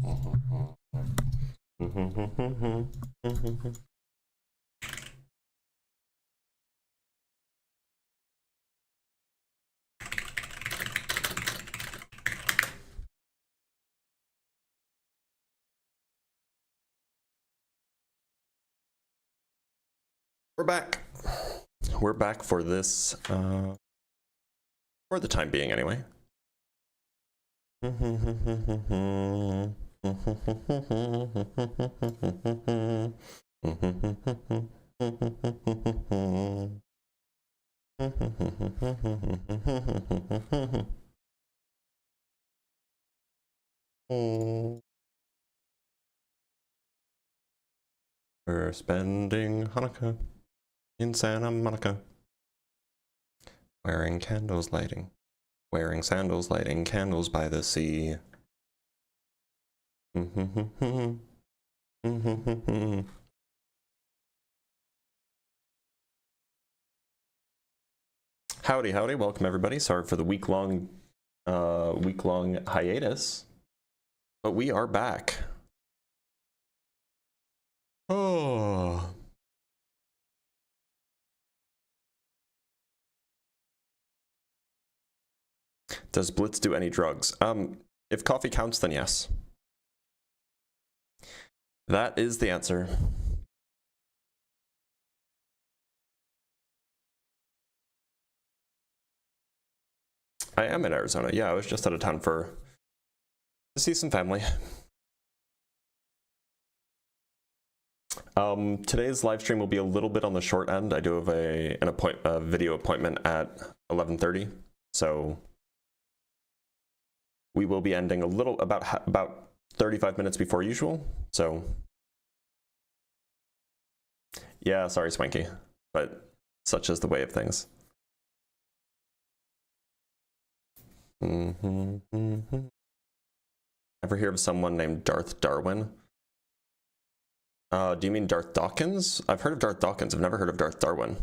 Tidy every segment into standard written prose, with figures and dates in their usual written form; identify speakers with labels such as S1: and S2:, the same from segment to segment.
S1: We're back. We're back for this, for the time being anyway. We're spending Hanukkah in Santa Monica, wearing candles, lighting, wearing sandals, lighting candles by the sea. Howdy, howdy, welcome everybody. Sorry for the week-long hiatus, but we are back. Oh. Does Blitz do any drugs? If coffee counts, then yes. That is the answer. I am in Arizona. Yeah, I was just out of town to see some family. Today's live stream will be a little bit on the short end. I do have a video appointment at 11:30, so we will be ending a little about 35 minutes before usual. So yeah, sorry, Swanky, but such is the way of things. Ever hear of someone named Darth Darwin? Do you mean Darth Dawkins? I've heard of Darth Dawkins. I've never heard of Darth Darwin.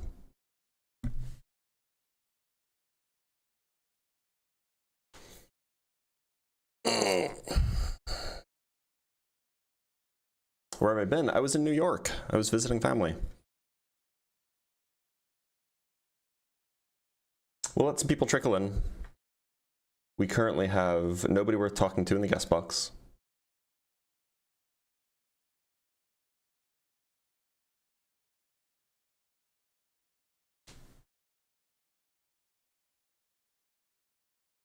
S1: Where have I been? I was in New York. I was visiting family. We'll let some people trickle in. We currently have nobody worth talking to in the guest box.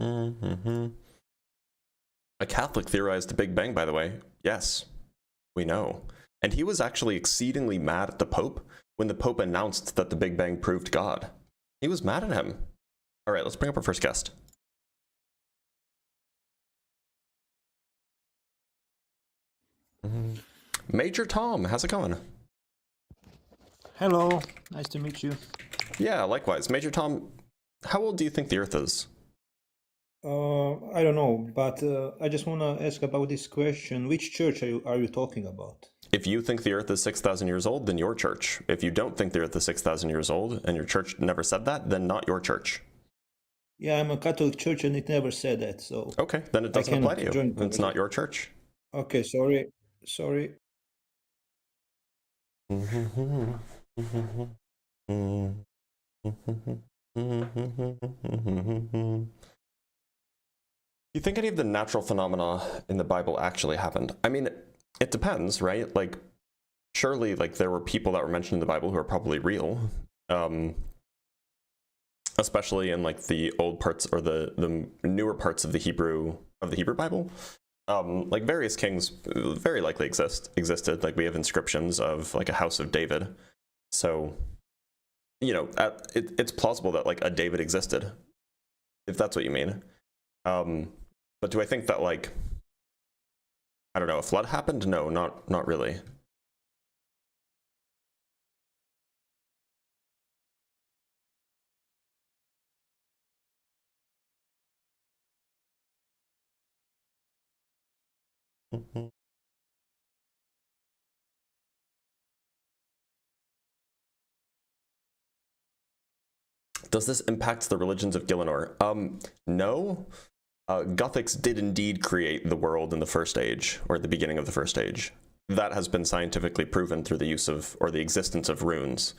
S1: A Catholic theorized the Big Bang, by the way. Yes, we know. And he was actually exceedingly mad at the Pope when the Pope announced that the Big Bang proved God. He was mad at him. All right, let's bring up our first guest. Major Tom, how's it going?
S2: Hello, nice to meet you.
S1: Yeah, likewise. Major Tom, how old do you think the Earth is?
S2: I don't know, but I just want to ask about this question. Which church are you talking about?
S1: If you think the Earth is 6,000 years old, then your church. If you don't think the Earth is 6,000 years old and your church never said that, then not your church.
S2: Yeah, I'm a Catholic church and it never said that, so...
S1: Okay, then it doesn't apply to you. It's not your church.
S2: Okay, sorry.
S1: You think any of the natural phenomena in the Bible actually happened? I mean, it depends, right? Like, surely, like, there were people that were mentioned in the Bible who are probably real, especially in like the old parts or the newer parts of the Hebrew Bible. Like various kings very likely existed. Like we have inscriptions of like a house of David, so you know it's plausible that like a David existed, if that's what you mean. But do I think that like I don't know, a flood happened? No, not really. Does this impact the religions of Gielinor? No, Gothics did indeed create the world in the first age, or the beginning of the first age. That has been scientifically proven through the use of, or the existence of runes.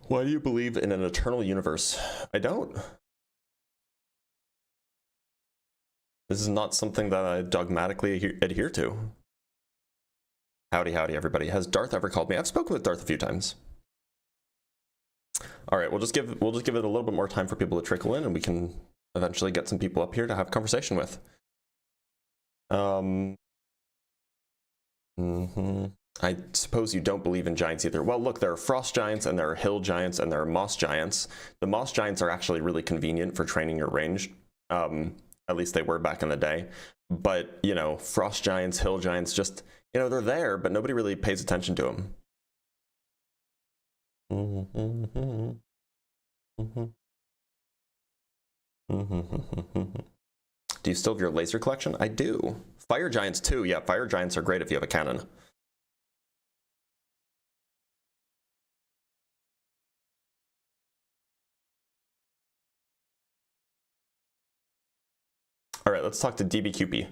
S1: Why do you believe in an eternal universe? I don't. This is not something that I dogmatically adhere to. Howdy, howdy, everybody. Has Darth ever called me? I've spoken with Darth a few times. All right, we'll just give it a little bit more time for people to trickle in, and we can eventually get some people up here to have a conversation with. I suppose you don't believe in giants either. Well, look, there are frost giants, and there are hill giants, and there are moss giants. The moss giants are actually really convenient for training your range. At least they were back in the day. But, you know, frost giants, hill giants, just, you know, they're there, but nobody really pays attention to them. Do you still have your laser collection? I do. Fire giants too. Yeah, fire giants are great if you have a cannon. All right, let's talk to DBQP.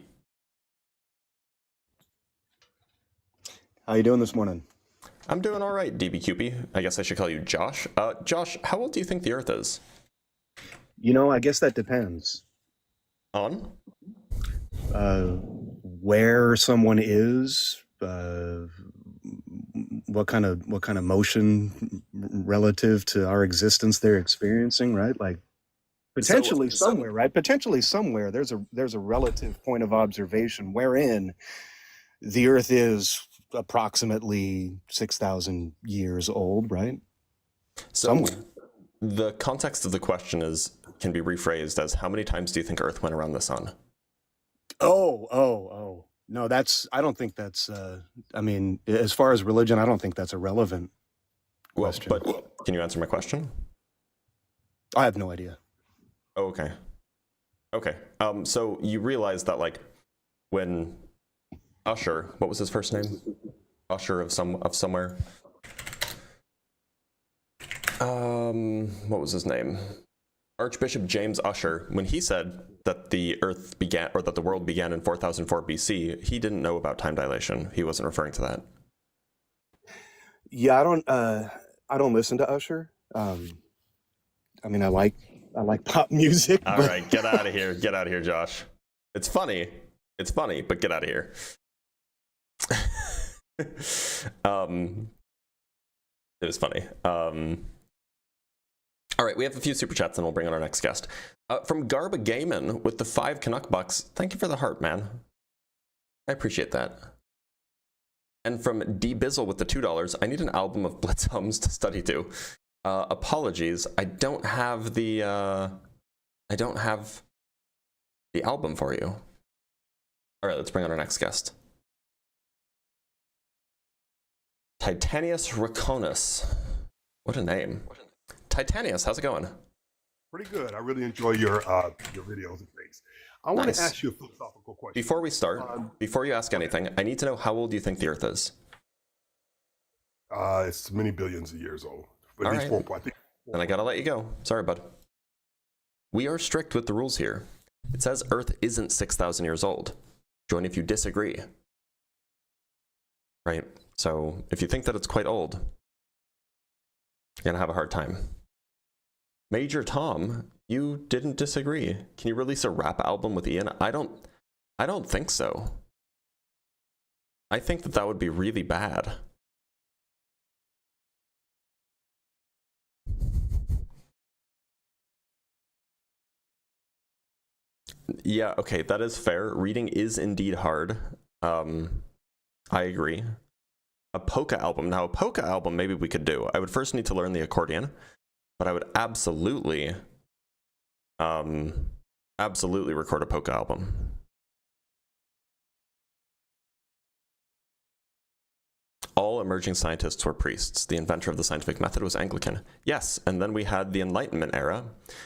S3: How you doing this morning?
S1: I'm doing all right, DBQP. I guess I should call you Josh. Josh, how old do you think the Earth is?
S3: You know, I guess that depends.
S1: On?
S3: Where someone is, what kind of motion relative to our existence they're experiencing, right? Like potentially somewhere, right? Potentially somewhere there's a relative point of observation wherein the Earth is approximately 6,000 years old, right? Somewhere.
S1: The context of the question can be rephrased as, how many times do you think Earth went around the sun?
S3: Oh. No, I don't think that's, I mean, as far as religion, I don't think that's a relevant question.
S1: But can you answer my question?
S3: I have no idea.
S1: Oh, okay. So you realize that, like, when Usher, what was his first name? Usher of somewhere. What was his name? Archbishop James Usher, when he said that the Earth began, or that the world began in 4004 BC, he didn't know about time dilation. He wasn't referring to that.
S3: Yeah, I don't listen to Usher. I mean, I like pop music.
S1: All right, get out of here. Get out of here, Josh. It's funny, but get out of here. It was funny. All right, we have a few super chats, and we'll bring on our next guest. From Garba Gaiman with the 5 Canuck bucks. Thank you for the heart, man. I appreciate that. And from D Bizzle with the $2. I need an album of Blitz hums to study to. Apologies, I don't have the album for you. All right, let's bring on our next guest. Titanius Raconus. What a name. Titanius, how's it going?
S4: Pretty good. I really enjoy your videos and things. I want to ask you a philosophical question.
S1: Before we start, before you ask anything, I need to know, how old do you think the Earth is?
S4: It's many billions of years old. At least 4. I think.
S1: Then I gotta let you go. Sorry, bud. We are strict with the rules here. It says Earth isn't 6,000 years old. Join if you disagree. Right? So if you think that it's quite old, you're gonna have a hard time. Major Tom, you didn't disagree. Can you release a rap album with Ian? I don't think so. I think that would be really bad. Yeah, okay, that is fair. Reading is indeed hard. I agree. A polka album. Now, a polka album maybe we could do. I would first need to learn the accordion, but I would absolutely record a polka album. All emerging scientists were priests. The inventor of the scientific method was Anglican. Yes, and then we had the Enlightenment era,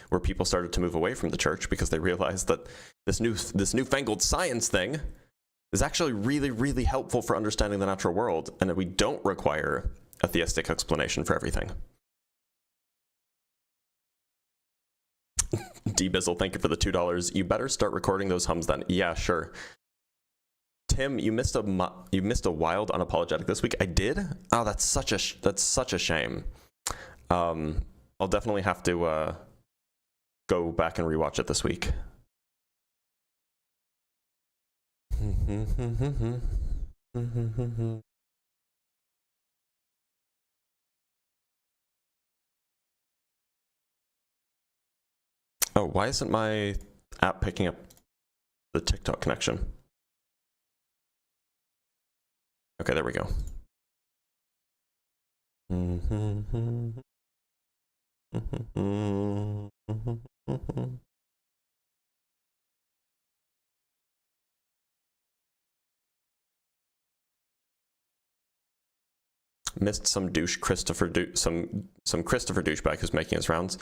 S1: where people started to move away from the church because they realized that this newfangled science thing, is actually really, really helpful for understanding the natural world, and that we don't require a theistic explanation for everything. D Bizzle, thank you for the $2. You better start recording those hums then. Yeah, sure. Tim, you missed a wild unapologetic this week. I did? Oh, that's such a shame. I'll definitely have to go back and rewatch it this week. Oh, why isn't my app picking up the TikTok connection? Okay, there we go. Missed some douche Christopher some Christopher douchebag who's making his rounds.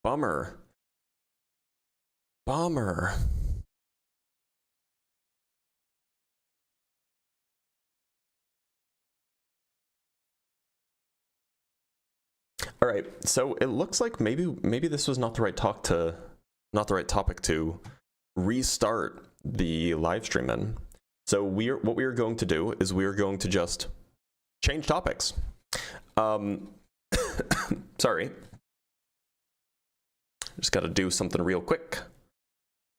S1: Bummer. Bummer. All right, so it looks like maybe this was not the right topic to restart the live stream in. So what we are going to do is we are going to just change topics. Sorry. Just got to do something real quick.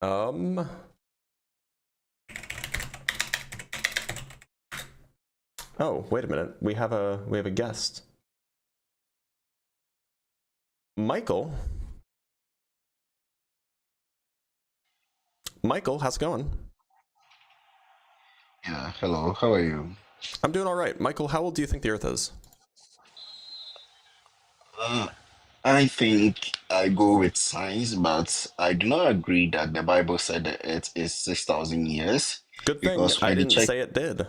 S1: Oh, wait a minute. We have a guest. Michael, how's it going?
S5: Yeah, hello, how are you?
S1: I'm doing all right. Michael, how old do you think the Earth is?
S5: Uh, I think I go with science, but I do not agree that the Bible said the earth is 6,000 years
S1: Good thing
S5: because
S1: I
S5: when you
S1: didn't
S5: check,
S1: say it did.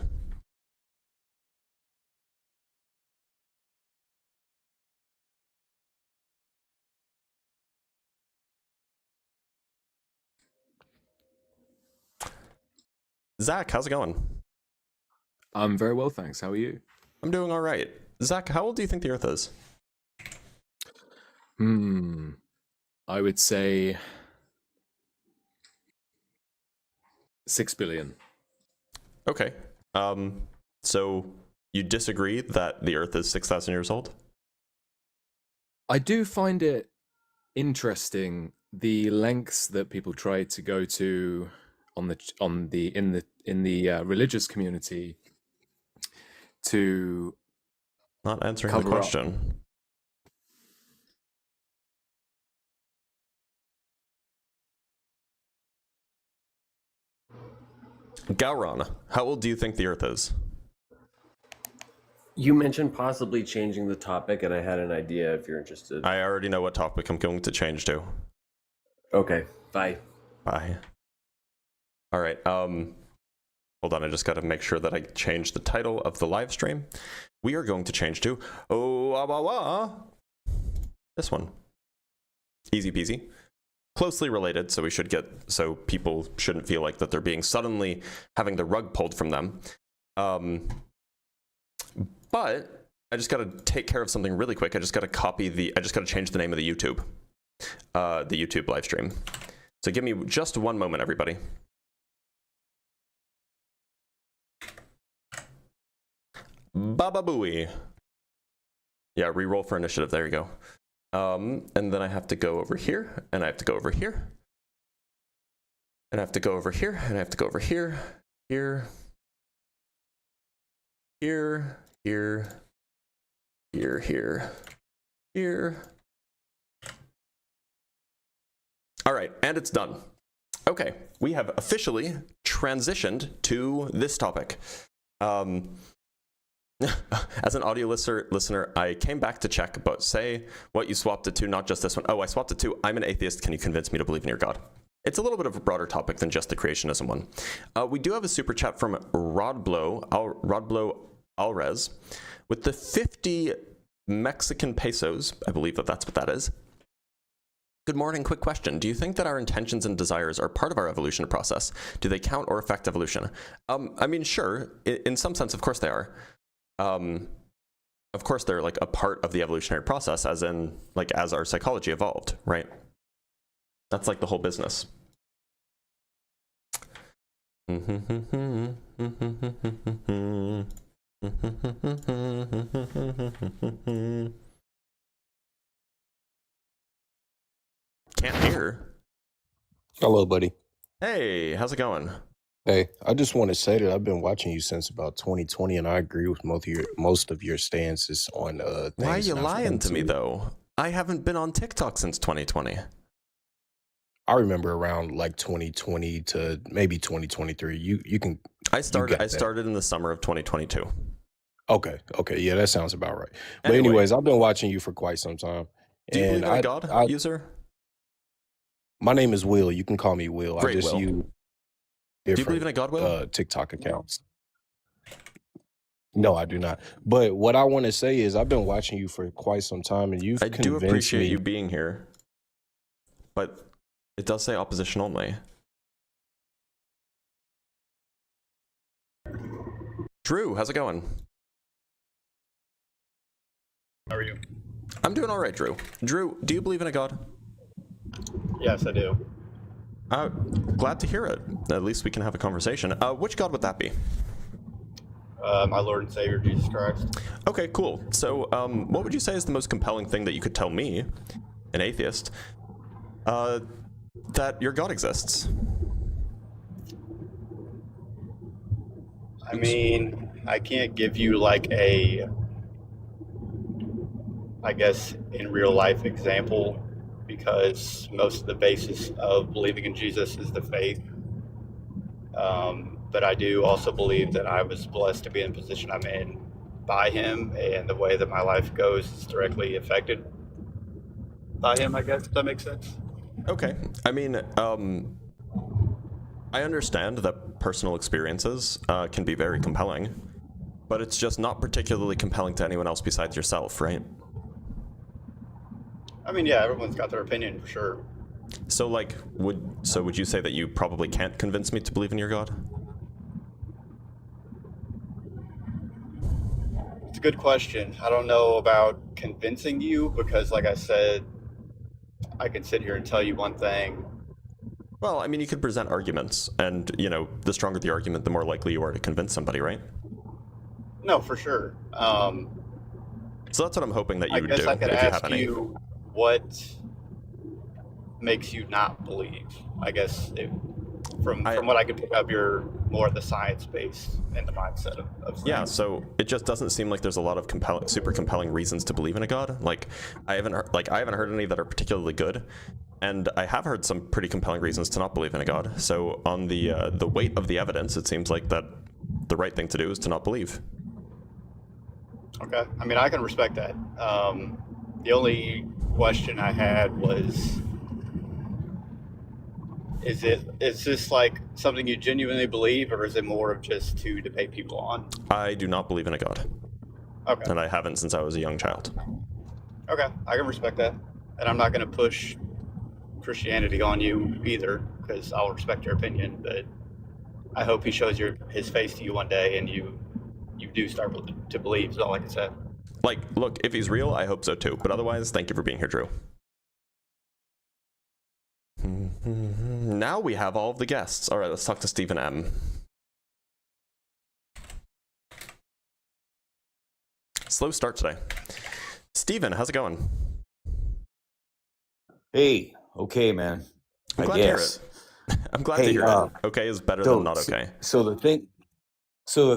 S1: Zach, how's it going?
S6: I'm very well, thanks. How are you?
S1: I'm doing all right. Zach, how old do you think the Earth is?
S6: I would say 6 billion.
S1: Okay. So you disagree that the Earth is 6,000 years old?
S6: I do find it interesting the lengths that people try to go to in the religious community to
S1: Not answering the
S6: cover up.
S1: question. Gauron, how old do you think the Earth is?
S7: You mentioned possibly changing the topic, and I had an idea if you're interested.
S1: I already know what topic I'm going to change to.
S7: Okay, bye.
S1: Bye. All right. Hold on. I just got to make sure that I change the title of the live stream. We are going to change to this one. Easy peasy. Closely related, so people shouldn't feel like that they're being suddenly having the rug pulled from them. But I just got to take care of something really quick. I just got to change the name of the YouTube live stream. So give me just one moment, everybody. Baba Booey. Yeah, reroll for initiative. There you go. And then I have to go over here, and I have to go over here, and I have to go over here, and I have to go over here, here, here, here, here, here. All right, and it's done. Okay, we have officially transitioned to this topic. As an audio listener, I came back to check, but say what you swapped it to, not just this one. Oh, I swapped it to, I'm an atheist, can you convince me to believe in your God? It's a little bit of a broader topic than just the creationism one. We do have a super chat from Rodblow Alres with the 50 Mexican pesos. I believe that's what that is. Good morning. Quick question. Do you think that our intentions and desires are part of our evolution process? Do they count or affect evolution? I mean, sure. In some sense, of course they are. Of course, they're like a part of the evolutionary process, as in, like, as our psychology evolved, right? That's like the whole business. Can't hear.
S8: Hello, buddy.
S1: Hey, how's it going?
S8: Hey, I just want to say that I've been watching you since about 2020, and I agree with most of your stances on things.
S1: Why are you
S8: and I've
S1: lying
S8: come
S1: to me, though? I haven't been on TikTok since 2020.
S8: I remember around like 2020 to maybe 2023. You can.
S1: I
S8: got
S1: started in the summer of 2022.
S8: Okay, yeah, that sounds about right. But
S1: Anyway.
S8: anyways, I've been watching you for quite some time.
S1: Do you believe in a
S8: I-
S1: God
S8: I-
S1: user?
S8: My name is Will. You can call me Will.
S1: Great,
S8: I just
S1: Will.
S8: use
S1: Do you believe in a God, Will?
S8: different TikTok accounts. No, I do not. But what I want to say is I've been watching you for quite some time, and you've
S1: I do
S8: convinced
S1: appreciate
S8: me.
S1: you being here, but it does say opposition only. Drew, how's it going?
S9: How are you?
S1: I'm doing all right, Drew. Drew, do you believe in a God?
S9: Yes, I do.
S1: Glad to hear it. At least we can have a conversation. Which God would that be?
S9: My Lord and Savior, Jesus Christ.
S1: Okay, cool. So, what would you say is the most compelling thing that you could tell me, an atheist, that your God exists?
S9: I mean, I can't give you like a, I guess, in real life example, because most of the basis of believing in Jesus is the faith. But I do also believe that I was blessed to be in the position I'm in by him, and the way that my life goes is directly affected by him, I guess, if that makes sense.
S1: Okay. I mean, I understand that personal experiences can be very compelling, but it's just not particularly compelling to anyone else besides yourself, right?
S9: I mean, yeah, everyone's got their opinion for sure.
S1: So, like, would you say that you probably can't convince me to believe in your God?
S9: It's a good question. I don't know about convincing you because, like I said, I can sit here and tell you one thing.
S1: Well, I mean, you could present arguments, and, you know, the stronger the argument, the more likely you are to convince somebody, right?
S9: No, for sure.
S1: So that's what I'm hoping that you
S9: I
S1: would
S9: guess
S1: do,
S9: I could
S1: if you
S9: ask
S1: have any.
S9: you what makes you not believe. I guess from what I could pick up, you're more the science base and the mindset of things.
S1: Yeah, so it just doesn't seem like there's a lot of super compelling reasons to believe in a God. Like, I haven't heard any that are particularly good, and I have heard some pretty compelling reasons to not believe in a God. So on the weight of the evidence, it seems like that the right thing to do is to not believe.
S9: Okay. I mean, I can respect that. The only question I had was, is this like something you genuinely believe, or is it more of just to debate people on?
S1: I do not believe in a God,
S9: Okay.
S1: and I haven't since I was a young child.
S9: Okay. I can respect that. And I'm not going to push Christianity on you either, because I'll respect your opinion, but I hope he shows his face to you one day and you do start to believe, is all I can say.
S1: Like, look, if he's real, I hope so too. But otherwise, thank you for being here, Drew. Now we have all of the guests. All right, let's talk to Stephen M. Slow start today. Stephen, how's it going?
S10: Hey, okay, man.
S1: I'm
S10: I
S1: glad to hear
S10: guess.
S1: it. I'm glad to
S10: Hey,
S1: hear it. Okay is better than not okay.
S10: So the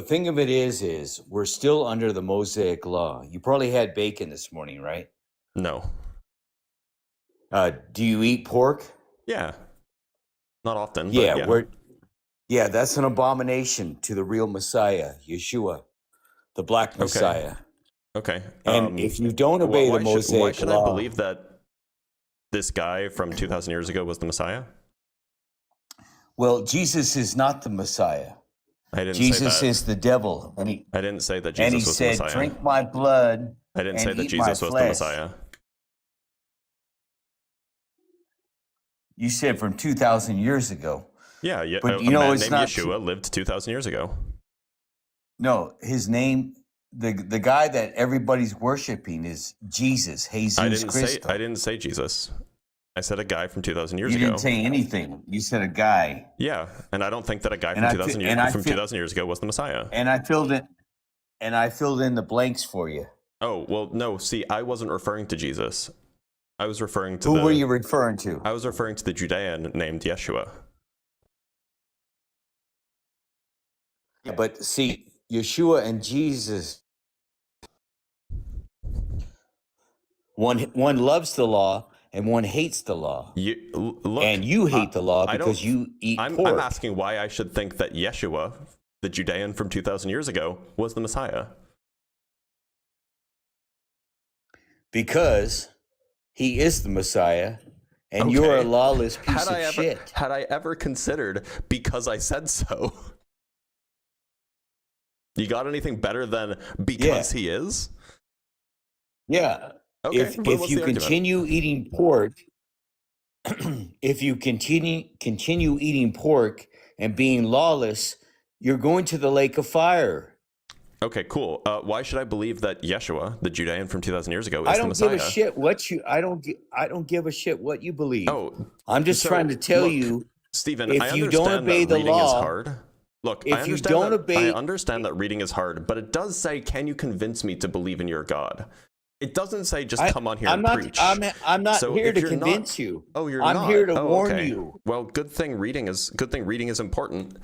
S10: thing of it is we're still under the Mosaic law. You probably had bacon this morning, right?
S1: No.
S10: Do you eat pork?
S1: Yeah. Not often.
S10: Yeah,
S1: but
S10: yeah, that's an abomination to the real Messiah, Yeshua, the Black Messiah.
S1: Okay.
S10: And if you don't obey the Mosaic
S1: why should
S10: law,
S1: I believe that this guy from 2,000 years ago was the Messiah?
S10: well, Jesus is not the Messiah.
S1: I didn't
S10: Jesus
S1: say that.
S10: is the devil, and he
S1: I didn't say that
S10: and he
S1: Jesus was
S10: said,
S1: the Messiah.
S10: "Drink my blood."
S1: I didn't
S10: and
S1: say that
S10: eat my
S1: Jesus was the
S10: flesh.
S1: Messiah.
S10: You said from 2,000 years ago.
S1: Yeah, yeah.
S10: But
S1: A
S10: you know,
S1: man
S10: it's
S1: named
S10: not
S1: Yeshua lived 2,000 years ago.
S10: No, his name, the guy that everybody's worshiping is Jesus, Jesus Christ.
S1: I didn't say Jesus. I said a guy from 2,000 years
S10: You
S1: ago.
S10: didn't say anything. You said a guy.
S1: Yeah, and I don't think that a guy
S10: And
S1: from
S10: I
S1: 2,000
S10: fi-
S1: years
S10: and I
S1: from
S10: fi-
S1: 2,000 years ago was the Messiah.
S10: And I filled in the blanks for you.
S1: Oh, well, no, see, I wasn't referring to Jesus. I was referring to
S10: Who were you referring to?
S1: I was referring to the Judean named Yeshua.
S10: Yeah, but see, Yeshua and Jesus, one loves the law and one hates the law.
S1: Look,
S10: and you hate the law because you eat pork.
S1: I'm asking why I should think that Yeshua, the Judean from 2,000 years ago, was the Messiah.
S10: Because he is the Messiah, and you're a lawless piece of shit.
S1: Had I ever considered because I said so? You got anything better than because he is?
S10: Yeah.
S1: Okay.
S10: If you continue eating pork, if you continue eating pork and being lawless, you're going to the lake of fire.
S1: Okay, cool. Why should I believe that Yeshua, the Judean from 2,000 years ago, is
S10: I
S1: the
S10: don't
S1: Messiah?
S10: give a shit what you. I don't give a shit what you believe.
S1: Oh,
S10: I'm just trying to tell you,
S1: Stephen.
S10: if
S1: I
S10: you don't
S1: understand
S10: obey
S1: that
S10: the
S1: reading is
S10: law,
S1: hard. Look,
S10: if you don't obey,
S1: I understand that reading is hard, but it does say, "Can you convince me to believe in your God?" It doesn't say just come on here and preach.
S10: I'm not
S1: So
S10: here
S1: if
S10: to
S1: you're
S10: convince you.
S1: Oh, you're
S10: I'm
S1: not.
S10: here to
S1: Oh,
S10: warn
S1: okay.
S10: you.
S1: Well, good thing reading is important.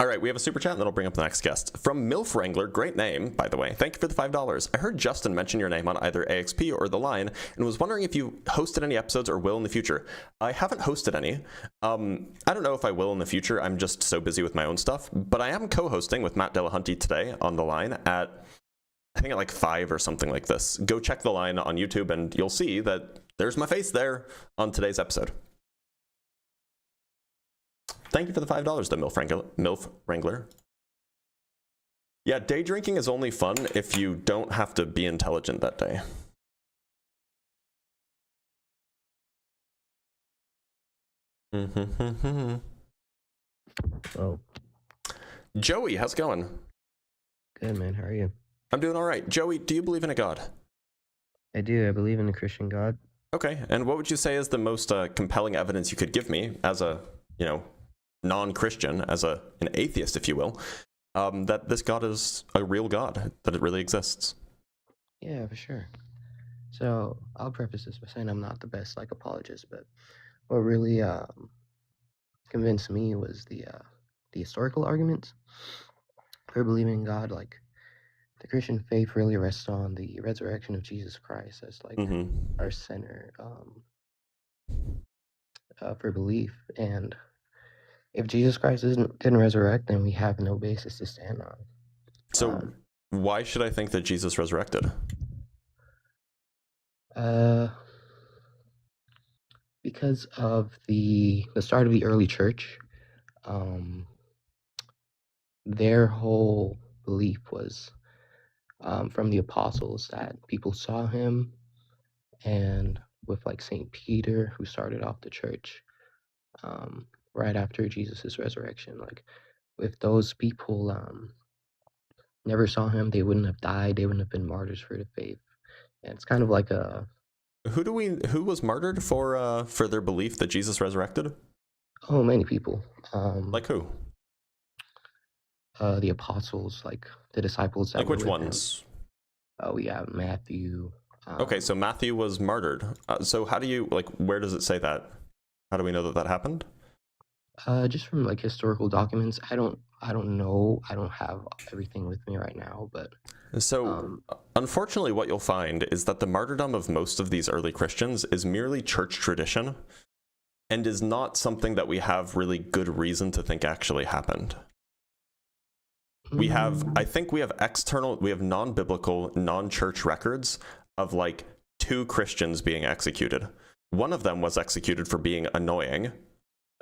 S1: All right, we have a super chat, and then I'll bring up the next guest. From MILF Wrangler, great name, by the way. Thank you for the $5. I heard Justin mention your name on either AXP or The Line, and was wondering if you hosted any episodes or will in the future. I haven't hosted any. I don't know if I will in the future. I'm just so busy with my own stuff. But I am co-hosting with Matt Delahunty today on The Line at, I think at like 5 or something like this. Go check The Line on YouTube, and you'll see that there's my face there on today's episode. Thank you for the $5, the MILF Wrangler. Yeah, day drinking is only fun if you don't have to be intelligent that day.
S11: Oh.
S1: Joey, how's it going?
S11: Good, man. How are you?
S1: I'm doing all right. Joey, do you believe in a God?
S11: I do. I believe in a Christian God.
S1: Okay, and what would you say is the most compelling evidence you could give me as a, non-Christian, as an atheist, if you will, that this God is a real God, that it really exists?
S11: Yeah, for sure. So I'll preface this by saying I'm not the best apologist, but what really convinced me was the historical arguments for believing in God. Like, the Christian faith really rests on the resurrection of Jesus Christ as our center for belief. And if Jesus Christ didn't resurrect, then we have no basis to stand on.
S1: So why should I think that Jesus resurrected?
S11: Because of the start of the early church, their whole belief was from the apostles that people saw him, and with St. Peter, who started off the church right after Jesus' resurrection. If those people never saw him, they wouldn't have died. They wouldn't have been martyrs for the faith. And it's kind of like a...
S1: Who was martyred for their belief that Jesus resurrected?
S11: Oh, many people.
S1: Like who?
S11: The apostles, the disciples. That
S1: which ones?
S11: We have Matthew.
S1: Okay, so Matthew was martyred. So how do you, where does it say that? How do we know that happened?
S11: Just from historical documents. I don't know. I don't have everything with me right now, but
S1: so unfortunately what you'll find is that the martyrdom of most of these early Christians is merely church tradition and is not something that we have really good reason to think actually happened. I think we have non-biblical, non-church records of 2 Christians being executed. One of them was executed for being annoying.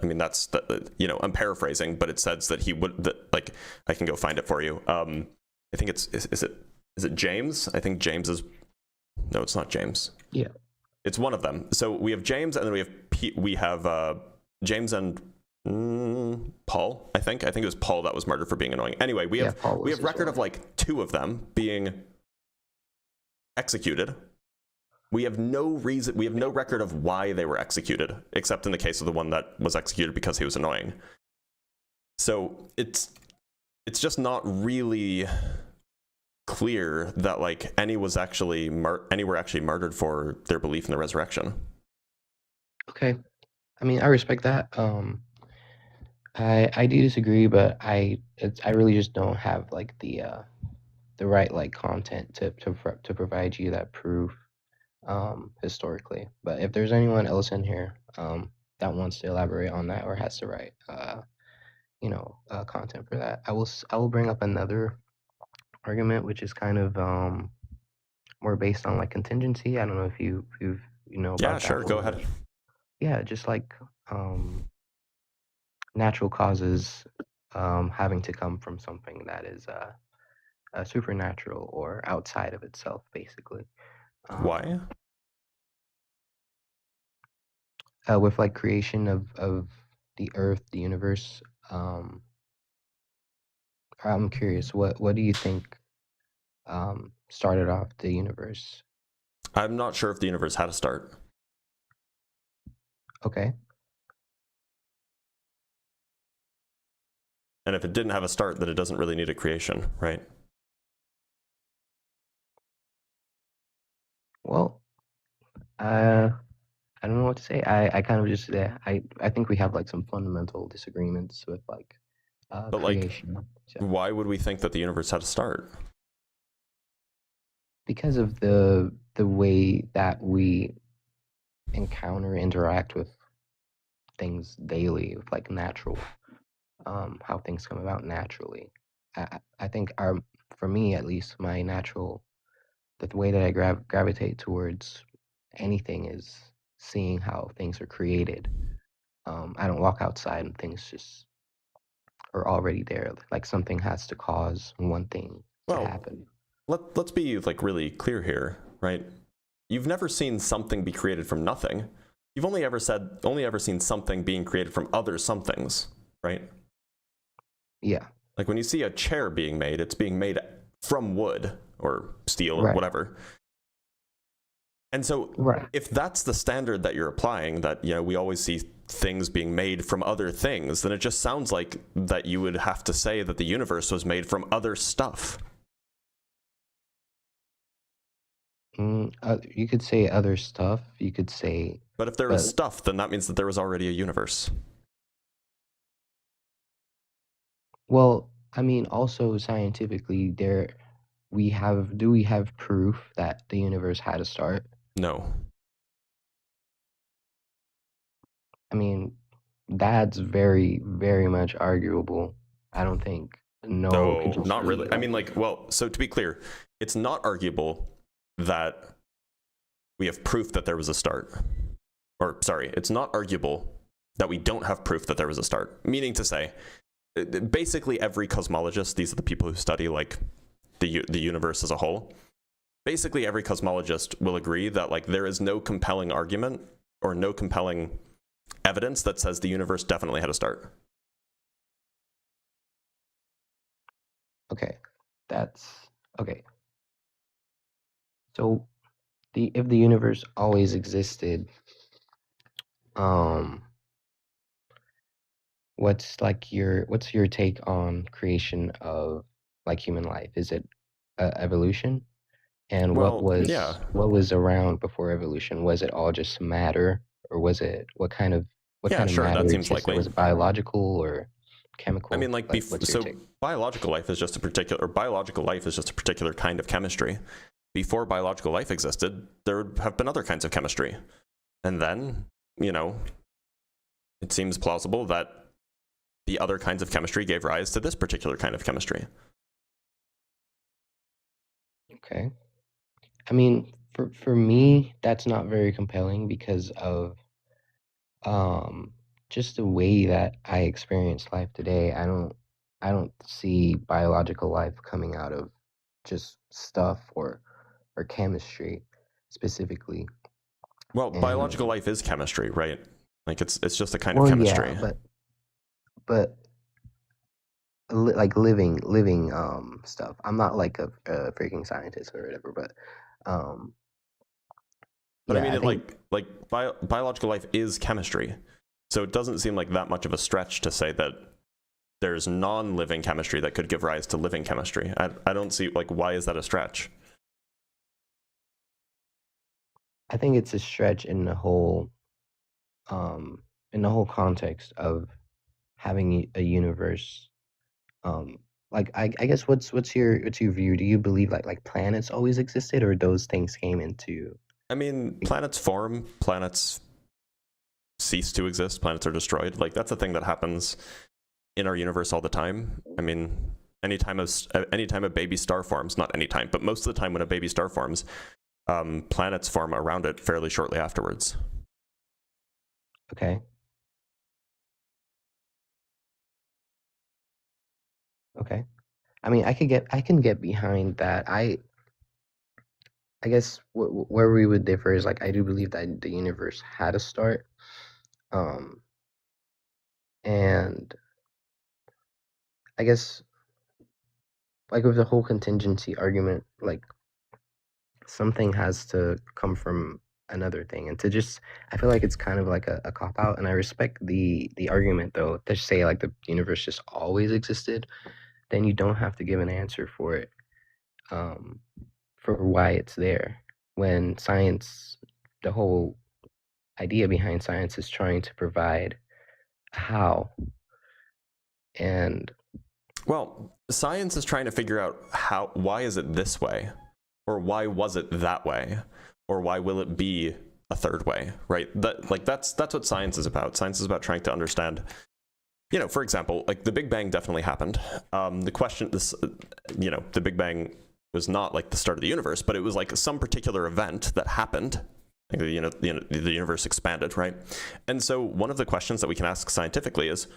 S1: I mean, I'm paraphrasing, but it says that he would, I can go find it for you. I think is it James? I think James is No, it's not James.
S11: Yeah.
S1: It's one of them. So we have James, and then we have James and Paul. I think it was Paul that was murdered for being annoying. Anyway, we have record of like 2 of them being executed. We have no record of why they were executed, except in the case of the one that was executed because he was annoying. So it's just not really clear that like any were actually murdered for their belief in the resurrection.
S11: Okay. I mean, I respect that. I do disagree, but I really just don't have like the right like content to provide you that proof historically. But if there's anyone else in here that wants to elaborate on that or has the right content for that, I will bring up another argument, which is kind of more based on like contingency. I don't know if you've about
S1: Yeah,
S11: that
S1: sure, go
S11: whole-
S1: ahead.
S11: Yeah, just like natural causes having to come from something that is supernatural or outside of itself, basically.
S1: Why?
S11: With like creation of the earth, the universe. I'm curious, what do you think started off the universe?
S1: I'm not sure if the universe had a start.
S11: Okay.
S1: And if it didn't have a start, then it doesn't really need a creation, right?
S11: Well, I don't know what to say. I kind of just I think we have like some fundamental disagreements with like
S1: But like,
S11: creation. So,
S1: why would we think that the universe had a start?
S11: because of the way that we interact with things daily, with like natural, how things come about naturally. I think for me at least, my natural, the way that I gravitate towards anything is seeing how things are created. I don't walk outside and things just are already there. Like something has to cause one thing to happen.
S1: Let's be like really clear here, right? You've never seen something be created from nothing. You've only ever seen something being created from other somethings, right?
S11: Yeah.
S1: Like when you see a chair being made, it's being made from wood or steel or whatever. And so if that's the standard that you're applying, that we always see things being made from other things, then it just sounds like that you would have to say that the universe was made from other stuff.
S11: You could say other stuff. You could say.
S1: But if there was stuff, then that means that there was already a universe.
S11: Well, I mean, also scientifically, do we have proof that the universe had a start?
S1: No.
S11: I mean, that's very, very much arguable. I don't think. No,
S1: not really. I mean, so to be clear, it's not arguable that we have proof that there was a start. Or, sorry, it's not arguable that we don't have proof that there was a start. Meaning to say, basically every cosmologist, these are the people who study like the universe as a whole, basically every cosmologist will agree that like there is no compelling argument or no compelling evidence that says the universe definitely had a start.
S11: Okay, that's okay. So, if the universe always existed, what's your take on creation of like human life? Is it evolution? And what was around before evolution? Was it all just matter, or was it what kind of
S1: Sure,
S11: matter
S1: that seems
S11: existed?
S1: likely.
S11: Was it biological or chemical?
S1: I mean, like biological life is just a particular kind of chemistry. Before biological life existed, there would have been other kinds of chemistry. And then, it seems plausible that the other kinds of chemistry gave rise to this particular kind of chemistry.
S11: Okay. I mean, for me, that's not very compelling because of just the way that I experience life today. I don't see biological life coming out of just stuff or chemistry. specifically.
S1: Well,
S11: And
S1: biological life is chemistry, right? Like it's just a kind of
S11: well,
S1: chemistry.
S11: yeah, but like living stuff. I'm not like a freaking scientist or whatever, but
S1: But I
S11: yeah,
S1: mean,
S11: I
S1: it
S11: think
S1: biological life is chemistry, so it doesn't seem like that much of a stretch to say that there's non-living chemistry that could give rise to living chemistry. I don't see, like, why is that a stretch?
S11: I think it's a stretch in the whole context of having a universe. Like I guess what's your view? Do you believe like planets always existed, or those things came into?
S1: I mean, planets form, planets cease to exist, planets are destroyed. Like, that's a thing that happens in our universe all the time. I mean, anytime a baby star forms, not anytime, but most of the time when a baby star forms, planets form around it fairly shortly afterwards.
S11: Okay. Okay. I mean, I can get behind that. I guess where we would differ is like I do believe that the universe had a start, and I guess like with the whole contingency argument, like something has to come from another thing, and to just I feel like it's kind of like a cop out, and I respect the argument though to say like the universe just always existed. Then you don't have to give an answer for it, for why it's there. When science, the whole idea behind science is trying to provide a how. And
S1: well, science is trying to figure out why is it this way, or why was it that way, or why will it be a third way, right? That's what science is about. Science is about trying to understand. You know, for example, like the Big Bang definitely happened. The Big Bang was not like the start of the universe, but it was like some particular event that happened. Like, the universe expanded, right? And so one of the questions that we can ask scientifically is,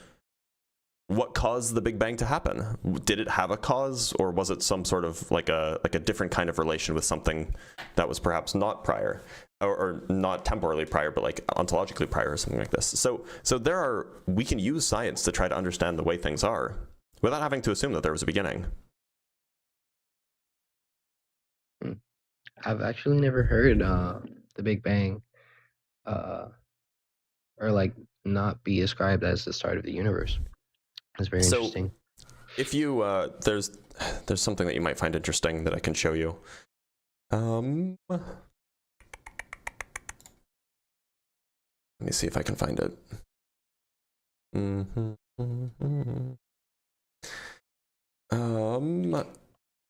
S1: what caused the Big Bang to happen? Did it have a cause, or was it some sort of like a different kind of relation with something that was perhaps not prior, or not temporally prior, but like ontologically prior, or something like this? So we can use science to try to understand the way things are without having to assume that there was a beginning.
S11: I've actually never heard the Big Bang or like not be ascribed as the start of the universe. That's very interesting.
S1: If you there's something that you might find interesting that I can show you. Let me see if I can find it.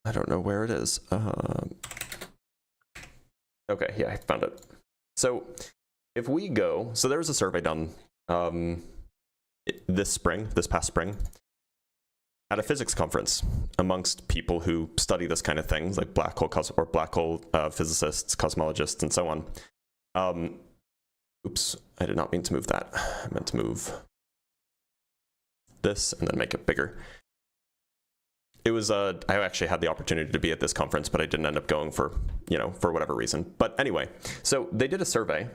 S1: I don't know where it is. Okay, yeah, I found it. So if we go, so there was a survey done this past spring, at a physics conference amongst people who study this kind of things, like black hole physicists, cosmologists, and so on. Oops, I did not mean to move that. I meant to move this and then make it bigger. It was I actually had the opportunity to be at this conference, but I didn't end up going for whatever reason. But anyway, so they did a survey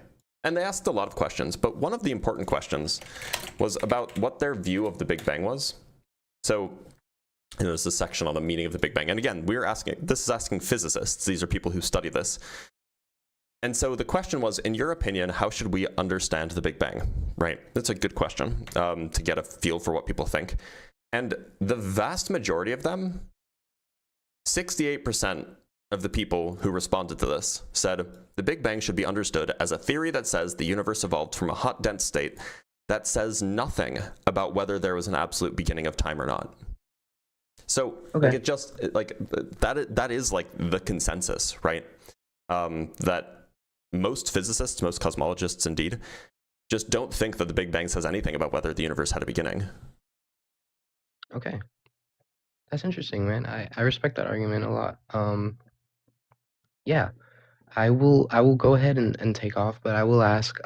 S1: and they asked a lot of questions, but one of the important questions was about what their view of the Big Bang was. So there's this section on the meaning of the Big Bang. And again, this is asking physicists. These are people who study this. And so the question was, in your opinion, how should we understand the Big Bang? Right? That's a good question to get a feel for what people think. And the vast majority of them, 68% of the people who responded to this said the Big Bang should be understood as a theory that says the universe evolved from a hot, dense state that says nothing about whether there was an absolute beginning of time or not. So
S11: okay.
S1: That is like the consensus, right? That most physicists, most cosmologists indeed, just don't think that the Big Bang says anything about whether the universe had a beginning.
S11: Okay. That's interesting, man. I respect that argument a lot. Yeah, I will go ahead and take off, but I will ask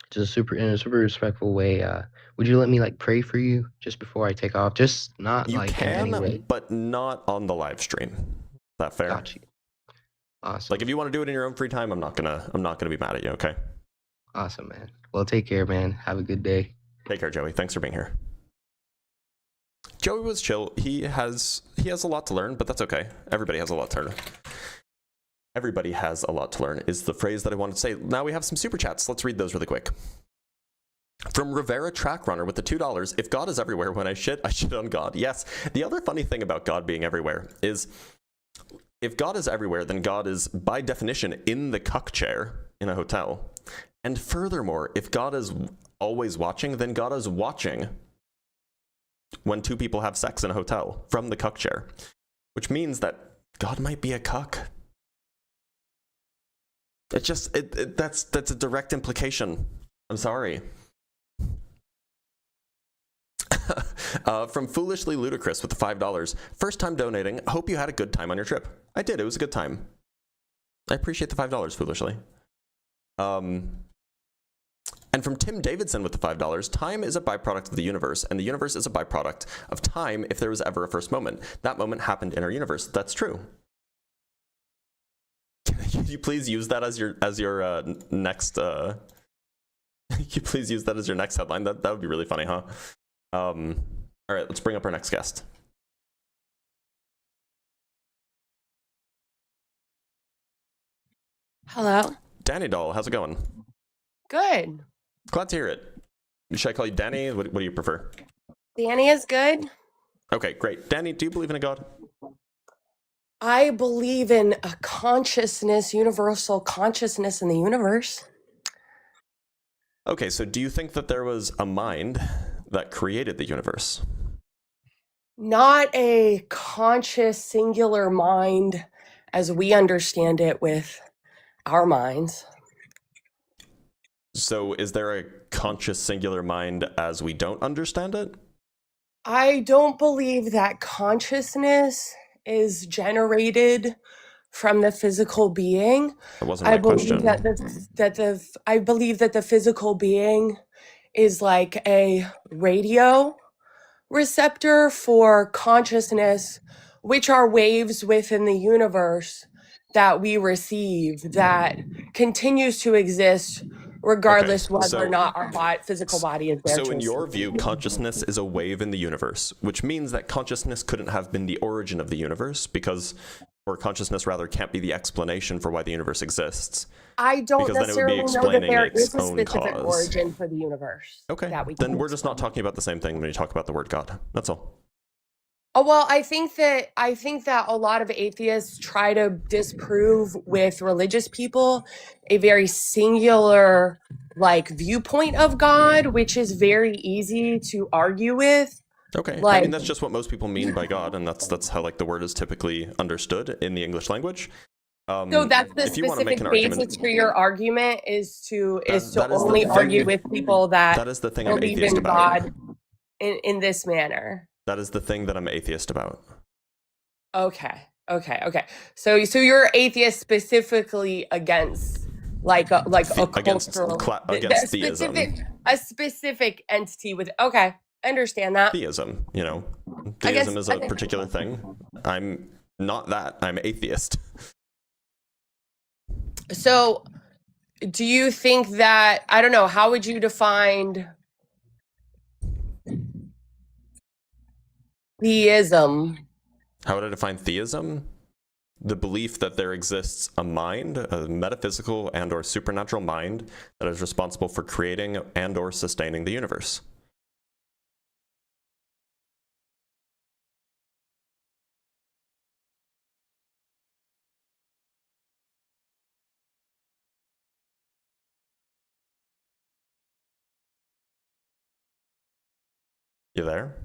S11: just in a super respectful way, would you let me like pray for you just before I take off? Just not
S1: you
S11: like
S1: can,
S11: in any way.
S1: But not on the live stream. Is that fair?
S11: Got you. Awesome.
S1: Like if you want to do it in your own free time, I'm not gonna be mad at you. Okay.
S11: Awesome, man. Well, take care, man. Have a good day.
S1: Take care, Joey. Thanks for being here. Joey was chill. He has a lot to learn, but that's okay. Everybody has a lot to learn. Everybody has a lot to learn is the phrase that I wanted to say. Now we have some super chats. Let's read those really quick. From Rivera Track Runner with the $2, if God is everywhere, when I shit on God. Yes. The other funny thing about God being everywhere is if God is everywhere, then God is by definition in the cuck chair in a hotel. And furthermore, if God is always watching, then God is watching when two people have sex in a hotel from the cuck chair, which means that God might be a cuck. That's a direct implication. I'm sorry. From Foolishly Ludicrous with the $5. First time donating. Hope you had a good time on your trip. I did. It was a good time. I appreciate the $5, Foolishly. And from Tim Davidson with the $5. Time is a byproduct of the universe, and the universe is a byproduct of time if there was ever a first moment. That moment happened in our universe. That's true. Can you please use that as your next can you please use that as your next headline? That would be really funny, huh? All right, let's bring up our next guest.
S12: Hello.
S1: Danny Doll, how's it going?
S12: Good.
S1: Glad to hear it. Should I call you Danny? What do you prefer?
S12: Danny is good.
S1: Okay, great. Danny, do you believe in a God?
S12: I believe in a consciousness, universal consciousness in the universe.
S1: Okay, so do you think that there was a mind that created the universe?
S12: Not a conscious, singular mind as we understand it with our minds.
S1: So is there a conscious, singular mind as we don't understand it?
S12: I don't believe that consciousness is generated from the physical being.
S1: That wasn't my question.
S12: I believe that the physical being is like a radio receptor for consciousness, which are waves within the universe that we receive that continues to exist regardless whether or not our physical body is there.
S1: So in your view, consciousness is a wave in the universe, which means that consciousness couldn't have been the origin of the universe or consciousness rather can't be the explanation for why the universe exists.
S12: I don't necessarily know that there is a specific origin for the universe.
S1: Okay, then we're just not talking about the same thing when you talk about the word God. That's all.
S12: Oh, well, I think that a lot of atheists try to disprove with religious people a very singular viewpoint of God, which is very easy to argue with.
S1: Okay, I mean that's just what most people mean by God, and that's how the word is typically understood in the English language.
S12: So that's the specific basis for your argument is to only argue with people that
S1: is the thing I'm
S12: believe
S1: atheist
S12: in
S1: about.
S12: God in this manner.
S1: That is the thing that I'm atheist about.
S12: Okay. So you're atheist specifically against
S1: against theism.
S12: A specific entity with. Okay, I understand that.
S1: Theism, theism is a particular thing. I'm not that. I'm atheist.
S12: So, do you think that I don't know? How would you define theism?
S1: How would I define theism? The belief that there exists a mind, a metaphysical and or supernatural mind that is responsible for creating and or sustaining the universe. You there?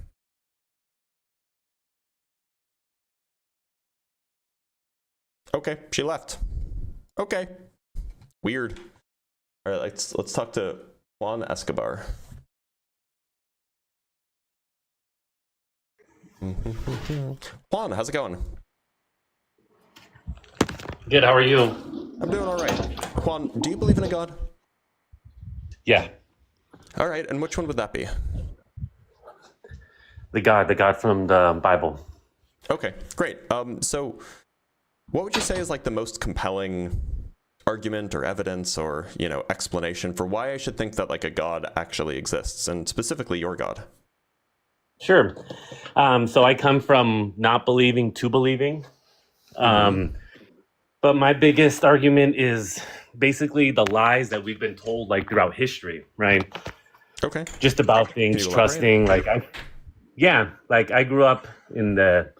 S1: Okay, she left. Okay. Weird. All right, let's talk to Juan Escobar. Juan, how's it going?
S13: Good, how are you?
S1: I'm doing all right. Juan, do you believe in a God?
S13: Yeah.
S1: All right, and which one would that be?
S13: The God from the Bible.
S1: Okay, great. So What would you say is like the most compelling argument or evidence or, you know, explanation for why I should think that like a God actually exists, and specifically your God?
S13: Sure. So I come from not believing to believing. But my biggest argument is basically the lies that we've been told like throughout history, right?
S1: Okay.
S13: Just about
S1: Can
S13: things,
S1: you elaborate?
S13: trusting. Like I grew up in the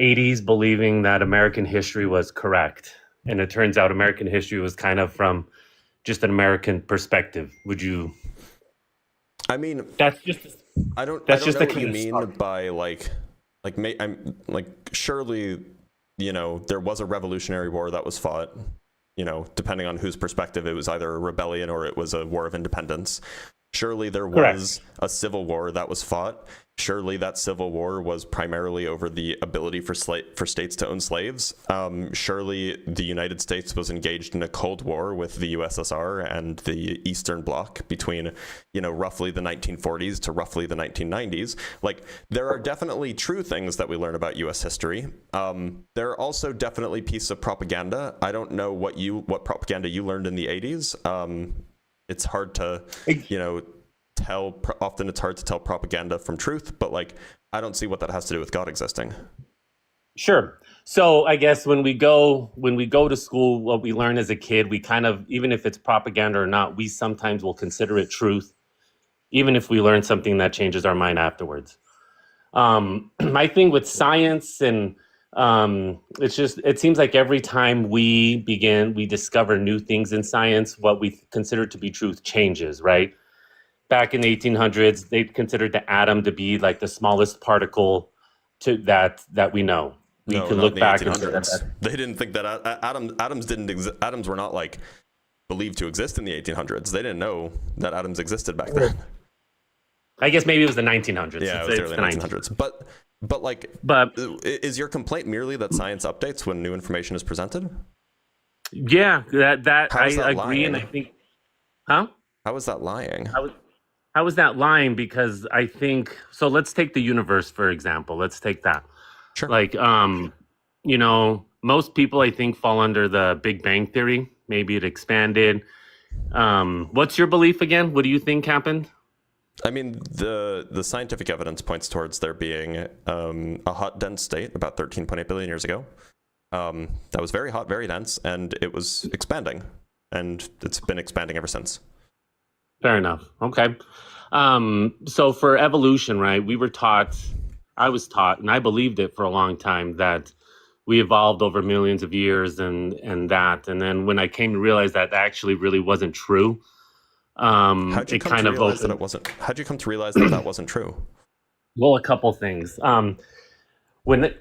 S13: 80s believing that American history was correct. And it turns out American history was kind of from just an American perspective. Would you?
S1: I mean,
S13: That's just.
S1: I don't
S13: That's
S1: know
S13: just the
S1: what
S13: kind
S1: you
S13: of
S1: mean
S13: start.
S1: by I'm like, surely, you know, there was a revolutionary war that was fought, you know, depending on whose perspective, it was either a rebellion or it was a war of independence. Surely there was a civil war that was fought. Surely that civil war was primarily over the ability for states to own slaves. Surely the United States was engaged in a Cold War with the USSR and the Eastern Bloc between, you know, roughly the 1940s to roughly the 1990s. Like, there are definitely true things that we learn about U.S. history. There are also definitely pieces of propaganda. I don't know what propaganda you learned in the 80s. It's hard to, you know, tell. Often it's hard to tell propaganda from truth, but like, I don't see what that has to do with God existing.
S13: Sure. So I guess when we go to school, what we learn as a kid, we kind of, even if it's propaganda or not, we sometimes will consider it truth, even if we learn something that changes our mind afterwards. My thing with science and it seems like every time we discover new things in science, what we consider to be truth changes, right? Back in the 1800s, they considered the atom to be like the smallest particle that we know. We
S1: No,
S13: can
S1: not
S13: look
S1: in the
S13: back
S1: 1800s. They didn't think that atoms didn't exist. Atoms were not like believed to exist in the 1800s. They didn't know that atoms existed back then.
S13: I guess maybe it was the 1900s.
S1: Yeah, it was the early 1900s. But is your complaint merely that science updates when new information is presented?
S13: Yeah, that
S1: How
S13: I
S1: is that
S13: agree,
S1: lying?
S13: and I think, huh?
S1: How is that lying?
S13: How is that lying? Because I think so. Let's take the universe for example. Let's take that.
S1: Sure.
S13: Like, you know, most people I think fall under the Big Bang theory. Maybe it expanded. What's your belief again? What do you think happened?
S1: I mean, the scientific evidence points towards there being a hot, dense state about 13.8 billion years ago. That was very hot, very dense, and it was expanding, and it's been expanding ever since.
S13: Fair enough. Okay. So for evolution, right, I was taught, and I believed it for a long time, that we evolved over millions of years and that. And then when I came to realize that actually really wasn't true,
S1: How'd you
S13: it
S1: come
S13: kind
S1: to
S13: of
S1: realize that
S13: opened.
S1: it wasn't? How'd you come to realize that that wasn't true?
S13: Well, a couple things.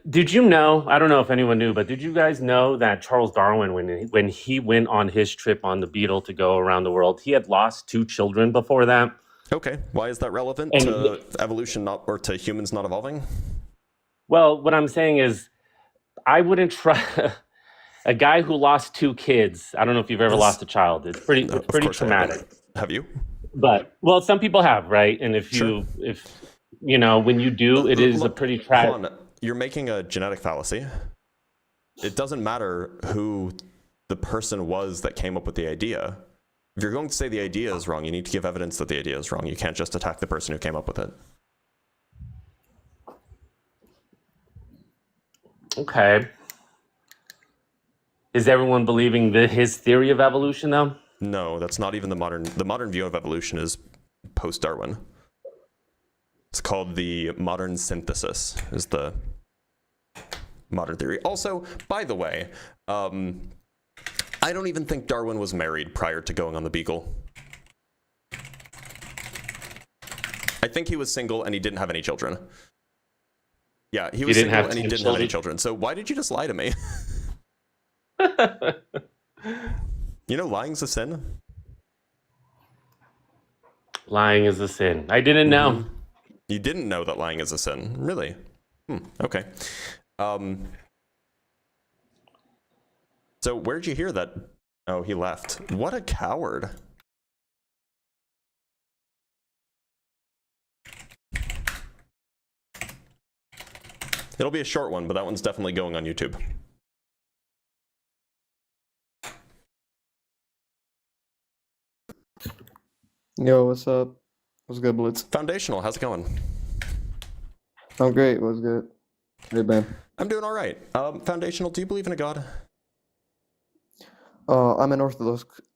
S13: Did you know? I don't know if anyone knew, but did you guys know that Charles Darwin, when he went on his trip on the Beetle to go around the world, he had lost 2 children before that?
S1: Okay, why is that relevant
S13: And
S1: to evolution, or to humans not evolving?
S13: well, what I'm saying is, I wouldn't try a guy who lost 2 kids. I don't know if you've ever lost a child. It's pretty
S1: Of
S13: pretty
S1: course I haven't.
S13: traumatic.
S1: Have you?
S13: But well, some people have, right? And if
S1: Sure.
S13: you know, when you do, it is a pretty tragic.
S1: Juan, you're making a genetic fallacy. It doesn't matter who the person was that came up with the idea. If you're going to say the idea is wrong, you need to give evidence that the idea is wrong. You can't just attack the person who came up with it.
S13: Okay. Is everyone believing his theory of evolution, though?
S1: No, that's not even the modern view of evolution is post-Darwin. It's called the modern synthesis, is the modern theory. Also, by the way, I don't even think Darwin was married prior to going on the Beagle. I think he was single and he didn't have any children. Yeah, he was single and he didn't have any children. So why did you just lie to me? You know, lying's a sin.
S13: Lying is a sin. I didn't know.
S1: You didn't know that lying is a sin, really? Okay. So where'd you hear that? Oh, he left. What a coward. It'll be a short one, but that one's definitely going on YouTube.
S14: Yo, what's up? What's good, Blitz?
S1: Foundational, how's it going?
S14: I'm great. What's good? Hey, man.
S1: I'm doing all right. Foundational, do you believe in a god?
S14: I'm an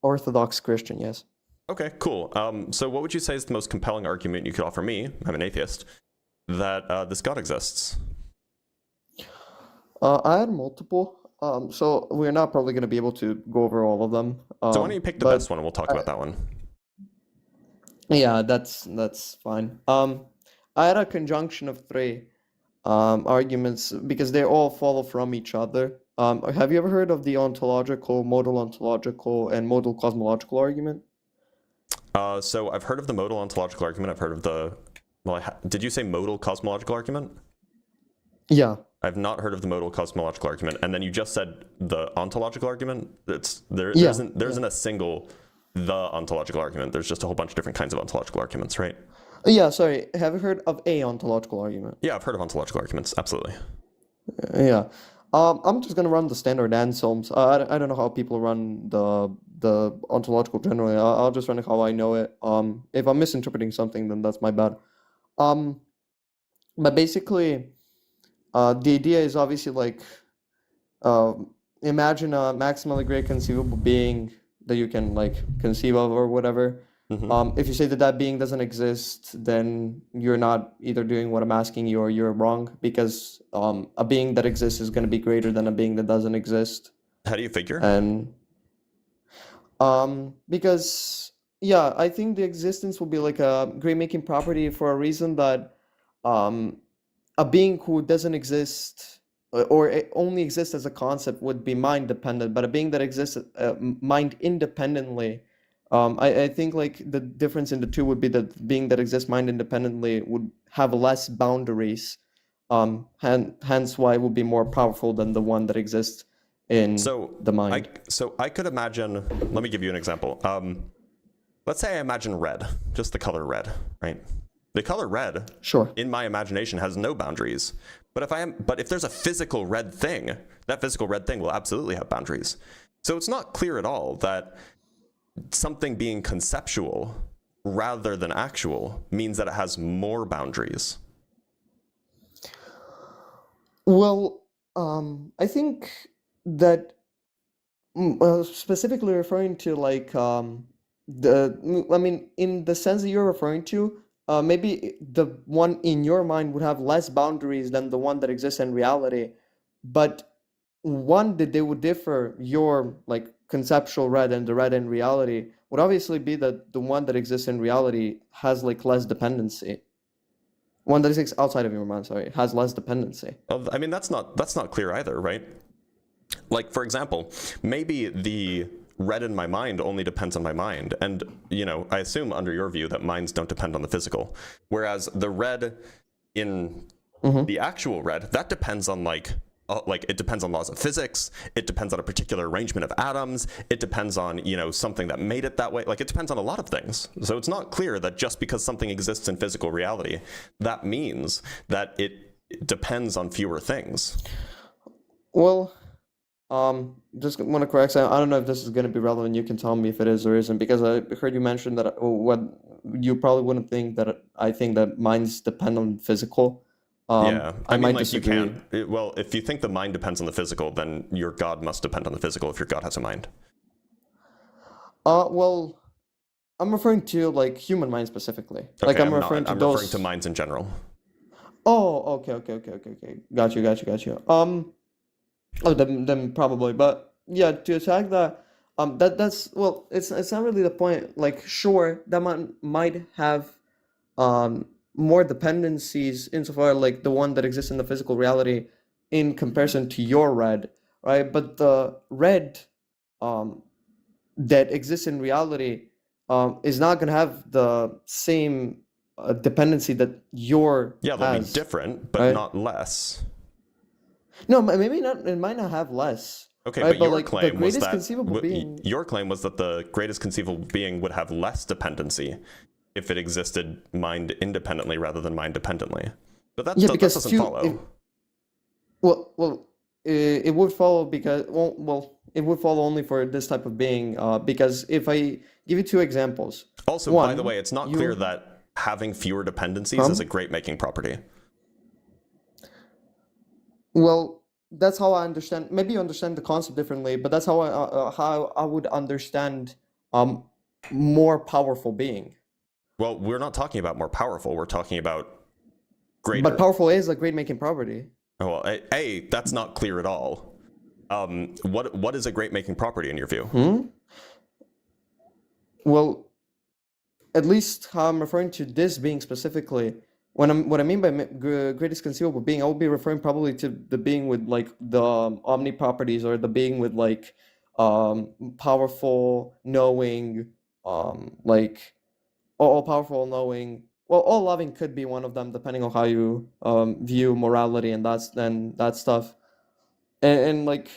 S14: Orthodox Christian. Yes.
S1: Okay, cool. So what would you say is the most compelling argument you could offer me, I'm an atheist, that this god exists?
S14: I had multiple. So we're not probably going to be able to go over all of them.
S1: So why don't you pick the best one and we'll talk about that one?
S14: Yeah, that's fine. I had a conjunction of three arguments because they all follow from each other. Have you ever heard of the ontological, modal ontological, and modal cosmological argument?
S1: So I've heard of the modal ontological argument. I've heard of the, did you say modal cosmological argument?
S14: Yeah.
S1: I've not heard of the modal cosmological argument. And then you just said the ontological argument. There isn't a single the ontological argument. There's just a whole bunch of different kinds of ontological arguments, right?
S14: Yeah, sorry. Have you heard of a ontological argument?
S1: Yeah, I've heard of ontological arguments. Absolutely.
S14: Yeah. I'm just gonna run the standard Anselms. I don't know how people run the ontological generally. I'll just run it how I know it. If I'm misinterpreting something, then that's my bad. But basically, the idea is obviously like, imagine a maximally great conceivable being that you can like conceive of or whatever. If you say that that being doesn't exist, then you're not either doing what I'm asking you or you're wrong, because a being that exists is going to be greater than a being that doesn't exist.
S1: How do you figure?
S14: And because yeah, I think the existence will be like a great making property for a reason that a being who doesn't exist or it only exists as a concept would be mind dependent, but a being that exists mind independently. I think like the difference in the two would be that being that exists mind independently would have less boundaries, hence why it would be more powerful than the one that exists in the mind.
S1: So I could imagine, let me give you an example. Let's say I imagine red, just the color red, right? The color red,
S14: sure,
S1: in my imagination has no boundaries. But if there's a physical red thing, that physical red thing will absolutely have boundaries. So it's not clear at all that something being conceptual rather than actual means that it has more boundaries.
S14: Well, I think that specifically referring to like in the sense that you're referring to, maybe the one in your mind would have less boundaries than the one that exists in reality, but one that they would differ, your like conceptual red and the red in reality, would obviously be that the one that exists in reality has like less dependency. One that exists outside of your mind, sorry, has less dependency.
S1: I mean, that's not clear either, right? Like, for example, maybe the red in my mind only depends on my mind. And, you know, I assume under your view that minds don't depend on the physical. Whereas the red in the actual red, that depends on like it depends on laws of physics. It depends on a particular arrangement of atoms. It depends on, you know, something that made it that way. Like, it depends on a lot of things. So it's not clear that just because something exists in physical reality, that means that it depends on fewer things.
S14: Well, just want to correct something. I don't know if this is going to be relevant. You can tell me if it is or isn't, because I heard you mention that what you probably wouldn't think that I think that minds depend on physical.
S1: Yeah, I mean,
S14: might
S1: like,
S14: disagree.
S1: you can. Well, if you think the mind depends on the physical, then your God must depend on the physical if your God has a mind.
S14: Well, I'm referring to like human mind specifically.
S1: Okay,
S14: Like I'm
S1: not.
S14: referring to
S1: I'm
S14: those.
S1: referring to minds in general.
S14: Oh, okay. Got you. Oh, then probably, but yeah, to attack that, that's well, it's not really the point. Like, sure, that might have more dependencies insofar like the one that exists in the physical reality in comparison to your red, right? But the red that exists in reality is not going to have the same dependency that your
S1: Yeah, they'll
S14: has,
S1: be different, but
S14: right?
S1: not less.
S14: No, maybe not. It might not have less.
S1: Okay,
S14: right?
S1: but your
S14: like, the
S1: claim was
S14: greatest
S1: that
S14: conceivable being.
S1: your claim was that the greatest conceivable being would have less dependency if it existed mind independently rather than mind dependently. But that doesn't follow.
S14: It would follow because it would follow only for this type of being. Because if I give you two examples.
S1: Also, by the
S14: One,
S1: way, it's not clear
S14: you
S1: that having fewer dependencies is a great making property.
S14: well, that's how I understand. Maybe you understand the concept differently, but that's how I would understand more powerful being.
S1: Well, we're not talking about more powerful. We're talking about greater.
S14: But powerful is a great making property.
S1: Well, that's not clear at all. What is a great making property in your view?
S14: Well, at least how I'm referring to this being specifically, what I mean by greatest conceivable being, I would be referring probably to the being with like the omni properties, or the being with like powerful, knowing, like all powerful, knowing. Well, all loving could be one of them, depending on how you view morality and that stuff. And like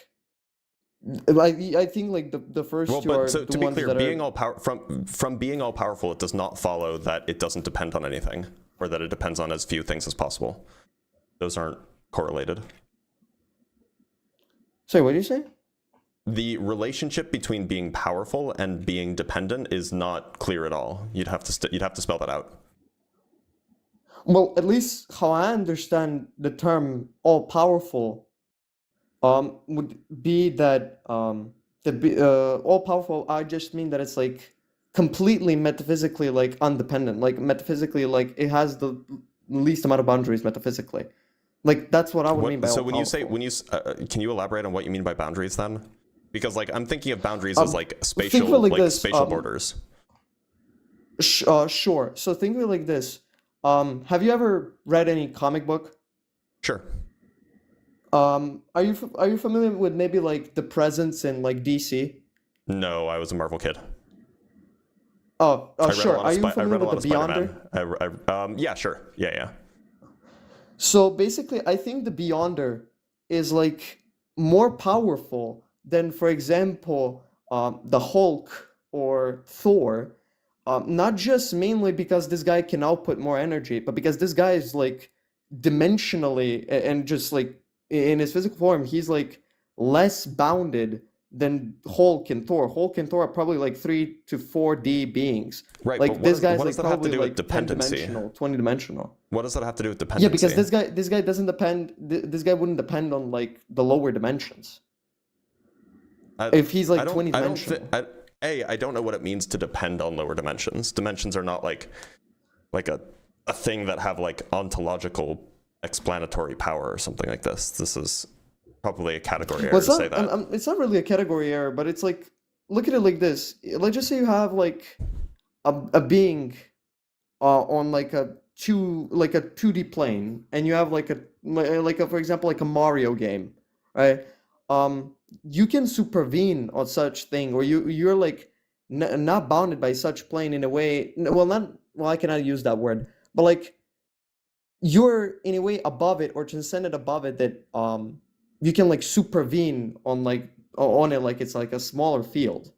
S14: I think like the first
S1: Well,
S14: two are
S1: but so,
S14: the
S1: to be
S14: ones
S1: clear,
S14: that
S1: being
S14: are.
S1: all from being all powerful, it does not follow that it doesn't depend on anything, or that it depends on as few things as possible. Those aren't correlated.
S14: Sorry, what did you say?
S1: The relationship between being powerful and being dependent is not clear at all. You'd have to spell that out.
S14: Well, at least how I understand the term all powerful would be that all powerful, I just mean that it's like completely metaphysically like undependent, like metaphysically like it has the least amount of boundaries metaphysically. Like that's what I would mean by
S1: So
S14: all
S1: when
S14: powerful.
S1: you say can you elaborate on what you mean by boundaries then? Because like I'm thinking of boundaries as like
S14: think
S1: spatial
S14: of it like this,
S1: spatial borders.
S14: Sure. So think of it like this. Have you ever read any comic book?
S1: Sure.
S14: Are you familiar with maybe like the presence in like DC?
S1: No, I was a Marvel kid.
S14: Sure. Are you
S1: I read
S14: familiar
S1: a lot
S14: with
S1: of
S14: the Beyonder?
S1: Spider-Man. Yeah, sure. Yeah.
S14: So basically, I think the Beyonder is like more powerful than, for example, the Hulk or Thor. Not just mainly because this guy can output more energy, but because this guy is like dimensionally and just like in his physical form, he's like less bounded than Hulk and Thor. Hulk and Thor are probably like 3 to 4D beings.
S1: Right,
S14: Like
S1: but
S14: this guy's
S1: what
S14: like
S1: does that have to
S14: probably
S1: do with
S14: like
S1: dependency?
S14: 10-dimensional, 20-dimensional.
S1: What does that have to do with dependency?
S14: Yeah, because this guy doesn't depend. This guy wouldn't depend on like the lower dimensions. If he's like 20-dimensional.
S1: I don't know what it means to depend on lower dimensions. Dimensions are not like a thing that have like ontological explanatory power or something like this. This is probably a category error to say that.
S14: It's not really a category error, but it's like, look at it like this. Let's just say you have like a being on like a 2D plane, and you have like a for example like a Mario game, right? You can supervene on such thing, or you're like not bounded by such plane in a way. I cannot use that word, but like you're in a way above it or transcended above it, that you can like supervene on it like it's like a smaller field.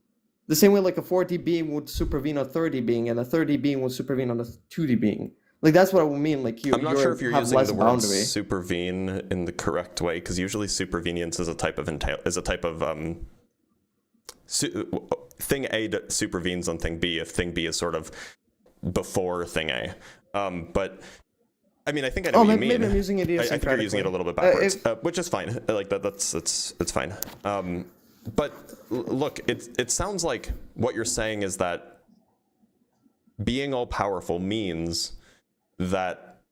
S14: The same way like a 4D being would supervene a 3D being, and a 3D being would supervene on a 2D being. Like that's what I would mean. Like
S1: I'm not sure if you're using the word
S14: boundary.
S1: supervene in the correct way, because usually supervenience is a type of thing A supervenes on thing B if thing B is sort of before thing A. But I mean, I think I know what you mean.
S14: Maybe I'm using it
S1: I think you're using it a little bit backwards, which is fine. Like it's fine. But look, it sounds like what you're saying is that being all powerful means that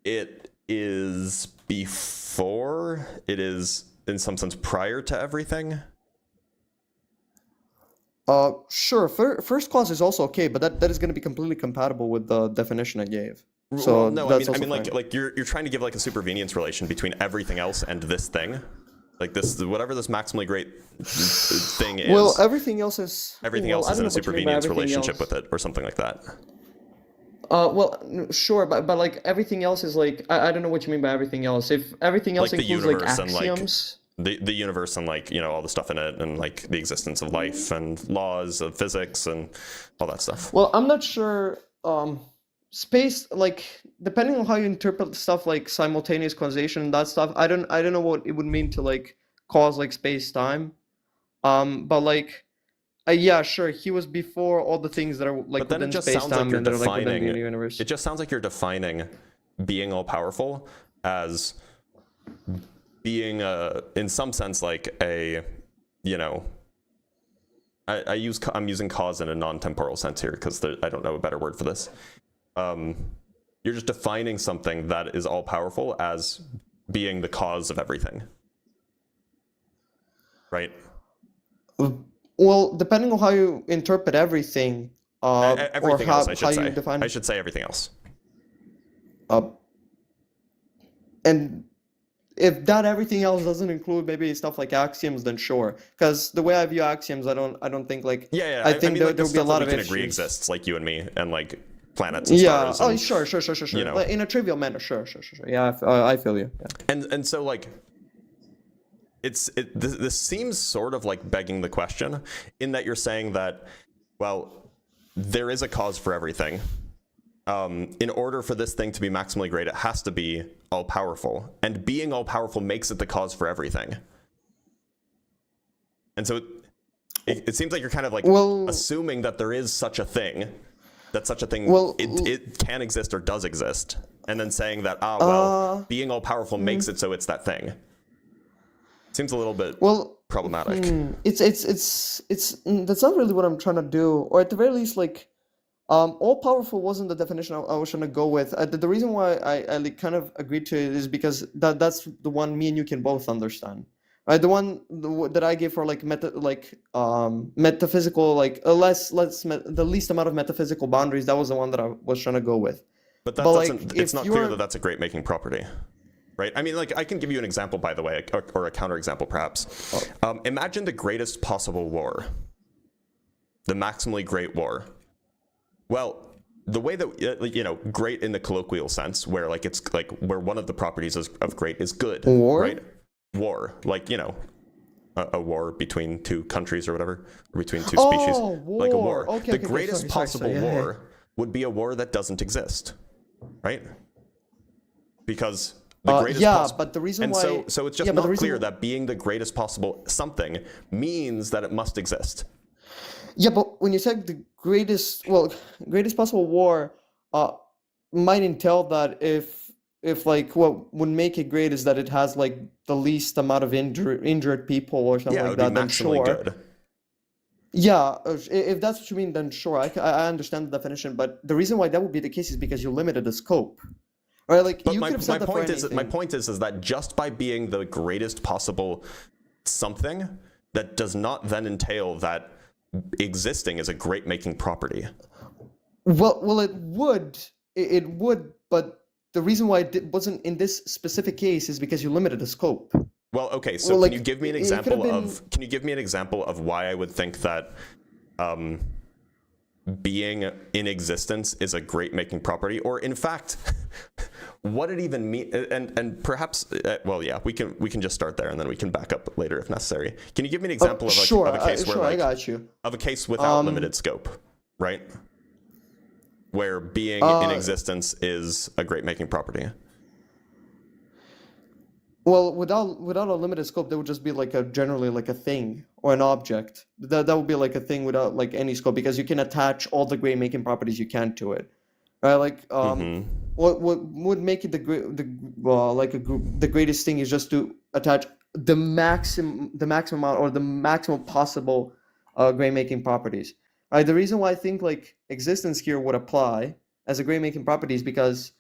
S1: it is before, it is in some sense prior to everything.
S14: Sure. First clause is also okay, but that is going to be completely compatible with the definition I gave. So
S1: well, no,
S14: that's
S1: I mean
S14: also fine.
S1: like you're trying to give like a supervenience relation between everything else and this thing. Like this, whatever this maximally great thing is.
S14: Well, everything else is
S1: in a supervenience relationship with it, or something like that.
S14: Sure, but like everything else is like I don't know what you mean by everything else. If everything else
S1: like
S14: includes like axioms,
S1: the universe and like all the stuff in it, and like the existence of life and laws of physics and all that stuff.
S14: Well, I'm not sure. Space, like depending on how you interpret stuff like simultaneous causation and that stuff, I don't know what it would mean to like cause like space time. But like Yeah, sure. He was before all the things that are like
S1: But then it
S14: within
S1: just
S14: space
S1: sounds like
S14: time
S1: you're
S14: and that are like within
S1: defining.
S14: the universe.
S1: It just sounds like you're defining being all powerful as being in some sense like a, you know, I'm using cause in a non-temporal sense here because I don't know a better word for this. You're just defining something that is all powerful as being the cause of everything, right?
S14: Well, depending on how you interpret everything,
S1: Everything
S14: or
S1: else,
S14: how you define.
S1: I should say everything else.
S14: And if that everything else doesn't include maybe stuff like axioms, then sure. Because the way I view axioms, I don't think like
S1: Yeah.
S14: I think
S1: mean, like,
S14: there will be a lot of
S1: we can
S14: issues.
S1: agree exists, like you and me, and like planets and
S14: Yeah.
S1: stars.
S14: Oh,
S1: and,
S14: sure.
S1: you know.
S14: Like, in a trivial manner, sure. Yeah, I feel you. Yeah.
S1: And so like this seems sort of like begging the question in that you're saying that, well, there is a cause for everything. In order for this thing to be maximally great, it has to be all powerful, and being all powerful makes it the cause for everything. And so it seems like you're kind of like assuming that there is such a thing, it can exist or does exist, and then saying that being all powerful makes it so it's that thing. Seems a little bit problematic.
S14: It's that's not really what I'm trying to do, or at the very least, like, all powerful wasn't the definition I was trying to go with. The reason why I like kind of agreed to it is because that's the one me and you can both understand, right? The one that I gave for like metaphysical, like the least amount of metaphysical boundaries. That was the one that I was trying to go with.
S1: But that doesn't. It's not clear that that's a great making property. Right? I mean, like, I can give you an example, by the way, or a counterexample, perhaps. Imagine the greatest possible war. The maximally great war. Well, the way that, you know, great in the colloquial sense, where, like, it's, like, where one of the properties of great is good.
S14: War?
S1: Right? War. Like, you know, a war between two countries or whatever, or between two species.
S14: War.
S1: Like a war.
S14: Okay,
S1: the greatest possible
S14: yeah,
S1: war would be a war that doesn't exist. Right? Because...
S14: but the reason why...
S1: So it's just not clear that being the greatest possible something means that it must exist.
S14: Yeah, but when you said the greatest possible war, might entail that if like what would make it great is that it has like the least amount of injured people or something like that, then sure.
S1: Good.
S14: Yeah, if that's what you mean, then sure, I understand the definition. But the reason why that would be the case is because you limited the scope. Right, like,
S1: but
S14: you
S1: my
S14: could have said that for
S1: point is
S14: anything.
S1: my point is that just by being the greatest possible something, that does not then entail that existing is a great making property.
S14: Well, it would, but the reason why it wasn't in this specific case is because you limited the scope.
S1: Well, okay, so
S14: like,
S1: can you give me an example of why I would think that being in existence is a great making property, or in fact what it even mean, and perhaps well, yeah, we can just start there and then we can back up later if necessary. Can you give me an example of a case where
S14: I got you.
S1: of a case without limited scope, right? Where being in existence is a great making property.
S14: Well, without a limited scope, there would just be like generally like a thing or an object. That would be like a thing without like any scope, because you can attach all the great making properties you can to it, right? Like what would make it the greatest thing is just to attach the maximum amount or the maximum possible great making properties. Right? The reason why I think like existence here would apply as a great making property is because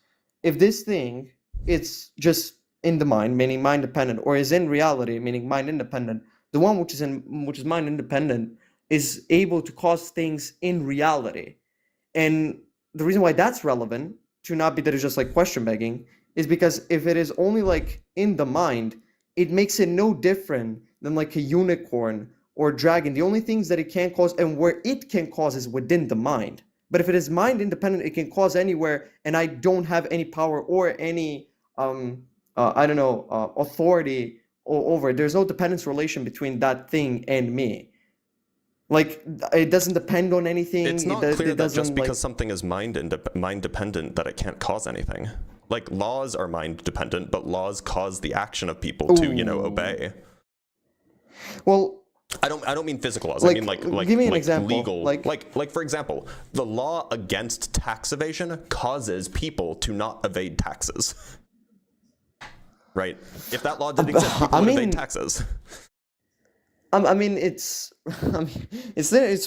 S14: if this thing it's just in the mind, meaning mind dependent, or is in reality, meaning mind independent, the one which is mind independent is able to cause things in reality. And the reason why that's relevant to not be that it's just like question begging is because if it is only like in the mind, it makes it no different than like a unicorn or dragon. The only things that it can cause and where it can cause is within the mind. But if it is mind independent, it can cause anywhere, and I don't have any power or any authority over it. There's no dependence relation between that thing and me. Like, it doesn't depend on anything.
S1: It's not clear that just because something is mind dependent that it can't cause anything. Like, laws are mind dependent, but laws cause the action of people to, obey.
S14: Well,
S1: I don't mean physical laws. I mean like
S14: give me an
S1: like
S14: example.
S1: legal like for example, the law against tax evasion causes people to not evade taxes. Right? If that law didn't exist, people would evade taxes.
S14: I mean, it's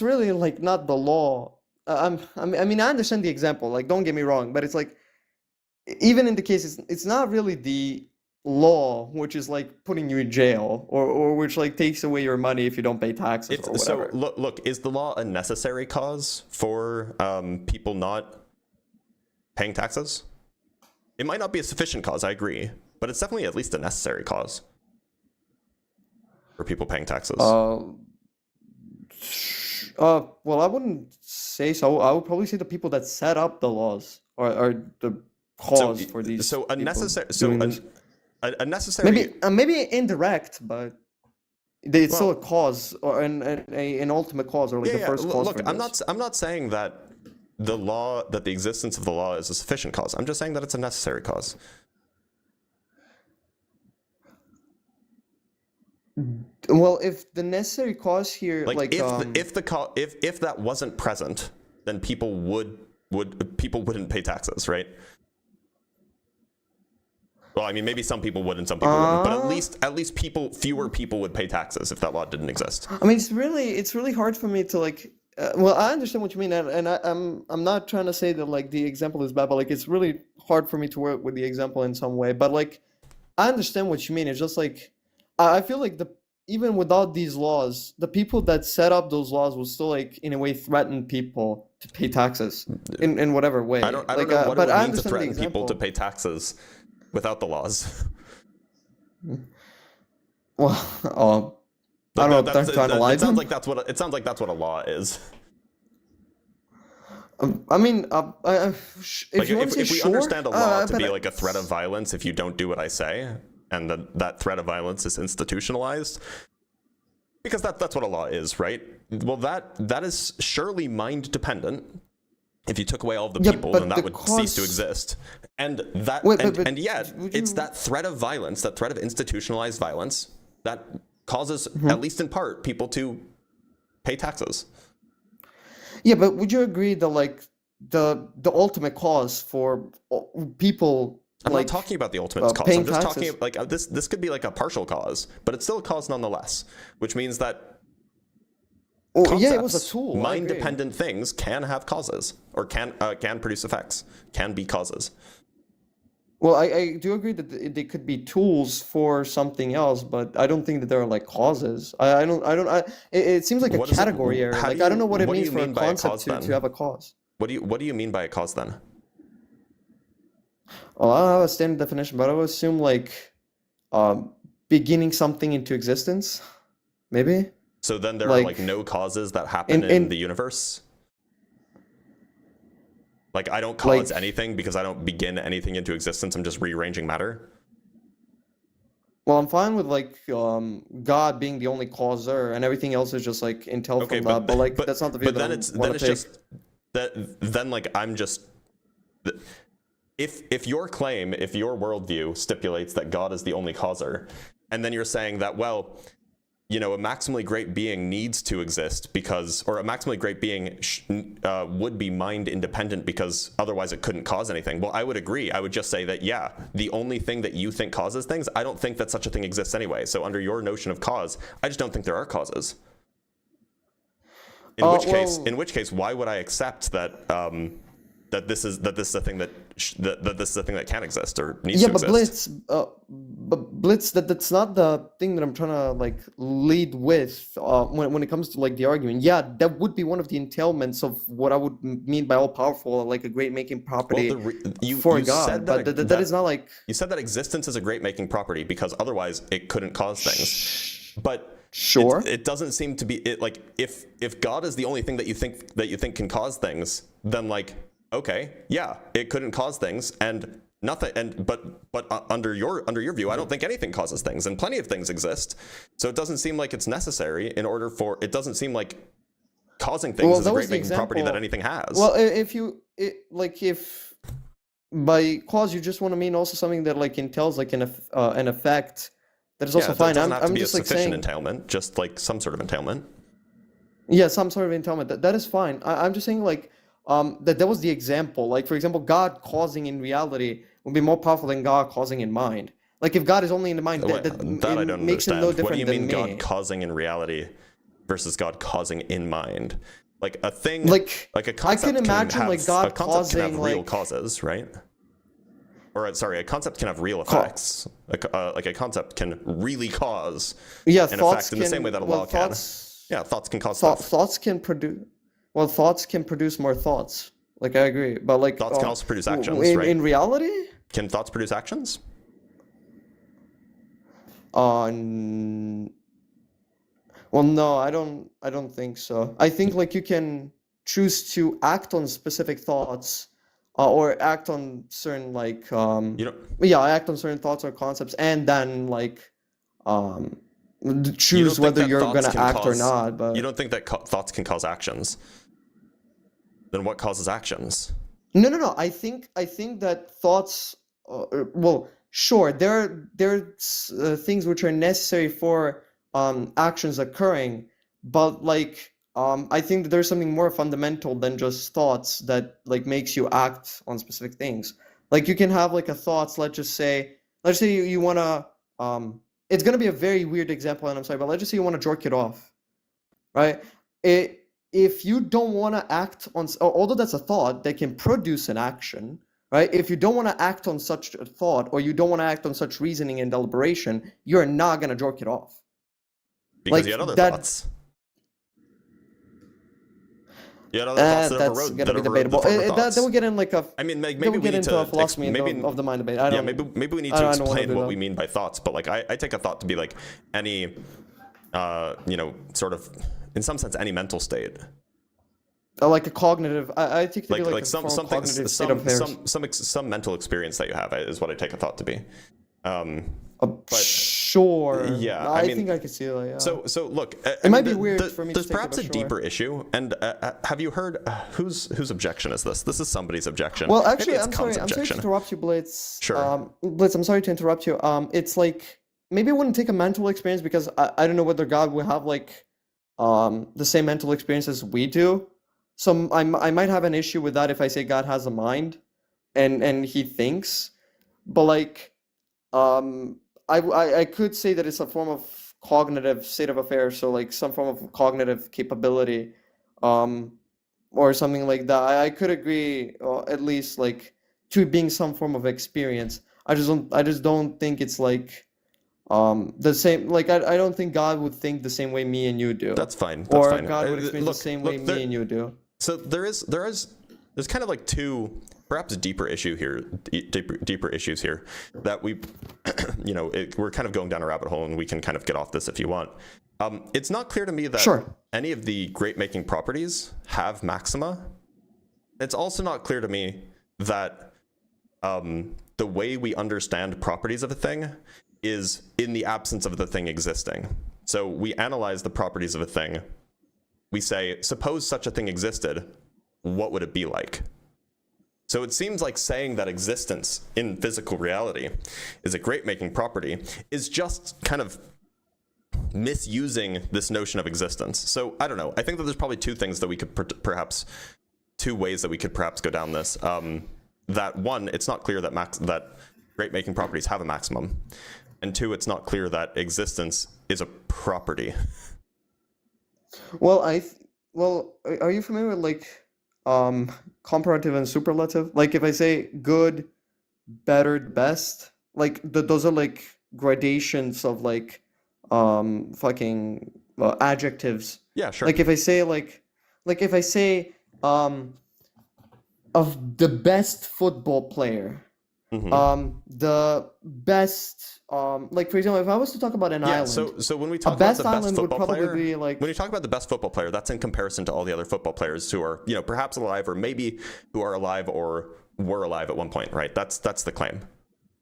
S14: really like not the law. I mean, I understand the example. Like, don't get me wrong, but it's like, even in the case, it's not really the law which is like putting you in jail or which like takes away your money if you don't pay taxes or whatever.
S1: So look, is the law a necessary cause for people not paying taxes? It might not be a sufficient cause, I agree, but it's definitely at least a necessary cause for people paying taxes.
S14: Well, I wouldn't say so. I would probably say the people that set up the laws are the cause for these.
S1: So a
S14: people
S1: necessary,
S14: doing this.
S1: a necessary.
S14: Maybe indirect, but it's still a cause or an ultimate cause or like the first cause.
S1: Look, I'm not saying that the existence of the law is a sufficient cause. I'm just saying that it's a necessary cause.
S14: Well, if the necessary cause here,
S1: if that wasn't present, then people wouldn't pay taxes, right? Well, I mean, maybe some people would and some people wouldn't, but at least fewer people would pay taxes if that law didn't exist.
S14: I mean, it's really hard for me to like. Well, I understand what you mean, and I'm not trying to say that like the example is bad, but like it's really hard for me to work with the example in some way. But like, I understand what you mean. It's just like I feel like even without these laws, the people that set up those laws will still like in a way threaten people to pay taxes in whatever way.
S1: I don't know what it would mean to threaten people to pay taxes without the laws.
S14: Well, I don't know. They're trying to lie.
S1: It sounds like that's what a law is.
S14: I mean, if
S1: we understand a law to be like a threat of violence if you don't do what I say, and that threat of violence is institutionalized, because that's what a law is, right? Well, that is surely mind dependent. If you took away all of the people, then that would cease to exist. And yet, it's that threat of violence, that threat of institutionalized violence, that causes, at least in part, people to pay taxes.
S14: Yeah, but would you agree that like the ultimate cause for people?
S1: I'm not talking about the ultimate cause. I'm just talking like this could be like a partial cause, but it's still a cause nonetheless, which means that
S14: it was a tool.
S1: Mind-dependent things can have causes, or can produce effects, can be causes.
S14: Well, I do agree that they could be tools for something else, but I don't think that they're like causes. It seems like a category area. Like I don't know what it means for a concept to have a cause.
S1: What do you mean by a cause then?
S14: Well, I don't have a standard definition, but I would assume like beginning something into existence, maybe.
S1: So then there are like no causes that happen in the universe? Like I don't cause anything because I don't begin anything into existence. I'm just rearranging matter.
S14: Well, I'm fine with like God being the only causer and everything else is just like intel from that. But like that's not the view that I want to take.
S1: Then like I'm just if your worldview stipulates that God is the only causer, and then you're saying that, well, you know, a maximally great being needs to exist or a maximally great being would be mind independent because otherwise it couldn't cause anything. Well, I would agree. I would just say that, yeah, the only thing that you think causes things, I don't think that such a thing exists anyway. So under your notion of cause, I just don't think there are causes. In which case, why would I accept that that this is a thing that this is a thing that can exist or needs to exist?
S14: But Blitz, that's not the thing that I'm trying to like lead with when it comes to like the argument. Yeah, that would be one of the entailments of what I would mean by all powerful, like a great making property for God. But that is not like
S1: you said that existence is a great making property because otherwise it couldn't cause things. But
S14: sure,
S1: it doesn't seem to be it. Like if God is the only thing that you think can cause things, then like okay, yeah, it couldn't cause things and nothing. But under your view, I don't think anything causes things, and plenty of things exist. So it doesn't seem like it's necessary in order for it doesn't seem like causing things is a great making property that anything has.
S14: Well, if by cause you just want to mean also something that like entails like an effect That is also
S1: it
S14: fine.
S1: doesn't have to
S14: I'm
S1: be a
S14: just like
S1: sufficient
S14: saying,
S1: entailment, just like some sort of entailment.
S14: yeah, some sort of entailment. That is fine. I'm just saying like that was the example. Like for example, God causing in reality would be more powerful than God causing in mind. Like if God is only in the mind,
S1: That I
S14: it
S1: don't
S14: makes him
S1: understand.
S14: no
S1: What do
S14: different
S1: you
S14: than
S1: mean
S14: me.
S1: God causing in reality versus God causing in mind? Like a thing,
S14: Like
S1: like a
S14: I
S1: concept
S14: can imagine
S1: have,
S14: like God
S1: a concept can have
S14: causing
S1: real
S14: like
S1: causes, right? Or sorry, a concept can have real
S14: ca-
S1: effects. Like a concept can really cause
S14: yeah,
S1: an
S14: thoughts
S1: effect in the same way that a
S14: well
S1: law can.
S14: thoughts
S1: Yeah, thoughts can cause stuff.
S14: thoughts can produce more thoughts. Like I agree, but like
S1: Thoughts can also produce actions, right?
S14: in reality,
S1: Can thoughts produce actions?
S14: well, no, I don't think so. I think like you can choose to act on specific thoughts, or act on certain like
S1: You don't.
S14: act on certain thoughts or concepts, and then like um
S1: You
S14: choose
S1: don't think
S14: whether
S1: that
S14: you're
S1: thoughts
S14: gonna
S1: can
S14: act or
S1: cause.
S14: not.
S1: You
S14: But
S1: don't think that thoughts can cause actions? Then what causes actions?
S14: no. I think that thoughts. Well, sure, there are things which are necessary for actions occurring, but like I think that there's something more fundamental than just thoughts that like makes you act on specific things. Like you can have like a thoughts. Let's say you wanna It's gonna be a very weird example, and I'm sorry, but let's just say you wanna jerk it off, right? If you don't want to act on, although that's a thought that can produce an action, right? If you don't want to act on such a thought, or you don't want to act on such reasoning and deliberation, you're not gonna jerk it off.
S1: Because
S14: Like
S1: you had other
S14: that.
S1: thoughts. You had other thoughts that
S14: That's
S1: overrode
S14: gonna be
S1: the
S14: debatable.
S1: former
S14: That
S1: thoughts.
S14: will get in like a.
S1: I mean, like,
S14: That
S1: maybe
S14: will
S1: we
S14: get
S1: need
S14: into
S1: to
S14: a philosophy of the mind debate. I don't.
S1: maybe we need
S14: I
S1: to
S14: don't wanna
S1: explain
S14: do
S1: what
S14: that.
S1: we mean by thoughts. But like, I take a thought to be like any, sort of, in some sense, any mental state.
S14: Like a cognitive. I take it to be
S1: Like
S14: like a
S1: some
S14: form of
S1: something
S14: cognitive state of affairs.
S1: some mental experience that you have is what I take a thought to be. But
S14: Sure.
S1: yeah,
S14: I
S1: mean,
S14: think I can see that. Yeah.
S1: So look,
S14: It might be weird for me to
S1: There's
S14: take it,
S1: perhaps
S14: but
S1: a
S14: sure.
S1: deeper issue, and have you heard whose objection is this? This is somebody's objection.
S14: Well,
S1: Maybe
S14: actually,
S1: it's
S14: I'm
S1: Kant's
S14: sorry to
S1: objection.
S14: interrupt you, Blitz.
S1: Sure.
S14: Blitz, I'm sorry to interrupt you. It's like maybe it wouldn't take a mental experience because I don't know whether God will have like the same mental experience as we do. So I might have an issue with that if I say God has a mind and he thinks, but like I could say that it's a form of cognitive state of affairs, so like some form of cognitive capability, or something like that. I could agree, at least like to it being some form of experience. I just don't think it's like the same. Like I don't think God would think the same way me and you do.
S1: That's fine. That's
S14: Or
S1: fine.
S14: God would experience the same way
S1: there,
S14: me and you do.
S1: So there's kind of like two perhaps deeper issues here that we we're kind of going down a rabbit hole, and we can kind of get off this if you want. It's not clear to me that any of the great making properties have maxima. It's also not clear to me that the way we understand properties of a thing is in the absence of the thing existing. So we analyze the properties of a thing. We say, suppose such a thing existed, what would it be like? So it seems like saying that existence in physical reality is a great making property is just kind of misusing this notion of existence. So I don't know. I think that there's probably two ways that we could perhaps go down this. That one, it's not clear that great making properties have a maximum, and two, it's not clear that existence is a property.
S14: Well, are you familiar with like comparative and superlative? Like if I say good, better, best, like those are like gradations of like fucking adjectives.
S1: Yeah, sure.
S14: Like if I say if I say of the best football player, the best like for example, if I was to talk about an island,
S1: so when we talk about
S14: best
S1: the best
S14: island would
S1: football
S14: probably
S1: player,
S14: be like
S1: when you talk about the best football player, that's in comparison to all the other football players who are, perhaps alive, or maybe who are alive or were alive at one point, right? That's the claim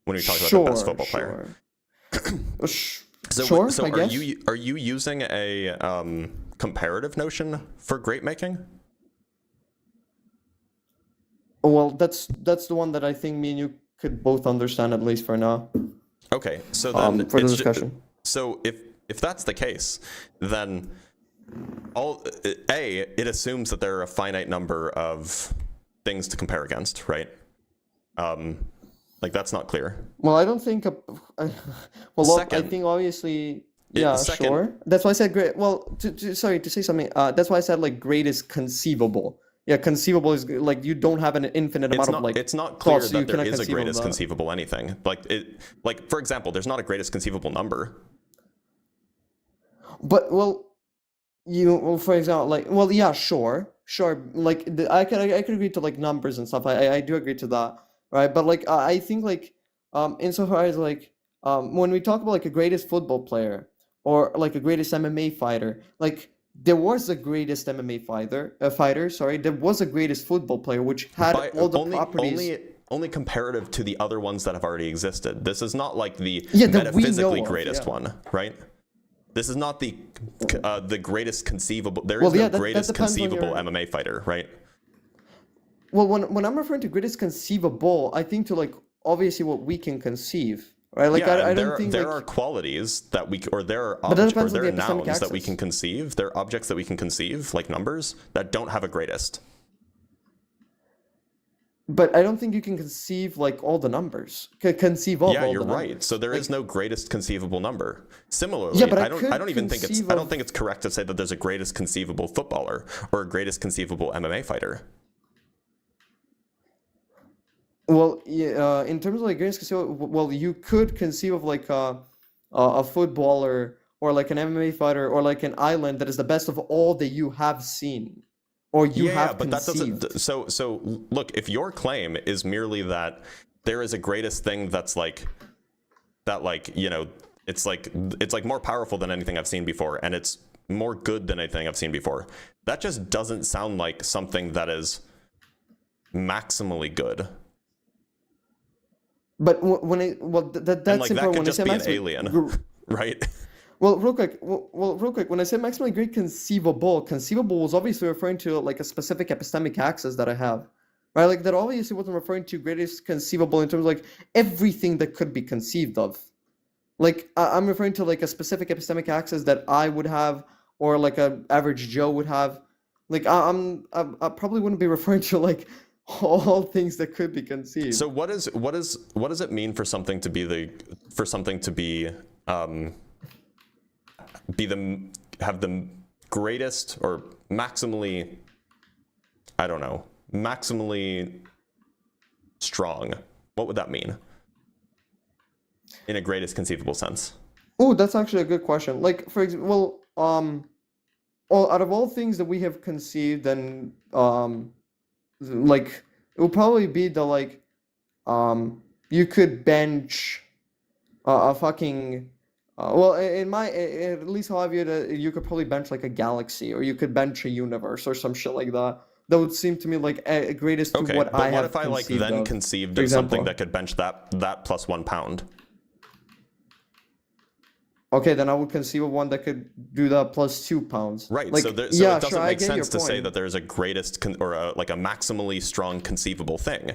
S1: when we talk about the best football player. So
S14: I guess.
S1: Are you using a comparative notion for great making?
S14: Well, that's the one that I think me and you could both understand, at least for now.
S1: Okay, so then
S14: for the
S1: it's
S14: discussion.
S1: so if that's the case, then it assumes that there are a finite number of things to compare against, right? Like that's not clear.
S14: Well, I don't think. I
S1: Second,
S14: think obviously,
S1: second,
S14: sure. That's why I said great. Well, sorry to say something. That's why I said like greatest conceivable. Yeah, conceivable is like you don't have an infinite amount of like.
S1: It's not clear
S14: thoughts, so you
S1: that there
S14: cannot
S1: is a
S14: conceive of
S1: greatest
S14: that.
S1: conceivable anything. Like for example, there's not a greatest conceivable number.
S14: But for example, like yeah, sure. Like I can agree to like numbers and stuff. I do agree to that, right? But like I think like insofar as like when we talk about like a greatest football player or like a greatest MMA fighter, like there was a greatest MMA fighter. Sorry, there was a greatest football player which had all the properties.
S1: Only comparative to the other ones that have already existed. This is not like the
S14: that we know
S1: metaphysically
S14: of,
S1: greatest
S14: yeah.
S1: one, right? This is not the greatest conceivable. There
S14: Well,
S1: is no
S14: yeah, that
S1: greatest
S14: depends on
S1: conceivable
S14: your-
S1: MMA fighter, right?
S14: Well, when I'm referring to greatest conceivable, I think to like obviously what we can conceive, right? Like
S1: Yeah,
S14: I
S1: there
S14: don't think
S1: there
S14: like
S1: are qualities that we or there are
S14: But that
S1: objects or
S14: depends on
S1: there are
S14: the epistemic
S1: nouns that we
S14: axis.
S1: can conceive. There are objects that we can conceive, like numbers, that don't have a greatest.
S14: But I don't think you can conceive like all the numbers. Conceive of
S1: Yeah,
S14: all
S1: you're
S14: the
S1: right.
S14: numbers.
S1: So there is
S14: Like,
S1: no greatest conceivable number. Similarly,
S14: Yeah, but I
S1: I
S14: could
S1: don't even think it's
S14: conceive
S1: I don't
S14: of-
S1: think it's correct to say that there's a greatest conceivable footballer or a greatest conceivable MMA fighter.
S14: Well, yeah, in terms of like greatest conceivable, well, you could conceive of like a footballer or like an MMA fighter or like an island that is the best of all that you have seen or you have
S1: but
S14: conceived.
S1: that doesn't. So look, if your claim is merely that there is a greatest thing that's like that, like it's like more powerful than anything I've seen before, and it's more good than anything I've seen before. That just doesn't sound like something that is maximally good.
S14: But that's
S1: And like that
S14: important
S1: could
S14: when I
S1: just
S14: say
S1: be an
S14: maximum-
S1: alien, right?
S14: Well, real quick. When I say maximally great conceivable was obviously referring to like a specific epistemic axis that I have, right? Like that obviously wasn't referring to greatest conceivable in terms of like everything that could be conceived of. Like I'm referring to like a specific epistemic axis that I would have, or like a average Joe would have. Like I probably wouldn't be referring to like all things that could be conceived.
S1: So what does it mean for something to be have the greatest or maximally, I don't know, maximally strong? What would that mean in a greatest conceivable sense?
S14: Oh, that's actually a good question. Like for example, well, out of all things that we have conceived, and like it will probably be the like you could bench a fucking well, in my at least how I view it, you could probably bench like a galaxy, or you could bench a universe or some shit like that. That would seem to me like a greatest to
S1: Okay,
S14: what
S1: but
S14: I
S1: what
S14: have
S1: if I like
S14: conceived
S1: then
S14: of,
S1: conceived
S14: for
S1: of something
S14: example.
S1: that could bench that plus 1 pound?
S14: Okay, then I would conceive of one that could do that plus 2 pounds.
S1: Right.
S14: Like,
S1: so
S14: yeah,
S1: it doesn't
S14: sure, I
S1: make
S14: get your
S1: sense to say
S14: point.
S1: that there's a greatest or a maximally strong conceivable thing.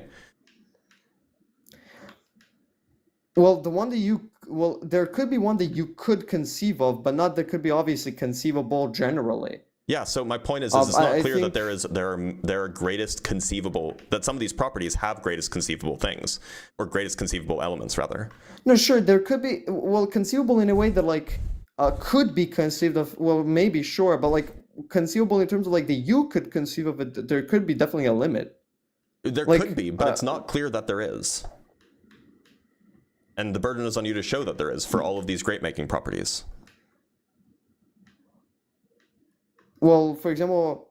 S14: Well, there could be one that you could conceive of, but not that could be obviously conceivable generally.
S1: Yeah, so my point is it's not
S14: I
S1: clear that
S14: think-
S1: there are greatest conceivable, that some of these properties have greatest conceivable things, or greatest conceivable elements rather.
S14: No, sure, there could be, well, conceivable in a way that like could be conceived of, well, maybe sure, but like conceivable in terms of like that you could conceive of it, there could be definitely a limit.
S1: There
S14: Like,
S1: could be, but it's not clear that there is. And the burden is on you to show that there is for all of these great making properties.
S14: Well, for example,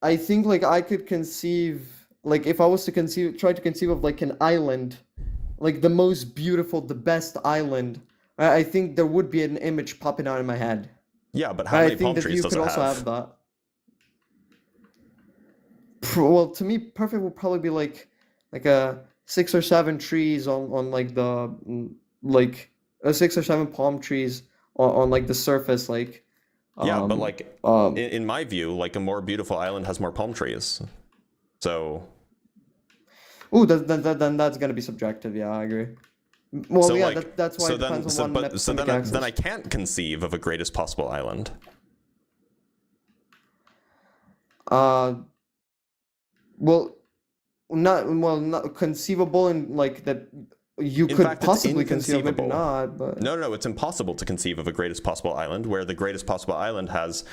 S14: I think like I could conceive, like if I was to try to conceive of like an island, like the most beautiful, the best island, I think there would be an image popping out in my head.
S1: Yeah, but how
S14: I
S1: many
S14: think
S1: palm
S14: that
S1: trees
S14: you
S1: does
S14: could
S1: it
S14: also
S1: have?
S14: have that. Well, to me, perfect would probably be like a 6 or 7 trees on like the like 6 or 7 palm trees on like the surface, like.
S1: Yeah, but like in my view, like a more beautiful island has more palm trees. So.
S14: Ooh, then that's gonna be subjective. Yeah, I agree. Well,
S1: So
S14: yeah,
S1: like,
S14: that's why
S1: so
S14: it depends
S1: then,
S14: on one
S1: so
S14: epistemic
S1: then
S14: axis.
S1: I can't conceive of a greatest possible island.
S14: Well, not conceivable in like that you
S1: In
S14: could
S1: fact, it's
S14: possibly conceive of, maybe
S1: inconceivable.
S14: not, but
S1: No, it's impossible to conceive of a greatest possible island where the greatest possible island has,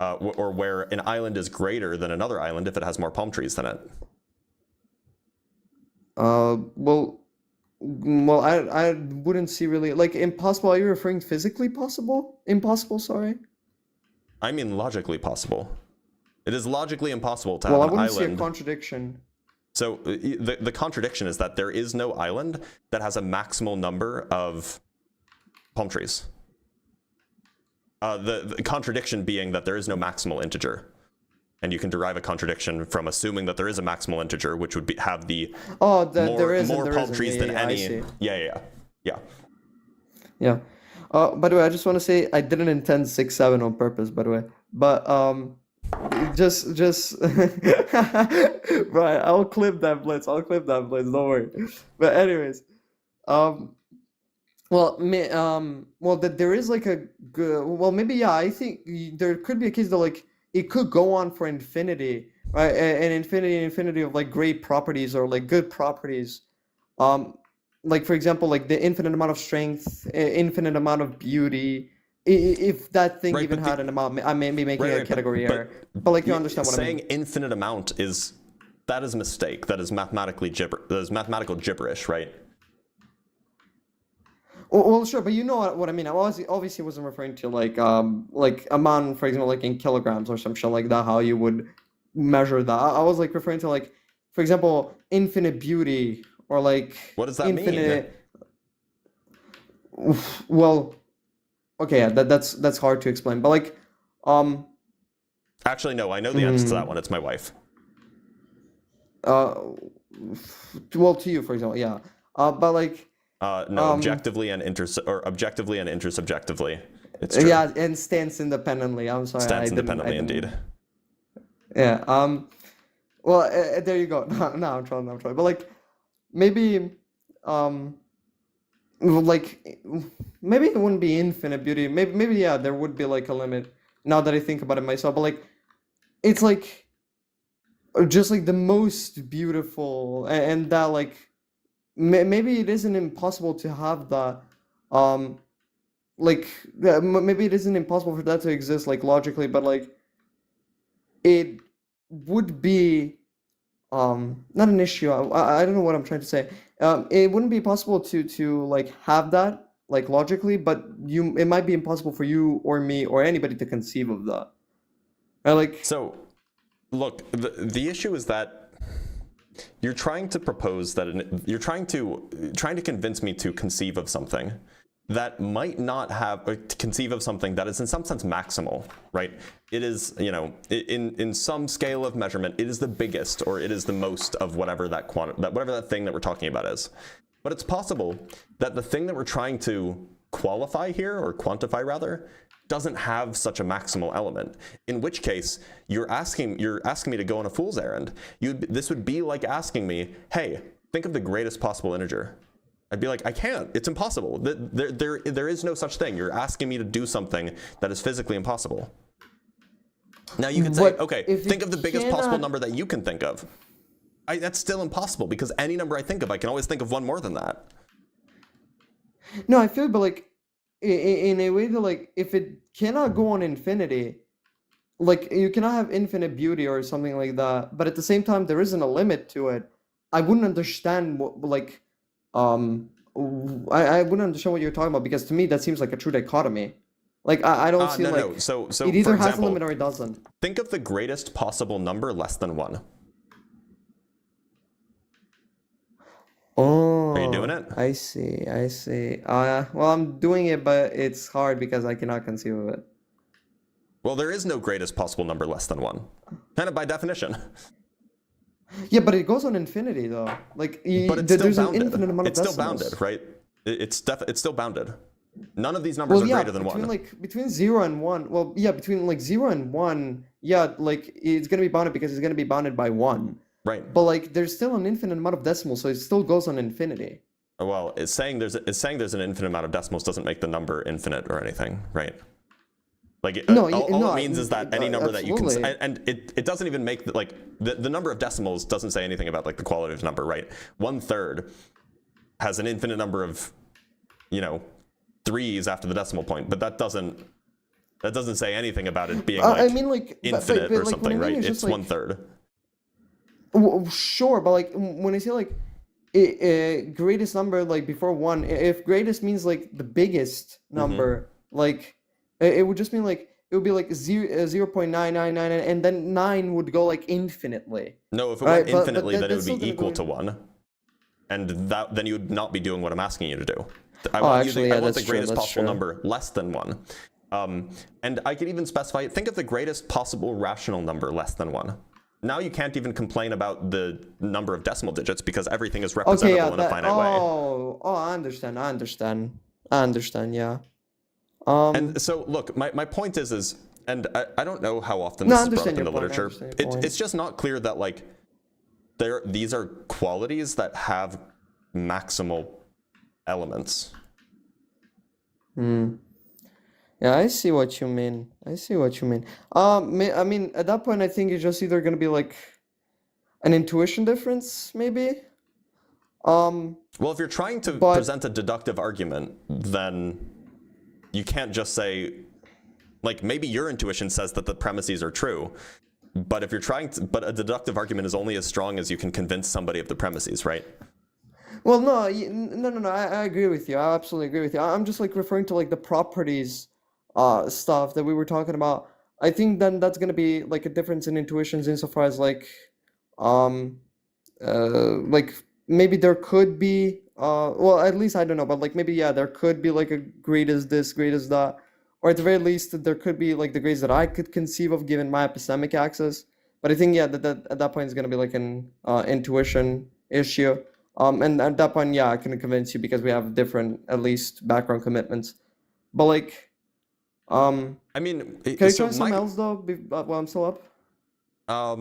S1: or where an island is greater than another island if it has more palm trees than it.
S14: well, I wouldn't see really like impossible. Are you referring physically possible? Impossible, sorry.
S1: I mean logically possible. It is logically impossible to
S14: Well, I
S1: have an
S14: wouldn't see a
S1: island.
S14: contradiction.
S1: So the contradiction is that there is no island that has a maximal number of palm trees. The contradiction being that there is no maximal integer. And you can derive a contradiction from assuming that there is a maximal integer, which would have the more palm trees than any. Yeah.
S14: By the way, I just want to say I didn't intend 6-7 on purpose, by the way. But just right, I'll clip that Blitz. Don't worry. But anyways, that there is like a good. Well, maybe yeah. I think there could be a case that like it could go on for infinity, right? And infinity of like great properties or like good properties. Like for example, like the infinite amount of strength, infinite amount of beauty. If that thing even had an amount, I may be making a category error. But like you understand what I mean.
S1: Saying infinite amount is a mistake. That is mathematical gibberish, right?
S14: Well, sure, but you know what I mean. I obviously wasn't referring to like amount, for example, like in kilograms or some shit like that. How you would measure that? I was like referring to like, for example, infinite beauty or like
S1: what does that
S14: mean? Well, okay, yeah, that's hard to explain. But like,
S1: actually, no, I know the answer to that one. It's my wife.
S14: Well, to you, for example, yeah. But like.
S1: No, objectively and intersubjectively. It's true.
S14: Yeah, and stands independently. I'm sorry.
S1: Stands independently, indeed.
S14: Yeah. Well, there you go. No, I'm trying. But like, maybe, like, maybe it wouldn't be infinite beauty. Maybe yeah, there would be like a limit. Now that I think about it myself, but like, it's like, just like the most beautiful, and that like. Maybe it isn't impossible to have that, maybe it isn't impossible for that to exist, like, logically, but, like, it would be, not an issue, I don't know what I'm trying to say, it wouldn't be possible to, like, have that, like, logically, but it might be impossible for you or me or anybody to conceive of that, right, like...
S1: So, look, the issue is that you're trying to propose that you're trying to convince me to conceive of something that might not have, or to conceive of something that is in some sense maximal, right? It is, in some scale of measurement, it is the biggest or it is the most of whatever whatever that thing that we're talking about is. But it's possible that the thing that we're trying to qualify here, or quantify rather, doesn't have such a maximal element, in which case you're asking me to go on a fool's errand. This would be like asking me, hey, think of the greatest possible integer. I'd be like, I can't, it's impossible. There is no such thing. You're asking me to do something that is physically impossible. Now you can say, okay, think of the biggest possible number that you can think of. That's still impossible, because any number I think of, I can always think of one more than that.
S14: No, I feel, but like, in a way that, like, if it cannot go on infinity, like, you cannot have infinite beauty or something like that, but at the same time there isn't a limit to it, I wouldn't understand what, like, I wouldn't understand what you're talking about, because to me that seems like a true dichotomy. Like, I don't see, like,
S1: no. So
S14: it either
S1: for
S14: has
S1: example,
S14: a limit or it doesn't.
S1: Think of the greatest possible number less than 1.
S14: Oh,
S1: are you doing it?
S14: I see. Well, I'm doing it, but it's hard because I cannot conceive of it.
S1: Well, there is no greatest possible number less than 1, kind of by definition.
S14: Yeah, but it goes on infinity though. Like,
S1: but it's
S14: there's
S1: still
S14: an
S1: bounded.
S14: infinite amount of
S1: It's still
S14: decimals.
S1: bounded, right? It's still bounded. None of these numbers are greater than 1.
S14: Between 0 and 1. Well, yeah, between like 0 and 1. Yeah, like it's gonna be bounded because it's gonna be bounded by 1.
S1: Right.
S14: But like, there's still an infinite amount of decimals, so it still goes on infinity.
S1: Well, it's saying there's an infinite amount of decimals doesn't make the number infinite or anything, right? Like all it means is that any number that you can, and it doesn't even make like the number of decimals doesn't say anything about like the qualitative number, right? 1/3 has an infinite number of, you know, 3s after the decimal point, but that doesn't say anything about it being like,
S14: I mean, like
S1: infinite or
S14: like,
S1: something, right?
S14: It's
S1: It's
S14: like,
S1: 1/3.
S14: Well, sure, but like when I say like greatest number like before 1, if greatest means like the biggest number, like it would just mean like it would be like 0.9999, and then 9 would go like infinitely.
S1: No, if it
S14: right?
S1: went infinitely,
S14: but
S1: then it would
S14: still
S1: be
S14: gonna
S1: equal
S14: go
S1: to 1, and then you would not be doing what I'm asking you to do. I
S14: Oh,
S1: want
S14: actually,
S1: I
S14: yeah,
S1: want the
S14: that's true,
S1: greatest
S14: that's
S1: possible
S14: true.
S1: number less than 1. And I could even specify, think of the greatest possible rational number less than 1. Now you can't even complain about the number of decimal digits because everything is
S14: Okay,
S1: representable
S14: yeah,
S1: in a finite way.
S14: I understand, yeah.
S1: And so look, my point is, and I don't know how often
S14: No,
S1: this
S14: I
S1: is brought up
S14: understand
S1: in the
S14: your point, I
S1: literature.
S14: understand your point.
S1: It's just not clear that like these are qualities that have maximal elements.
S14: Yeah, I see what you mean. I mean, at that point, I think it's just either gonna be like an intuition difference, maybe.
S1: Well, if you're trying to present a deductive argument, then you can't just say, like, maybe your intuition says that the premises are true, but if you're but a deductive argument is only as strong as you can convince somebody of the premises, right?
S14: Well, no, no. I agree with you. I absolutely agree with you. I'm just like referring to like the properties, stuff that we were talking about. I think then that's gonna be like a difference in intuitions insofar as like maybe there could be well, at least I don't know, but like maybe yeah, there could be like a great as this, great as that, or at the very least there could be like the grades that I could conceive of given my epistemic access. But I think yeah, that at that point is gonna be like an intuition issue. And at that point, yeah, I can convince you because we have different, at least, background commitments. But like,
S1: I mean,
S14: can I
S1: so
S14: try something else though while I'm still up?
S1: How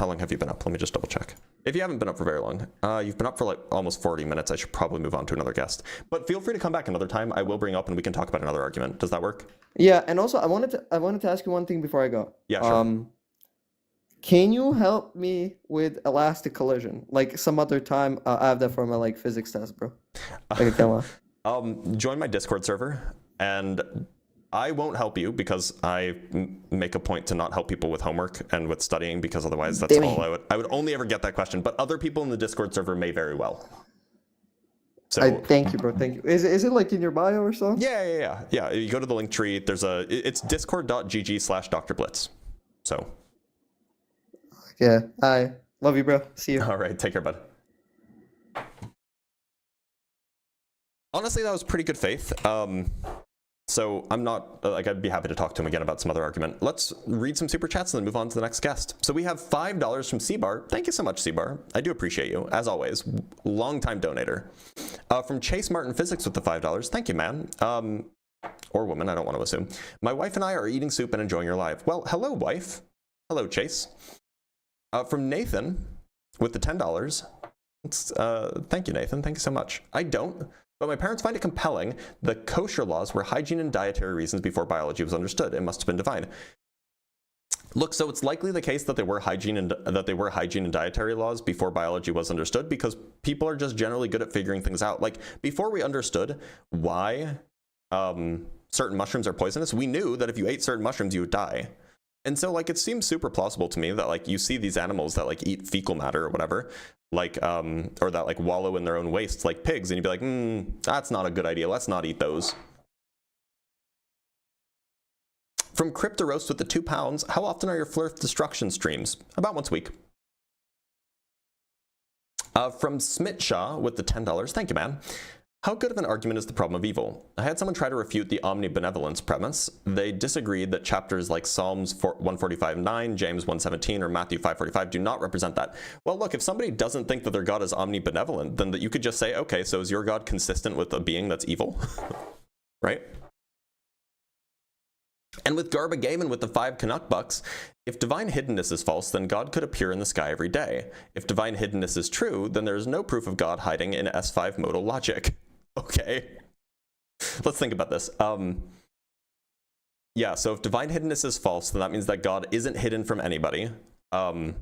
S1: long have you been up? Let me just double check. If you haven't been up for very long, you've been up for like almost 40 minutes. I should probably move on to another guest. But feel free to come back another time. I will bring up and we can talk about another argument. Does that work?
S14: Yeah, and also I wanted to ask you one thing before I go.
S1: Yeah, sure.
S14: Can you help me with elastic collision? Like some other time, I have that for my like physics test, bro. Like a camera.
S1: Join my Discord server, and I won't help you because I make a point to not help people with homework and with studying because otherwise that's all I would only ever get that question. But other people in the Discord server may very well. So
S14: thank you, bro. Thank you. Is it like in your bio or something?
S1: Yeah. You go to the link tree. It's discord.gg/Dr. Blitz. So.
S14: Yeah. I love you, bro. See you.
S1: All right. Take care, bud. Honestly, that was pretty good faith. So I'm not, like, I'd be happy to talk to him again about some other argument. Let's read some super chats and then move on to the next guest. So we have $5 from C-Bar. Thank you so much, C-Bar. I do appreciate you, as always. Long-time donator. From Chase Martin Physics with the $5. Thank you, man. Or woman, I don't want to assume. My wife and I are eating soup and enjoying your live. Well, hello, wife. Hello, Chase. From Nathan with the $10. Thank you, Nathan. Thank you so much. I don't. But my parents find it compelling. The kosher laws were hygiene and dietary reasons before biology was understood. It must have been defined. Look, so it's likely the case that they were hygiene and dietary laws before biology was understood because people are just generally good at figuring things out. Like before we understood why certain mushrooms are poisonous, we knew that if you ate certain mushrooms, you would die. And so like it seems super plausible to me that like you see these animals that like eat fecal matter or whatever, like or that like wallow in their own wastes like pigs, and you'd be like, that's not a good idea. Let's not eat those. From Crypto Roast with the £2, how often are your Flirth destruction streams? About once a week. From Smitshaw with the $10, thank you, man. How good of an argument is the problem of evil? I had someone try to refute the omnibenevolence premise. They disagreed that chapters like Psalms 145:9, James 1:17, or Matthew 5:45 do not represent that. Well, look, if somebody doesn't think that their God is omnibenevolent, then you could just say, okay, so is your God consistent with a being that's evil? Right? And with Garba Gaiman with the 5 Canuck bucks, if divine hiddenness is false, then God could appear in the sky every day. If divine hiddenness is true, then there is no proof of God hiding in S5 modal logic. Okay. Let's think about this. Yeah, so if divine hiddenness is false, then that means that God isn't hidden from anybody. Well,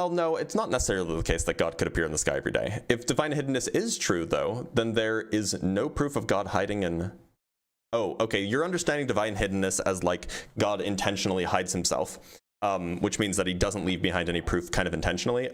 S1: no, it's not necessarily the case that God could appear in the sky every day. If divine hiddenness is true, though, then there is no proof of God hiding in... Oh, okay, you're understanding divine hiddenness as, like, God intentionally hides himself, which means that he doesn't leave behind any proof kind of intentionally.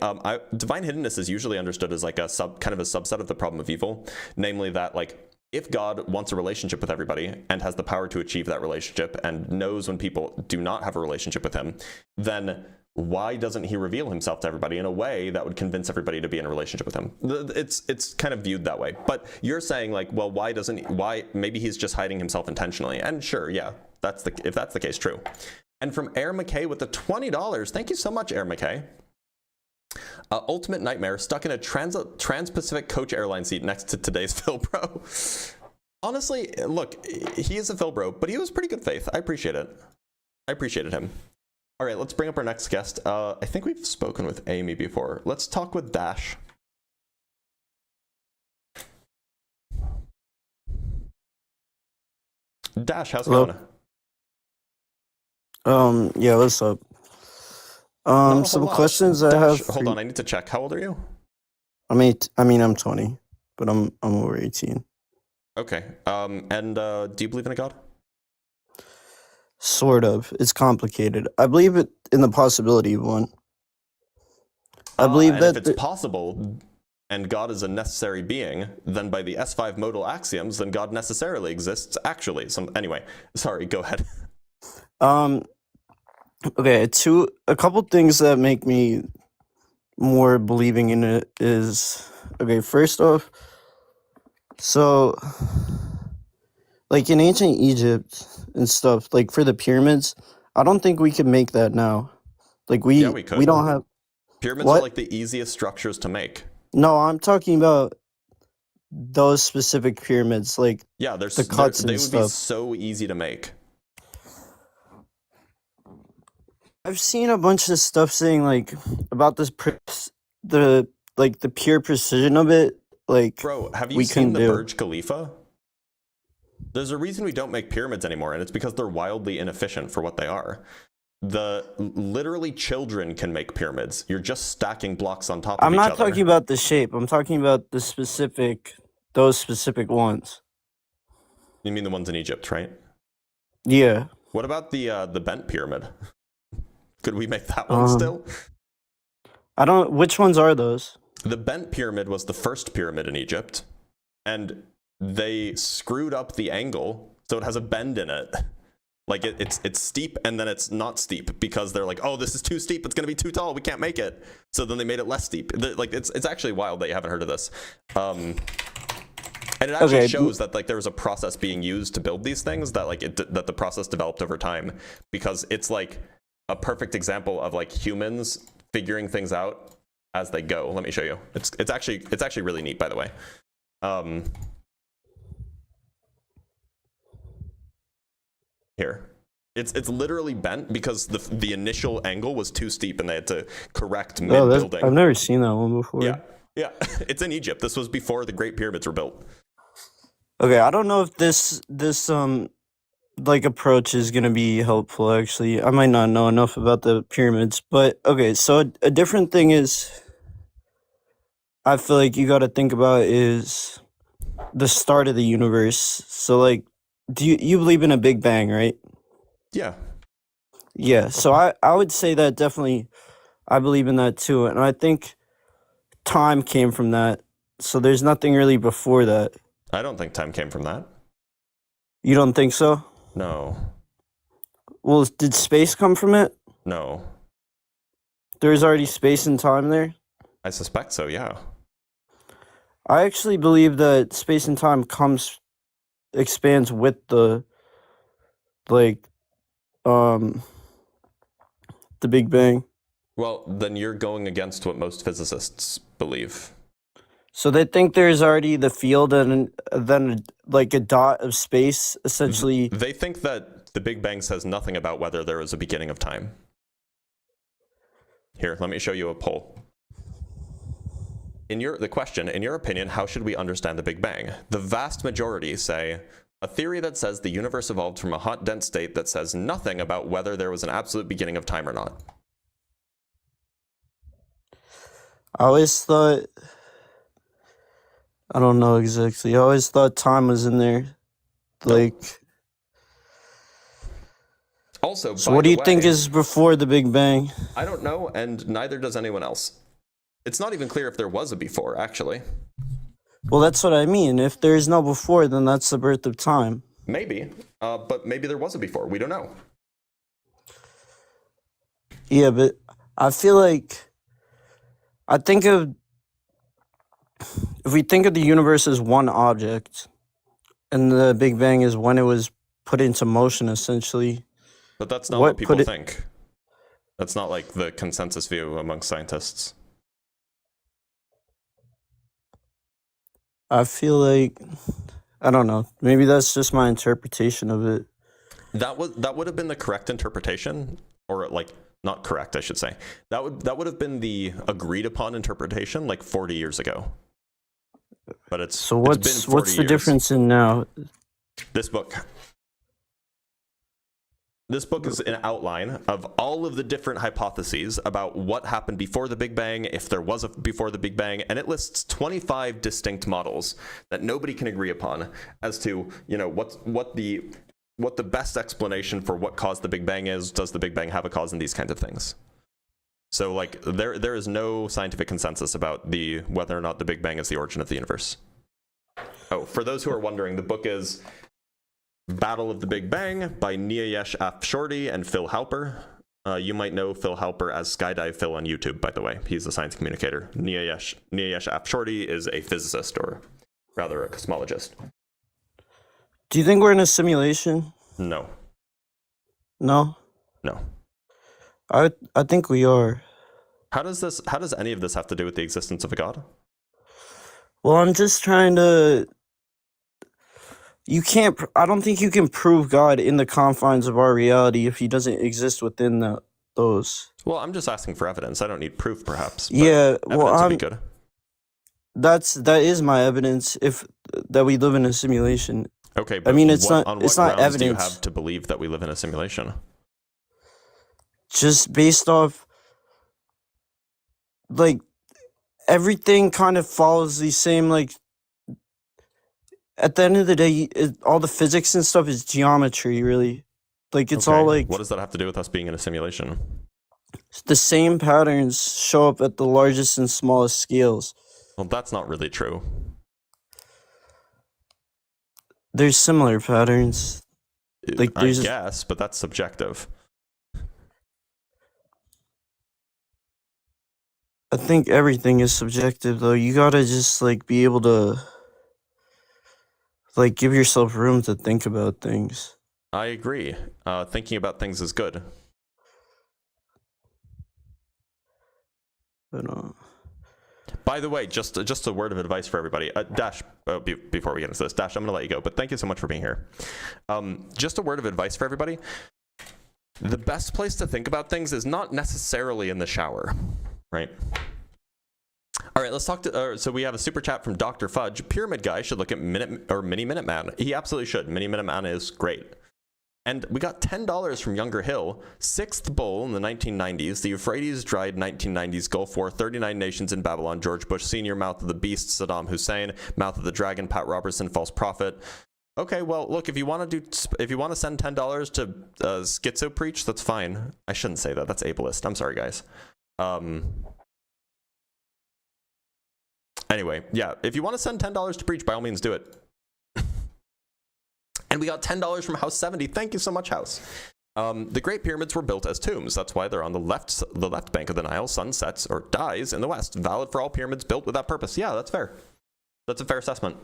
S1: Divine hiddenness is usually understood as, like, a subset of the problem of evil, namely that, like, if God wants a relationship with everybody and has the power to achieve that relationship and knows when people do not have a relationship with him, then why doesn't he reveal himself to everybody in a way that would convince everybody to be in a relationship with him? It's kind of viewed that way. But you're saying, like, well, why maybe he's just hiding himself intentionally. And sure, yeah, if that's the case, true. And from Air McKay with the $20, thank you so much, Air McKay. Ultimate Nightmare, stuck in a Trans-Pacific coach airline seat next to today's Phil Bro. Honestly, look, he is a Phil Bro, but he was pretty good faith. I appreciate it. I appreciated him. All right, let's bring up our next guest. I think we've spoken with Amy before. Let's talk with Dash. Dash, how's it going?
S15: Yeah, what's up? Some questions I
S1: Dash,
S15: have.
S1: Hold on, I need to check. How old are you?
S15: I'm 20, but I'm over 18.
S1: Okay. And do you believe in a God?
S15: Sort of. It's complicated. I believe in the possibility of one. I believe
S1: and
S15: that
S1: if it's possible, and God is a necessary being, then by the S5 modal axioms, then God necessarily exists actually. Anyway, sorry, go ahead.
S15: Okay, a couple things that make me more believing in it is, okay, first off, so like in ancient Egypt and stuff, like for the pyramids, I don't think we could make that now. Like we
S1: could.
S15: we don't have
S1: Pyramids are like the easiest structures to make.
S15: No, I'm talking about those specific pyramids, like the cuts and
S1: they would
S15: stuff.
S1: be so easy to make.
S15: I've seen a bunch of stuff saying like about the pure precision of it. Like,
S1: bro, have you seen the Burj Khalifa? There's a reason we don't make pyramids anymore, and it's because they're wildly inefficient for what they are. Literally children can make pyramids. You're just stacking blocks on top of each other.
S15: I'm not talking about the shape. I'm talking about those specific ones.
S1: You mean the ones in Egypt, right?
S15: Yeah.
S1: What about the bent pyramid? Could we make that one still?
S15: Which ones are those?
S1: The bent pyramid was the first pyramid in Egypt, and they screwed up the angle so it has a bend in it. Like it's steep and then it's not steep because they're like, oh, this is too steep, it's gonna be too tall, we can't make it. So then they made it less steep. Like it's actually wild that you haven't heard of this. And it actually shows that like there was a process being used to build these things, that like that the process developed over time, because it's like a perfect example of like humans figuring things out as they go. Let me show you. It's actually really neat, by the way. Here, it's literally bent because the initial angle was too steep and they had to correct mid building.
S15: I've never seen that one before.
S1: Yeah, it's in Egypt. This was before the Great Pyramids were built.
S15: Okay, I don't know if this like approach is gonna be helpful. Actually, I might not know enough about the pyramids, but okay. So a different thing is, I feel like you got to think about is the start of the universe. So like, do you believe in a Big Bang, right?
S1: Yeah.
S15: Yeah. So I would say that definitely, I believe in that too, and I think time came from that. So there's nothing really before that.
S1: I don't think time came from that.
S15: You don't think so?
S1: No.
S15: Well, did space come from it?
S1: No.
S15: There's already space and time there?
S1: I suspect so, yeah.
S15: I actually believe that space and time expands with the Big Bang.
S1: Well, then you're going against what most physicists believe.
S15: So they think there's already the field and then like a dot of space, essentially.
S1: They think that the Big Bang says nothing about whether there was a beginning of time. Here, let me show you a poll. The question, in your opinion, how should we understand the Big Bang? The vast majority say, a theory that says the universe evolved from a hot, dense state that says nothing about whether there was an absolute beginning of time or not.
S15: I always thought, I don't know exactly. I always thought time was in there. Like,
S1: also,
S15: so what do you think is before the Big Bang?
S1: I don't know, and neither does anyone else. It's not even clear if there was a before, actually.
S15: Well, that's what I mean. If there is no before, then that's the birth of time.
S1: Maybe, but maybe there was a before. We don't know.
S15: Yeah, but I feel like if we think of the universe as one object, and the Big Bang is when it was put into motion, essentially.
S1: But that's not what people think. That's not like the consensus view amongst scientists.
S15: I feel like, I don't know, maybe that's just my interpretation of it.
S1: That would have been the correct interpretation, or like not correct, I should say. That would have been the agreed upon interpretation like 40 years ago. But it's
S15: so what's
S1: it's been 40
S15: what's the
S1: years.
S15: difference in now?
S1: This book. This book is an outline of all of the different hypotheses about what happened before the Big Bang, if there was a before the Big Bang, and it lists 25 distinct models that nobody can agree upon as to, you know, what the best explanation for what caused the Big Bang is. Does the Big Bang have a cause, and these kinds of things. So like there is no scientific consensus about whether or not the Big Bang is the origin of the universe. Oh, for those who are wondering, the book is Battle of the Big Bang by Niayesh Afshorty and Phil Halper. You might know Phil Halper as Skydive Phil on YouTube, by the way. He's a science communicator. Niayesh Afshorty is a physicist, or rather a cosmologist.
S15: Do you think we're in a simulation?
S1: No.
S15: No?
S1: No.
S15: I think we are.
S1: How does any of this have to do with the existence of a god?
S15: Well, I'm just trying to... I don't think you can prove God in the confines of our reality if he doesn't exist within those.
S1: Well, I'm just asking for evidence. I don't need proof, perhaps.
S15: Yeah, well,
S1: evidence would be good.
S15: That is my evidence that we live in a simulation.
S1: Okay, but
S15: I mean, it's not
S1: grounds
S15: evidence.
S1: Do you have to believe that we live in a simulation?
S15: Just based off, like, everything kind of follows the same, like, at the end of the day, all the physics and stuff is geometry, really. Like, it's all like...
S1: What does that have to do with us being in a simulation?
S15: The same patterns show up at the largest and smallest scales.
S1: Well, that's not really true.
S15: There's similar patterns. Like,
S1: I guess, but that's subjective.
S15: I think everything is subjective, though. You gotta just, like, be able to... like, give yourself room to think about things.
S1: I agree. Thinking about things is good.
S15: But,
S1: by the way, just a word of advice for everybody. Dash, before we get into this, Dash, I'm going to let you go, but thank you so much for being here. Just a word of advice for everybody. The best place to think about things is not necessarily in the shower, right? All right, let's talk to, so we have a super chat from Dr. Fudge. Pyramid Guy should look at Mini Minuteman. He absolutely should. Mini Minuteman is great. And we got $10 from Younger Hill. Sixth Bull in the 1990s. The Euphrates dried 1990s Gulf War. 39 nations in Babylon. George Bush Sr. Mouth of the Beast. Saddam Hussein. Mouth of the Dragon. Pat Robertson. False Prophet. Okay, well, look, if you want to send $10 to Schizo Preach, that's fine. I shouldn't say that. That's ableist. I'm sorry, guys. Anyway, yeah, if you want to send $10 to Preach, by all means, do it. And we got $10 from House 70. Thank you so much, House. The Great Pyramids were built as tombs. That's why they're on the left bank of the Nile. Sun sets or dies in the west. Valid for all pyramids built with that purpose. Yeah, that's fair. That's a fair assessment.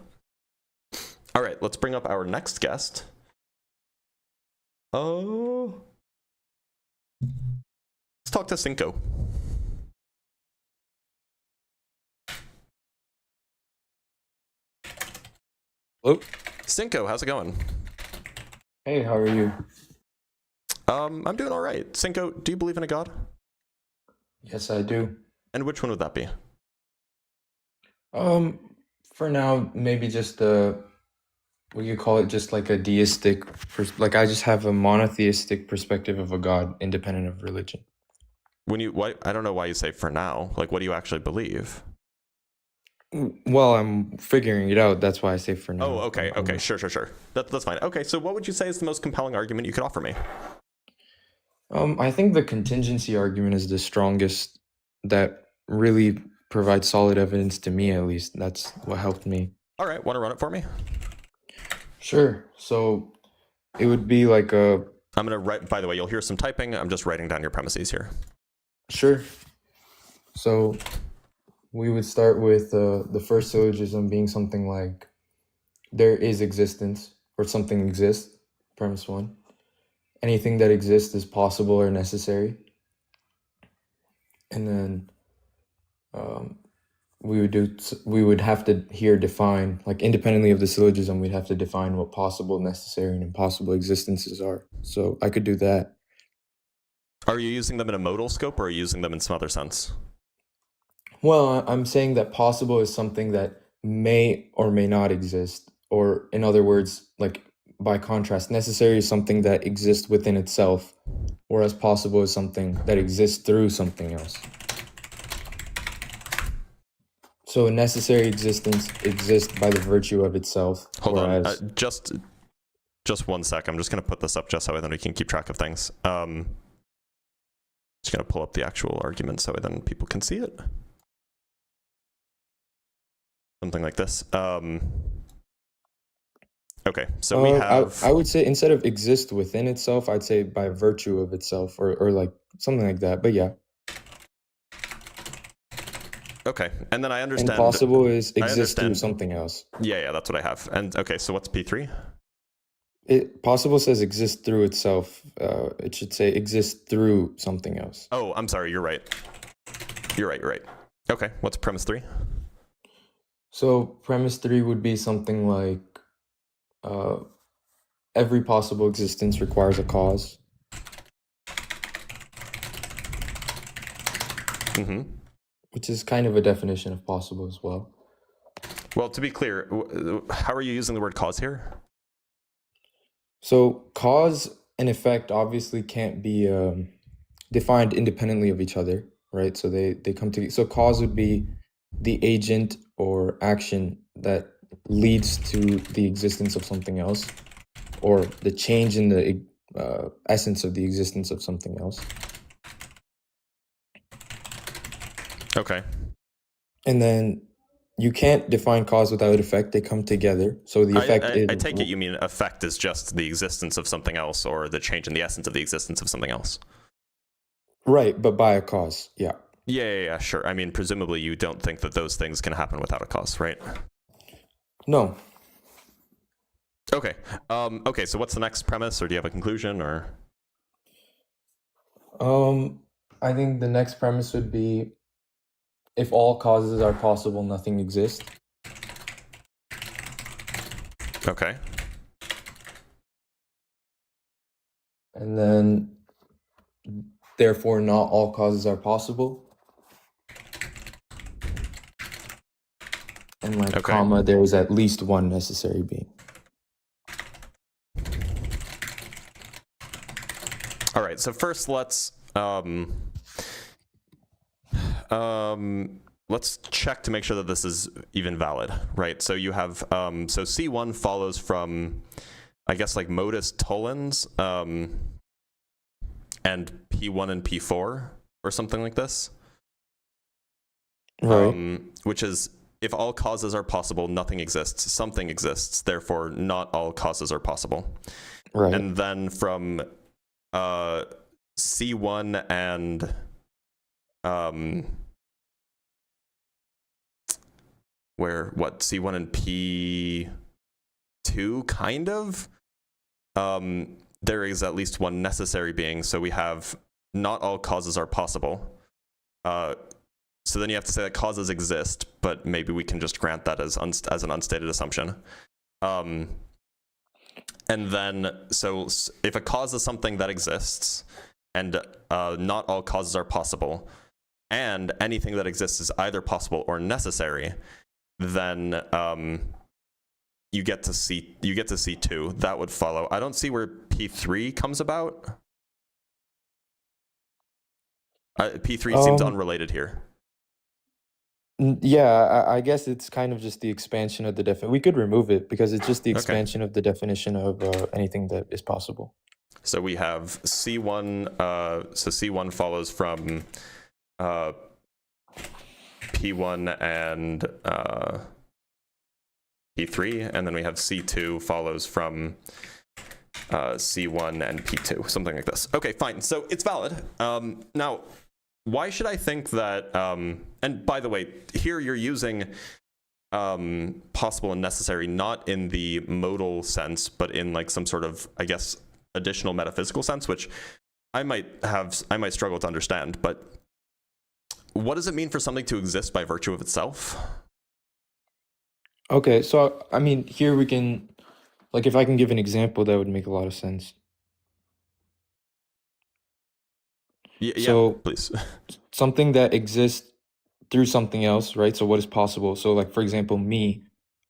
S1: All right, let's bring up our next guest. Oh, let's talk to Cinco.
S16: Hello?
S1: Cinco, how's it going?
S16: Hey, how are you?
S1: I'm doing all right. Cinco, do you believe in a god?
S16: Yes, I do.
S1: And which one would that be?
S16: For now, maybe just what you call it, just like a deistic, like I just have a monotheistic perspective of a god, independent of religion.
S1: I don't know why you say for now. Like, what do you actually believe?
S16: Well, I'm figuring it out. That's why I say for now.
S1: Oh, okay, sure. That's fine. Okay, so what would you say is the most compelling argument you could offer me?
S16: I think the contingency argument is the strongest that really provides solid evidence to me, at least. That's what helped me.
S1: All right, want to run it for me?
S16: Sure. So it would be like a...
S1: I'm going to write, by the way, you'll hear some typing. I'm just writing down your premises here.
S16: Sure. So we would start with the first syllogism being something like, there is existence, or something exists, premise 1. Anything that exists is possible or necessary. And then we would have to here define, like independently of the syllogism, we'd have to define what possible, necessary, and impossible existences are. So I could do that.
S1: Are you using them in a modal scope, or are you using them in some other sense?
S16: Well, I'm saying that possible is something that may or may not exist, or in other words, like by contrast, necessary is something that exists within itself, whereas possible is something that exists through something else. So a necessary existence exists by the virtue of itself.
S1: Hold on, just 1 sec. I'm just going to put this up just so then we can keep track of things. Just going to pull up the actual argument so then people can see it. Something like this. Okay, so we have...
S16: I would say instead of exist within itself, I'd say by virtue of itself, or like something like that, but yeah.
S1: Okay, and then I understand...
S16: And possible is exist through something else.
S1: Yeah, that's what I have. And okay, so what's P3?
S16: Possible says exist through itself. It should say exist through something else.
S1: Oh, I'm sorry, you're right. You're right. Okay, what's premise 3?
S16: So premise 3 would be something like, every possible existence requires a cause.
S1: Mm-hmm.
S16: Which is kind of a definition of possible as well.
S1: Well, to be clear, how are you using the word cause here?
S16: So cause and effect obviously can't be defined independently of each other, right? So they come together. So cause would be the agent or action that leads to the existence of something else, or the change in the essence of the existence of something else.
S1: Okay.
S16: And then you can't define cause without effect. They come together. So the effect is...
S1: I take it you mean effect is just the existence of something else, or the change in the essence of the existence of something else.
S16: Right, but by a cause, yeah.
S1: Yeah, sure. I mean, presumably you don't think that those things can happen without a cause, right?
S16: No.
S1: Okay. Okay, so what's the next premise, or do you have a conclusion, or?
S16: I think the next premise would be, if all causes are possible, nothing exists.
S1: Okay.
S16: And then, therefore, not all causes are possible. And like comma, there is at least one necessary being.
S1: All right, so first let's check to make sure that this is even valid, right? So you have so C1 follows from, I guess, like modus tollens and P1 and P4 or something like this.
S16: Right.
S1: Which is, if all causes are possible, nothing exists. Something exists. Therefore, not all causes are possible.
S16: Right.
S1: And then from C1 and C1 and P2 kind of, there is at least one necessary being. So we have not all causes are possible. So then you have to say that causes exist, but maybe we can just grant that as an unstated assumption. And then, so if a cause is something that exists, and not all causes are possible, and anything that exists is either possible or necessary, then you get to C2. That would follow. I don't see where P3 comes about. P3 seems unrelated here.
S16: Yeah, I guess it's kind of just the expansion of the definition. We could remove it because it's just the expansion of the definition of anything that is possible.
S1: So we have C1. So C1 follows from P1 and P3, and then we have C2 follows from C1 and P2, something like this. Okay, fine. So it's valid. Now, why should I think that? And by the way, here you're using possible and necessary not in the modal sense, but in like some sort of, I guess, additional metaphysical sense, which I might struggle to understand. But what does it mean for something to exist by virtue of itself?
S16: Okay, so I mean, here we can, like, if I can give an example, that would make a lot of sense.
S1: Yeah, please.
S16: Something that exists through something else, right? So what is possible? So like, for example, me,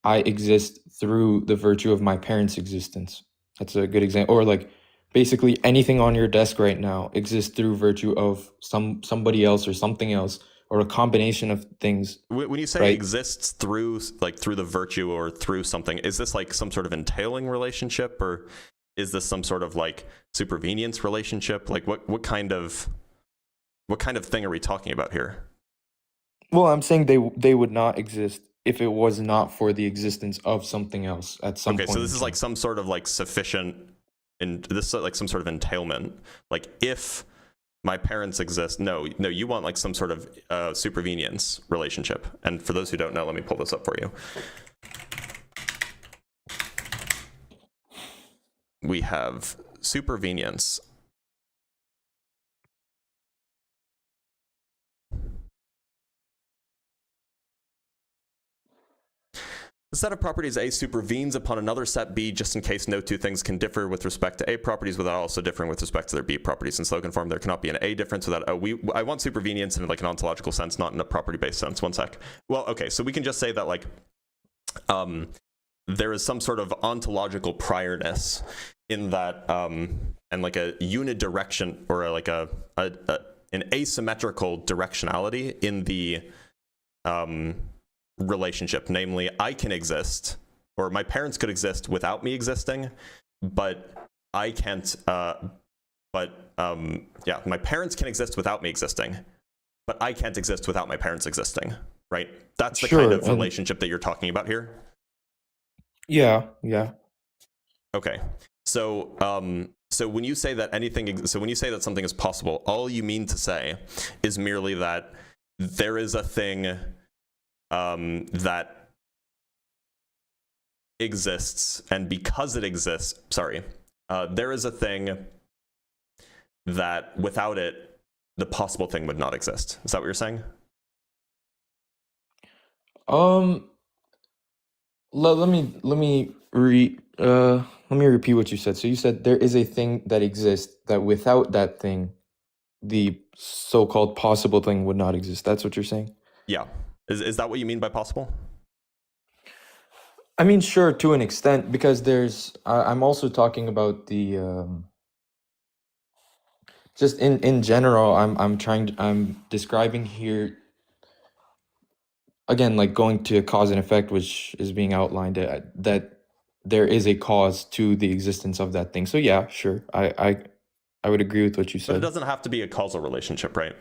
S16: I exist through the virtue of my parents' existence. That's a good example. Or like, basically anything on your desk right now exists through virtue of somebody else or something else, or a combination of things.
S1: When you say
S16: right?
S1: exists through the virtue or through something, is this like some sort of entailing relationship, or is this some sort of like supervenience relationship? Like what kind of thing are we talking about here?
S16: Well, I'm saying they would not exist if it was not for the existence of something else at some point.
S1: Okay, so this is like some sort of like sufficient, and this is like some sort of entailment. Like if my parents exist, no, you want like some sort of supervenience relationship. And for those who don't know, let me pull this up for you. We have supervenience. The set of properties A supervenes upon another set B just in case no two things can differ with respect to A properties without also differing with respect to their B properties. In slogan form, there cannot be an A difference without O. I want supervenience in like an ontological sense, not in a property-based sense. One sec. Well, okay, so we can just say that like there is some sort of ontological priorness in that and like a unidirection or like an asymmetrical directionality in the relationship, namely I can exist, or my parents could exist without me existing, but I can't my parents can exist without me existing, but I can't exist without my parents existing, right? That's the kind of relationship that you're talking about here.
S16: Yeah.
S1: Okay. So so when you say that something is possible, all you mean to say is merely that there is a thing that exists, and because it exists, there is a thing that without it, the possible thing would not exist. Is that what you're saying?
S16: Let me repeat what you said. So you said there is a thing that exists that without that thing, the so-called possible thing would not exist. That's what you're saying?
S1: Yeah. Is that what you mean by possible?
S16: I mean, sure, to an extent, because I'm also talking about the just in general. I'm describing here again, like going to cause and effect, which is being outlined, that there is a cause to the existence of that thing. So yeah, sure, I would agree with what you said.
S1: But it doesn't have to be a causal relationship, right?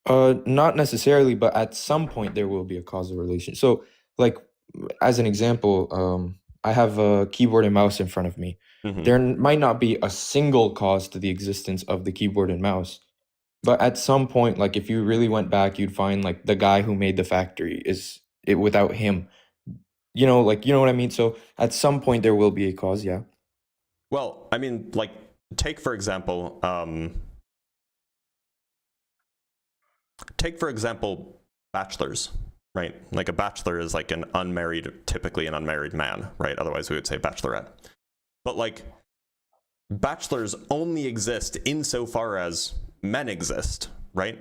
S16: Not necessarily, but at some point there will be a causal relation. So, like, as an example, I have a keyboard and mouse in front of me.
S1: Mm-hmm.
S16: There might not be a single cause to the existence of the keyboard and mouse, but at some point, like if you really went back, you'd find like the guy who made the factory without him. You know what I mean? So at some point there will be a cause, yeah.
S1: Well, I mean, like, take for example, bachelors. right? Like a bachelor is like typically an unmarried man, right? Otherwise we would say bachelorette. But like bachelors only exist insofar as men exist, right?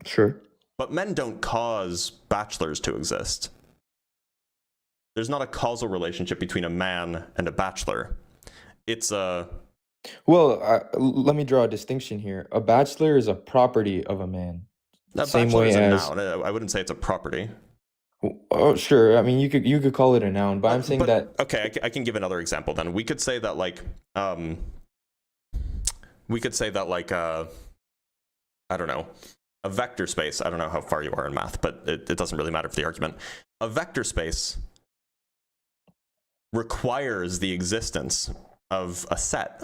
S16: Sure.
S1: But men don't cause bachelors to exist. There's not a causal relationship between a man and a bachelor. It's a...
S16: Well, let me draw a distinction here. A bachelor is a property of a man.
S1: A
S16: Same
S1: bachelor
S16: way
S1: is a
S16: as
S1: noun. I wouldn't say it's a property.
S16: oh, sure. I mean, you could call it a noun, but I'm saying that
S1: Okay, I can give another example then. We could say that like I don't know, a vector space. I don't know how far you are in math, but it doesn't really matter for the argument. A vector space requires the existence of a set,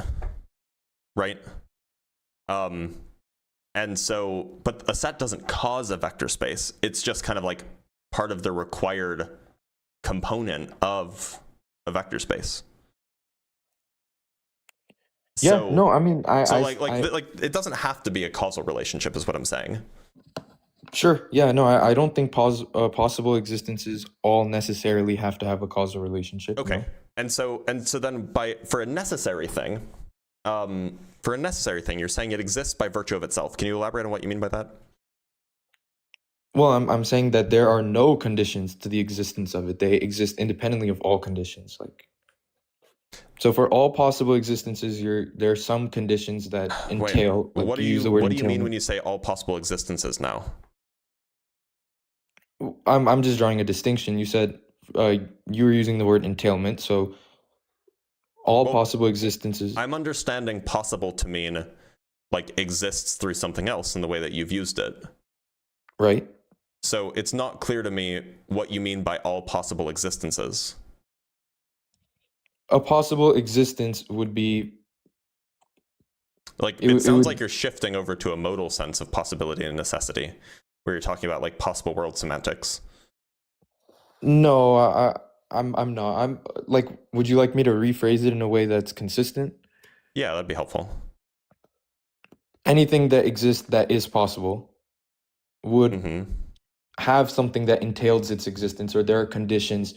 S1: right? And so, but a set doesn't cause a vector space. It's just kind of like part of the required component of a vector space.
S16: yeah,
S1: So,
S16: no, I mean,
S1: like it doesn't have to be a causal relationship, is what I'm saying.
S16: sure. Yeah, no, I don't think possible existences all necessarily have to have a causal relationship.
S1: Okay.
S16: No.
S1: And so then for a necessary thing, you're saying it exists by virtue of itself. Can you elaborate on what you mean by that?
S16: Well, I'm saying that there are no conditions to the existence of it. They exist independently of all conditions. Like, so for all possible existences, there are some conditions that entail.
S1: Wait,
S16: like
S1: what do
S16: use the word
S1: you mean
S16: entailment.
S1: when you say all possible existences now?
S16: I'm just drawing a distinction. You said you were using the word entailment, so all possible existences.
S1: I'm understanding possible to mean like exists through something else in the way that you've used it.
S16: Right.
S1: So it's not clear to me what you mean by all possible existences.
S16: A possible existence would be
S1: like it sounds like you're shifting over to a modal sense of possibility and necessity, where you're talking about like possible world semantics.
S16: No, I'm not. I'm like, would you like me to rephrase it in a way that's consistent?
S1: Yeah, that'd be helpful.
S16: Anything that exists that is possible would have something that entails its existence, or there are conditions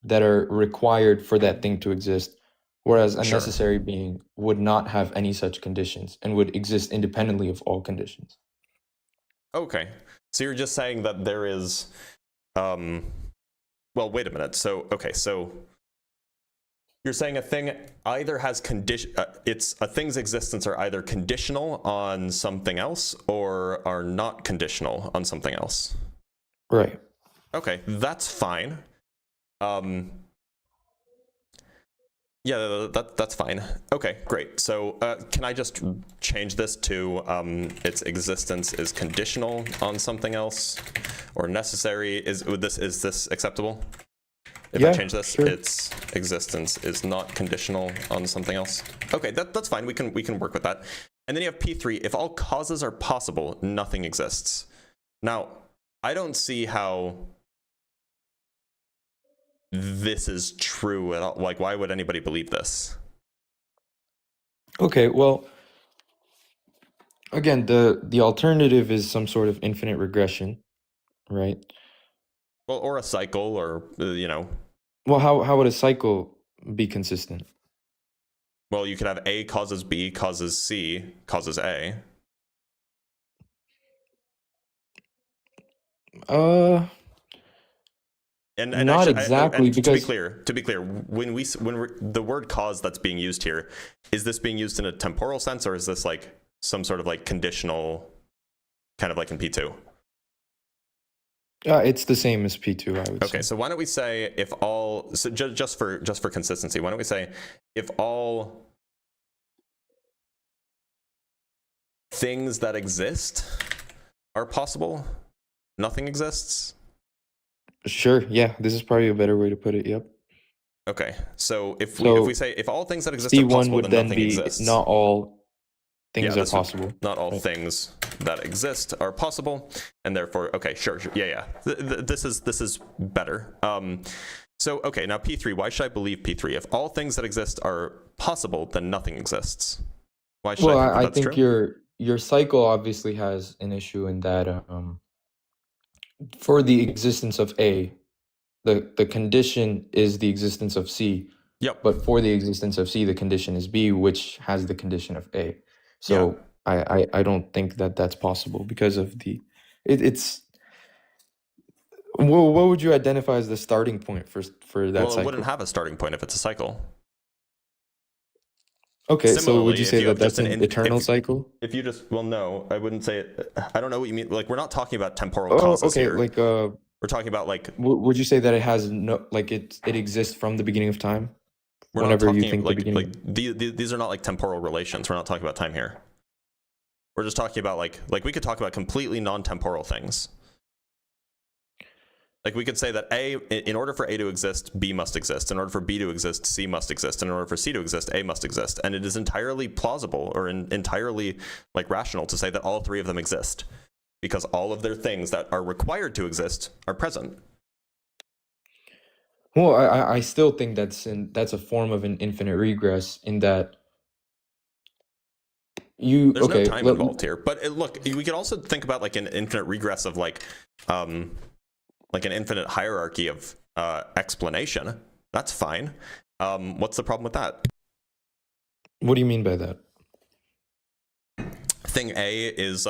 S16: that are required for that thing to exist, whereas a necessary being would not have any such conditions and would exist independently of all conditions.
S1: Okay, so you're just saying that there is well, wait a minute. So you're saying a thing either has a thing's existence are either conditional on something else or are not conditional on something else.
S16: Right.
S1: Okay, that's fine. Yeah, that's fine. Okay, great. So can I just change this to its existence is conditional on something else or necessary? Is this acceptable? If I change this, its existence is not conditional on something else. Okay, that's fine. We can work with that. And then you have P3. If all causes are possible, nothing exists. Now, I don't see how this is true at all. Like, why would anybody believe this?
S16: Okay, well, again, the alternative is some sort of infinite regression, right?
S1: Well, or a cycle, or
S16: Well, how would a cycle be consistent?
S1: Well, you could have A causes B, causes C, causes A. And
S16: not
S1: actually,
S16: exactly, because
S1: to be clear, when the word cause that's being used here, is this being used in a temporal sense, or is this like some sort of like conditional, kind of like in P2?
S16: It's the same as P2, I would say.
S1: Okay, so why don't we say if all, so just for consistency, why don't we say if all things that exist are possible, nothing exists?
S16: Sure, yeah, this is probably a better way to put it, yep.
S1: Okay, so if we say if all things that exist are
S16: C1
S1: possible,
S16: would
S1: then
S16: then
S1: nothing
S16: be
S1: exists.
S16: not all things are
S1: this
S16: possible.
S1: Not all things that exist are possible, and therefore, okay, sure, yeah. This is better. So okay, now P3. Why should I believe P3? If all things that exist are possible, then nothing exists. Why should I think that's
S16: think
S1: true?
S16: your cycle obviously has an issue in that for the existence of A, the condition is the existence of C.
S1: Yep.
S16: But for the existence of C, the condition is B, which has the condition of A.
S1: Yeah.
S16: So I don't think that that's possible because of it's. Well, what would you identify as the starting point for that
S1: Well, it
S16: cycle?
S1: wouldn't have a starting point if it's a cycle.
S16: Okay, so would
S1: Similarly,
S16: you
S1: if
S16: say
S1: you
S16: that
S1: have
S16: that's
S1: just
S16: an eternal cycle?
S1: If you just, well, no, I wouldn't say it. I don't know what you mean. Like, we're not talking about temporal
S16: Oh,
S1: causes
S16: okay.
S1: here.
S16: Like,
S1: We're talking about like
S16: would you say that it has no, like it exists from the beginning of time?
S1: we're not
S16: Whenever
S1: talking
S16: you think the
S1: like
S16: beginning.
S1: these are not like temporal relations. We're not talking about time here. We're just talking about like we could talk about completely non-temporal things. Like we could say that in order for A to exist, B must exist. In order for B to exist, C must exist. And in order for C to exist, A must exist. And it is entirely plausible or entirely like rational to say that all three of them exist, because all of their things that are required to exist are present.
S16: Well, I still think that's a form of an infinite regress in that
S1: There's
S16: okay.
S1: no time involved here. But look, we could also think about like an infinite regress of like an infinite hierarchy of explanation. That's fine. What's the problem with that?
S16: What do you mean by that?
S1: Thing A is,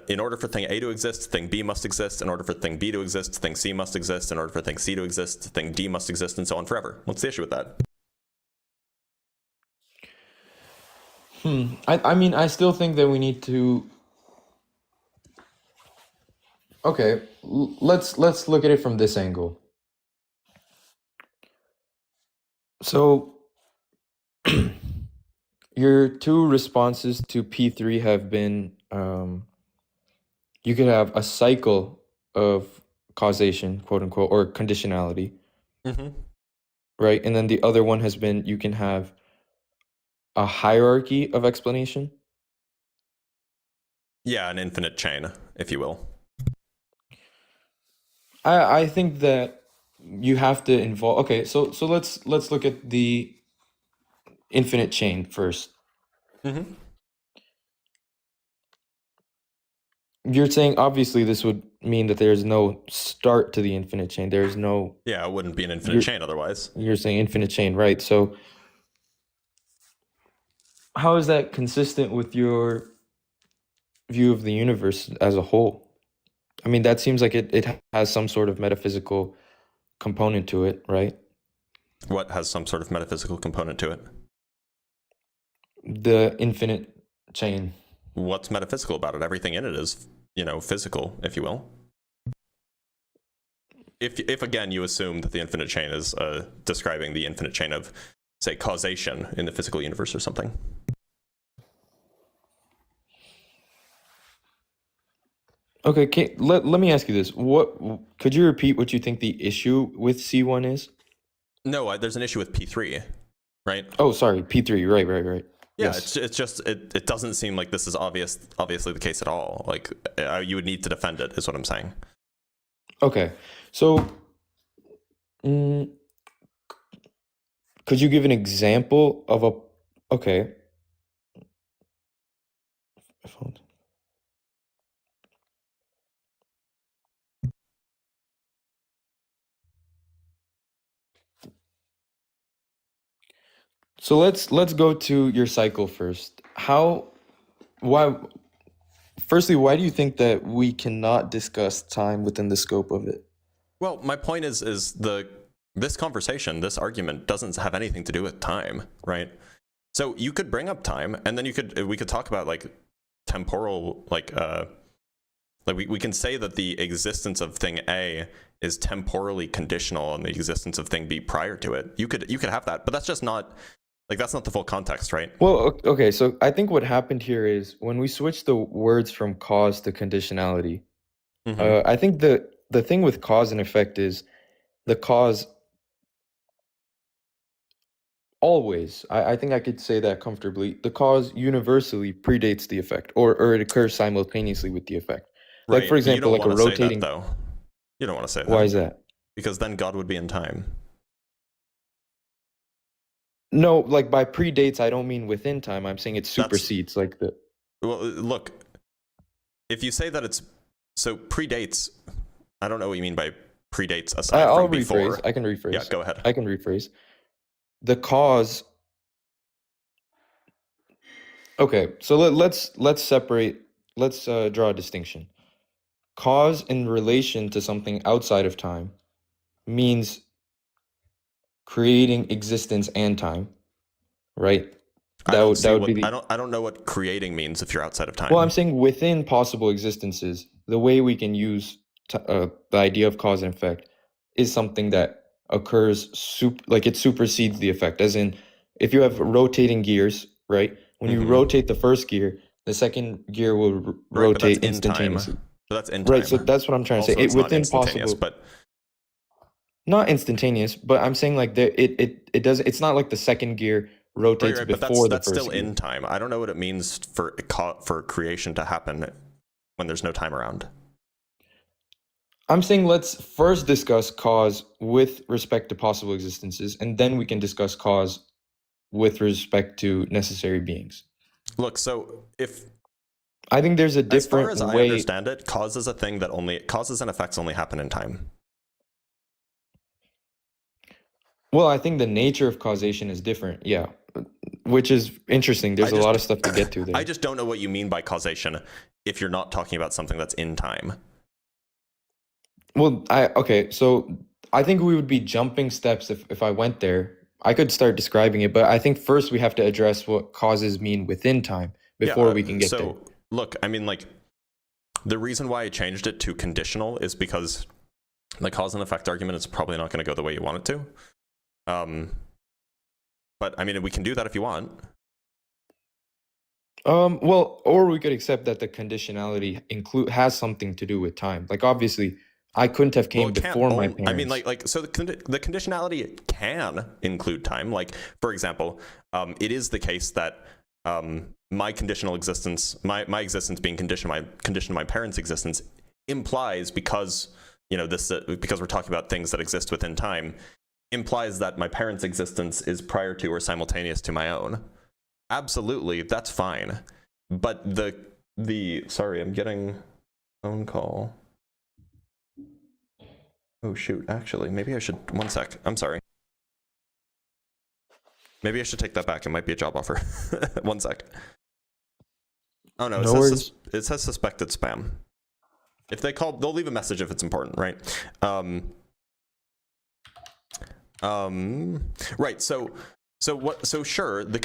S1: in order for thing A to exist, thing B must exist. In order for thing B to exist, thing C must exist. In order for thing C to exist, thing D must exist, and so on forever. What's the issue with that?
S16: I mean, I still think that we need to. Okay, let's look at it from this angle. So, your two responses to P3 have been you could have a cycle of causation, quote unquote, or conditionality, right? And then the other one has been you can have a hierarchy of explanation.
S1: Yeah, an infinite chain, if you will.
S16: I think that you have to involve. Okay, so let's look at the infinite chain first. You're saying obviously this would mean that there's no start to the infinite chain. There's no.
S1: Yeah, it wouldn't be an infinite chain otherwise.
S16: You're saying infinite chain, right? So how is that consistent with your view of the universe as a whole? I mean, that seems like it has some sort of metaphysical component to it, right?
S1: What has some sort of metaphysical component to it?
S16: The infinite chain.
S1: What's metaphysical about it? Everything in it is, physical, if you will. If again you assume that the infinite chain is describing the infinite chain of, say, causation in the physical universe or something.
S16: Okay, let me ask you this. What could you repeat what you think the issue with C1 is?
S1: No, there's an issue with P3, right?
S16: Oh, sorry, P3. Right.
S1: Yeah,
S16: Yes.
S1: it's just it doesn't seem like this is obviously the case at all. Like you would need to defend it, is what I'm saying.
S16: Okay, so could you give an example of a? Okay. So let's go to your cycle first. Firstly, why do you think that we cannot discuss time within the scope of it?
S1: Well, my point is this conversation, this argument doesn't have anything to do with time, right? So you could bring up time, and then we could talk about like temporal, like we can say that the existence of thing A is temporally conditional on the existence of thing B prior to it. You could have that, but that's just not that's not the full context, right?
S16: Well, okay, so I think what happened here is when we switched the words from cause to conditionality, I think the thing with cause and effect is the cause always, I think I could say that comfortably, the cause universally predates the effect, or it occurs simultaneously with the effect.
S1: Right.
S16: Like, for example, like a rotating.
S1: Say that, though. You don't want to say that.
S16: Why is that?
S1: Because then God would be in time.
S16: No, like by predates, I don't mean within time. I'm saying it supersedes like the.
S1: Well, look, if you say that it's so predates, I don't know what you mean by predates aside
S16: I'll
S1: from before.
S16: rephrase. I can rephrase.
S1: Yeah, go ahead.
S16: I can rephrase. The cause. Okay, so let's separate. Let's draw a distinction. Cause in relation to something outside of time means creating existence and time, right? That would be the.
S1: I don't know what creating means if you're outside of time.
S16: Well, I'm saying within possible existences, the way we can use the idea of cause and effect is something that occurs like it supersedes the effect. As in, if you have rotating gears, right? When you rotate the first gear, the second gear will rotate instantaneously.
S1: So that's in time.
S16: Right, so that's what I'm trying to say.
S1: It's
S16: Within
S1: not instantaneous,
S16: possible,
S1: but
S16: not instantaneous, but I'm saying like it does. It's not like the second gear rotates
S1: right,
S16: before
S1: but that's
S16: the first
S1: still
S16: gear.
S1: in time. I don't know what it means for creation to happen when there's no time around.
S16: I'm saying let's first discuss cause with respect to possible existences, and then we can discuss cause with respect to necessary beings.
S1: Look, so if
S16: I think there's a different
S1: as far as
S16: way.
S1: I understand it, causes and effects only happen in time.
S16: Well, I think the nature of causation is different. Yeah, which is interesting. There's a lot of stuff to get to there.
S1: I just don't know what you mean by causation if you're not talking about something that's in time.
S16: Well, okay, so I think we would be jumping steps if I went there. I could start describing it, but I think first we have to address what causes mean within time before we can get there.
S1: Look, I mean, like, the reason why I changed it to conditional is because the cause and effect argument is probably not going to go the way you want it to. But I mean, we can do that if you want.
S16: Well, or we could accept that the conditionality has something to do with time. Like, obviously, I couldn't have came before my parents.
S1: I mean, so the conditionality can include time. Like, for example, it is the case that my conditional existence, my existence being conditioned to my parents' existence, implies, because because we're talking about things that exist within time, implies that my parents' existence is prior to or simultaneous to my own. Absolutely, that's fine. But sorry, I'm getting a phone call. Oh shoot, actually, maybe I should, one sec, I'm sorry. Maybe I should take that back, it might be a job offer. One sec. Oh no, it says suspected spam. If they call, they'll leave a message if it's important, right? Right, so sure, the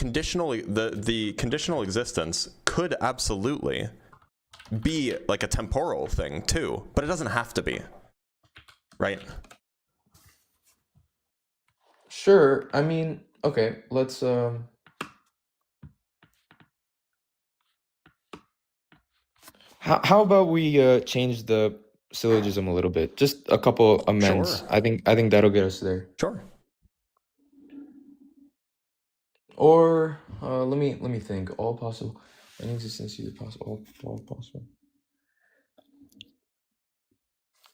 S1: conditional existence could absolutely be like a temporal thing too, but it doesn't have to be. Right?
S16: Sure. I mean, okay, let's how about we change the syllogism a little bit? Just a couple amends.
S1: Sure.
S16: I think that'll get us there.
S1: Sure.
S16: Or let me think. All possible. Any existence is possible. All possible.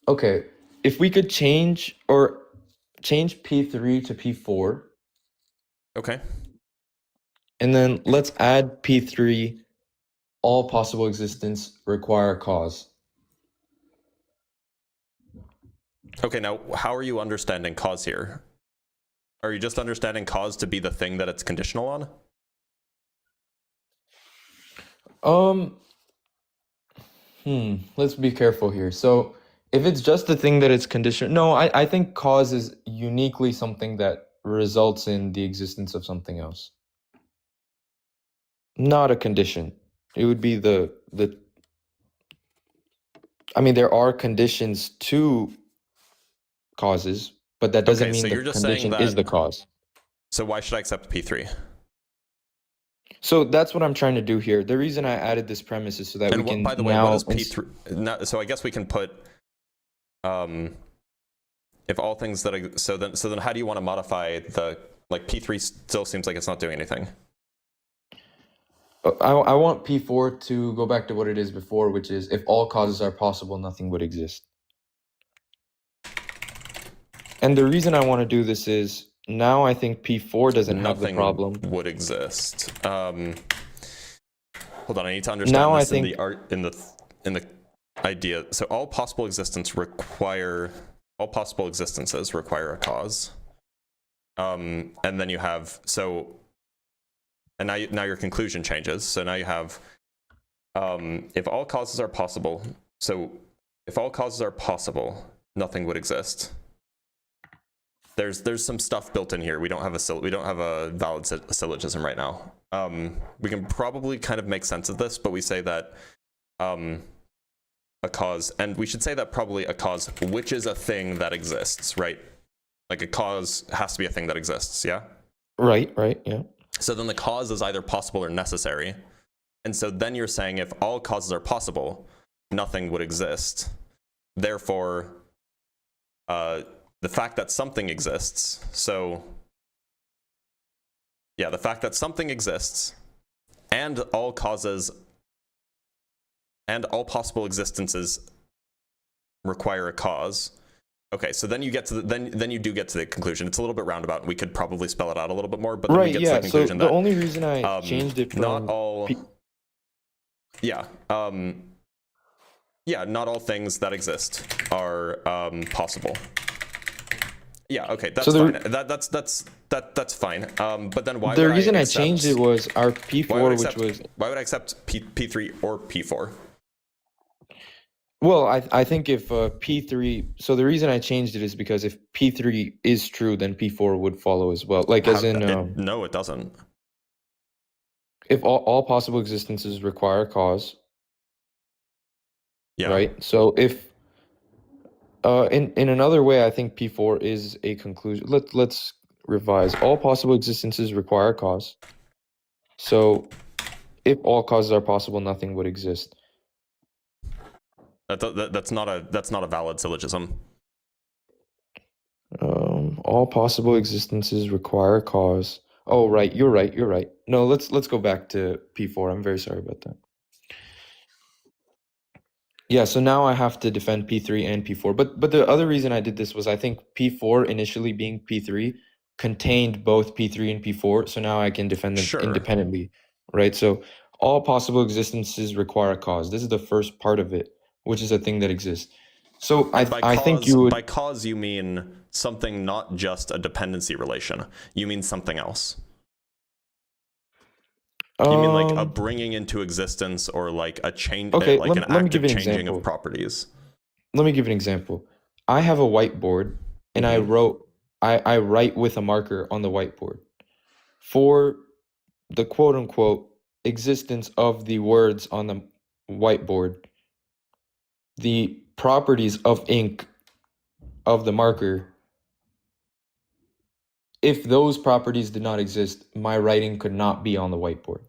S16: Okay. If we could change P3 to P4.
S1: Okay.
S16: And then let's add P3, all possible existence require cause.
S1: Okay, now how are you understanding cause here? Are you just understanding cause to be the thing that it's conditional on?
S16: Let's be careful here. So if it's just the thing that it's conditional, no, I think cause is uniquely something that results in the existence of something else. Not a condition. It would be I mean, there are conditions to causes, but that doesn't mean the condition is the cause.
S1: So why should I accept P3?
S16: So that's what I'm trying to do here. The reason I added this premise is so that we can
S1: by the way, what is P3? So I guess we can put if all things that are, so then how do you want to modify the, like, P3 still seems like it's not doing anything.
S16: I want P4 to go back to what it is before, which is if all causes are possible, nothing would exist. And the reason I want to do this is now I think P4 doesn't have the problem.
S1: Nothing would exist. Hold on, I need to understand
S16: now
S1: this in the idea. So all possible existences require a cause. And then you have and now your conclusion changes. So now you have if all causes are possible. So if all causes are possible, nothing would exist. There's some stuff built in here. We don't have a valid syllogism right now. We can probably kind of make sense of this, but we say that a cause, and we should say that probably a cause, which is a thing that exists, right? Like a cause has to be a thing that exists, yeah?
S16: Right, yeah.
S1: So then the cause is either possible or necessary. And so then you're saying if all causes are possible, nothing would exist. Therefore, the fact that something exists, so yeah, the fact that something exists and all causes and all possible existences require a cause. Okay, so then you get to then you do get to the conclusion. It's a little bit roundabout. We could probably spell it out a little bit more, but then we get to the conclusion
S16: so the
S1: that
S16: only reason I changed it from
S1: not all not all things that exist are possible. Yeah, okay, that's fine. That's fine. But then why?
S16: The
S1: would
S16: reason I
S1: accept,
S16: changed it was our P4,
S1: why would I accept P3 or P4?
S16: Well, I think if P3, so the reason I changed it is because if P3 is true, then P4 would follow as well. Like as in,
S1: no, it doesn't.
S16: If all possible existences require a cause,
S1: yeah,
S16: right? So if in another way, I think P4 is a conclusion. Let's revise. All possible existences require a cause. So if all causes are possible, nothing would exist.
S1: That's not a valid syllogism.
S16: All possible existences require a cause. Oh, right. You're right. No, let's go back to P4. I'm very sorry about that. Yeah, so now I have to defend P3 and P4. But the other reason I did this was I think P4 initially being P3 contained both P3 and P4, so now I can defend them independently, right? So all possible existences require a cause. This is the first part of it, which is a thing that exists. So I think you would...
S1: By cause, you mean something not just a dependency relation. You mean something else. You mean like a bringing into existence or like a change,
S16: okay,
S1: like an active changing
S16: example.
S1: of properties.
S16: Let me give an example. I have a whiteboard and I write with a marker on the whiteboard. For the quote unquote existence of the words on the whiteboard, the properties of ink of the marker, if those properties did not exist, my writing could not be on the whiteboard.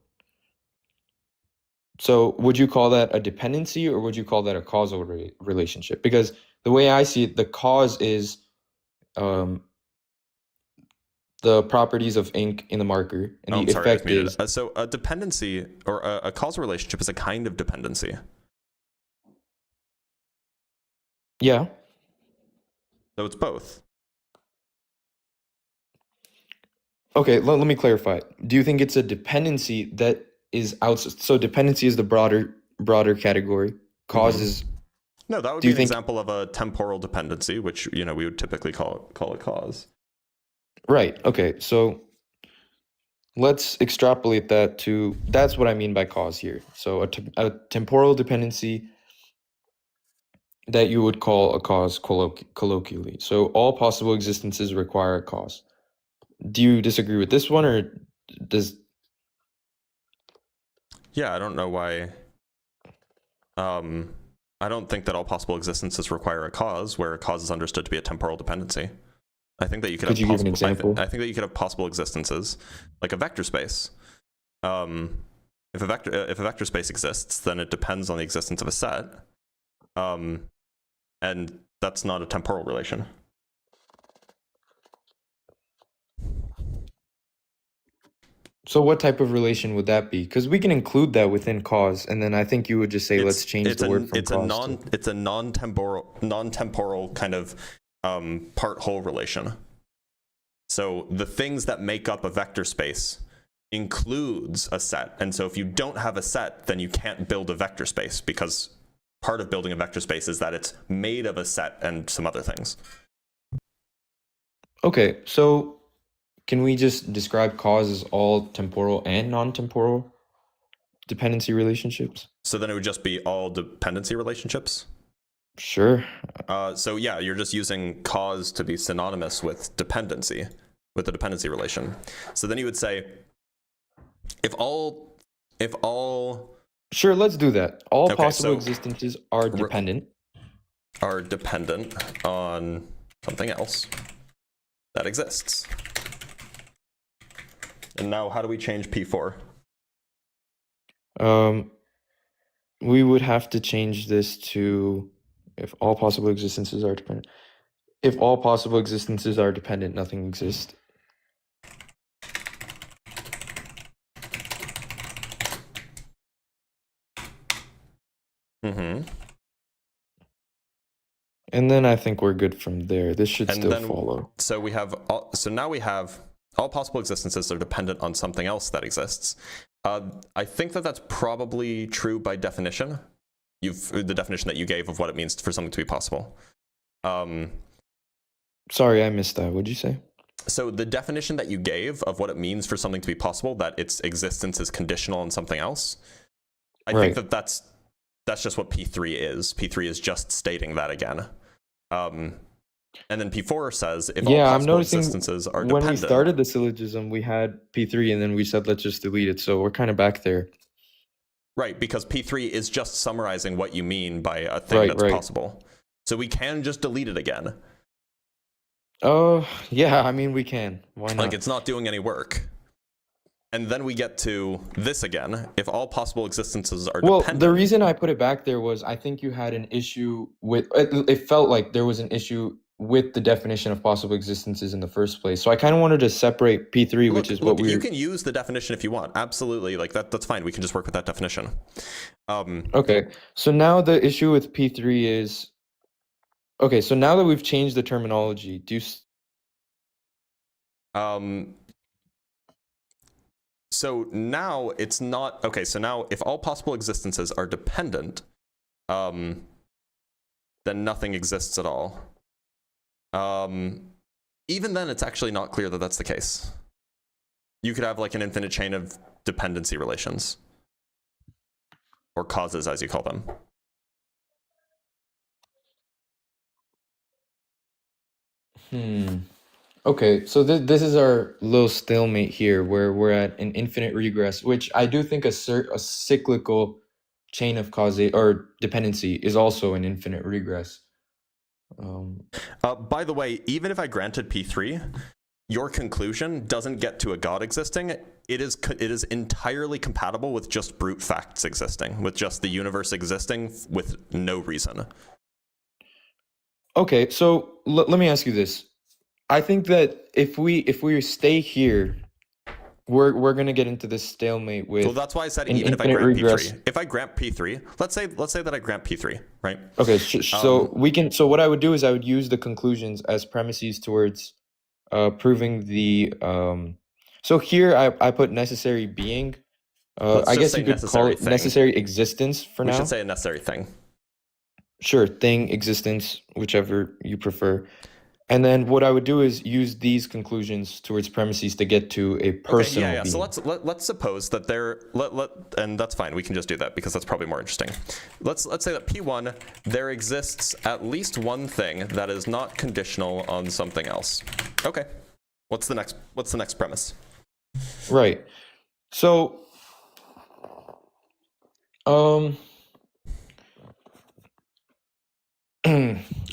S16: So would you call that a dependency or would you call that a causal relationship? Because the way I see it, the cause is the properties of ink in the marker, and the effect is...
S1: So a dependency or a causal relationship is a kind of dependency.
S16: Yeah.
S1: So it's both.
S16: Okay, let me clarify. Do you think it's a dependency that is outside? So dependency is the broader category. Cause is...
S1: No, that would be an example of a temporal dependency, which we would typically call a cause.
S16: Right. Okay. So let's extrapolate that to... That's what I mean by cause here. So a temporal dependency that you would call a cause colloquially. So all possible existences require a cause. Do you disagree with this one, or does...
S1: Yeah, I don't know why. I don't think that all possible existences require a cause, where a cause is understood to be a temporal dependency. I think that you could have
S16: give an example?
S1: I think that you could have possible existences, like a vector space. If a vector space exists, then it depends on the existence of a set. And that's not a temporal relation.
S16: So what type of relation would that be? Because we can include that within cause, and then I think you would just say, let's change the word from cause.
S1: It's a non-temporal kind of part-whole relation. So the things that make up a vector space includes a set. And so if you don't have a set, then you can't build a vector space, because part of building a vector space is that it's made of a set and some other things.
S16: Okay, so can we just describe cause as all temporal and non-temporal dependency relationships?
S1: So then it would just be all dependency relationships?
S16: Sure.
S1: So yeah, you're just using cause to be synonymous with dependency, with the dependency relation. So then you would say, if all
S16: Sure, let's do that. All
S1: Okay,
S16: possible
S1: so
S16: existences are dependent.
S1: Are dependent on something else that exists. And now how do we change P4?
S16: We would have to change this to if all possible existences are dependent. If all possible existences are dependent, nothing exists.
S1: Mm-hmm.
S16: And then I think we're good from there. This should still follow.
S1: So we have now we have all possible existences are dependent on something else that exists. I think that that's probably true by definition. The definition that you gave of what it means for something to be possible.
S16: Sorry, I missed that. What'd you say?
S1: So the definition that you gave of what it means for something to be possible, that its existence is conditional on something else. I think that that's just what P3 is. P3 is just stating that again. And then P4 says if all possible existences are dependent.
S16: When we started the syllogism, we had P3 and then we said, let's just delete it. So we're kind of back there.
S1: Right, because P3 is just summarizing what you mean by a thing that's possible. So we can just delete it again.
S16: Oh, yeah, I mean, we can. Why not?
S1: Like, it's not doing any work. And then we get to this again. If all possible existences are dependent.
S16: The reason I put it back there was I think you had an issue with, it felt like there was an issue with the definition of possible existences in the first place. So I kind of wanted to separate P3, which is what we...
S1: You can use the definition if you want. Absolutely. Like, that's fine. We can just work with that definition.
S16: Okay. So now the issue with P3 is... Okay, so now that we've changed the terminology,
S1: So now it's not... Okay, so now if all possible existences are dependent, then nothing exists at all. Even then, it's actually not clear that that's the case. You could have like an infinite chain of dependency relations. Or causes, as you call them.
S16: Okay, so this is our little stalemate here, where we're at an infinite regress, which I do think a cyclical chain of causation or dependency is also an infinite regress.
S1: By the way, even if I granted P3, your conclusion doesn't get to a God existing. It is entirely compatible with just brute facts existing, with just the universe existing with no reason.
S16: Okay, so let me ask you this. I think that if we stay here, we're gonna get into this stalemate with.
S1: Well, that's why I said even if I grant P3. If I grant P3, let's say that I grant P3, right?
S16: Okay, so we can. So what I would do is I would use the conclusions as premises towards proving the. So here I put necessary being. I guess you could call it necessary existence for now.
S1: We should say a necessary thing.
S16: Sure, thing, existence, whichever you prefer. And then what I would do is use these conclusions towards premises to get to a personal being.
S1: So let's suppose that and that's fine. We can just do that because that's probably more interesting. Let's say that P1 there exists at least one thing that is not conditional on something else. Okay. What's the next premise?
S16: Right. So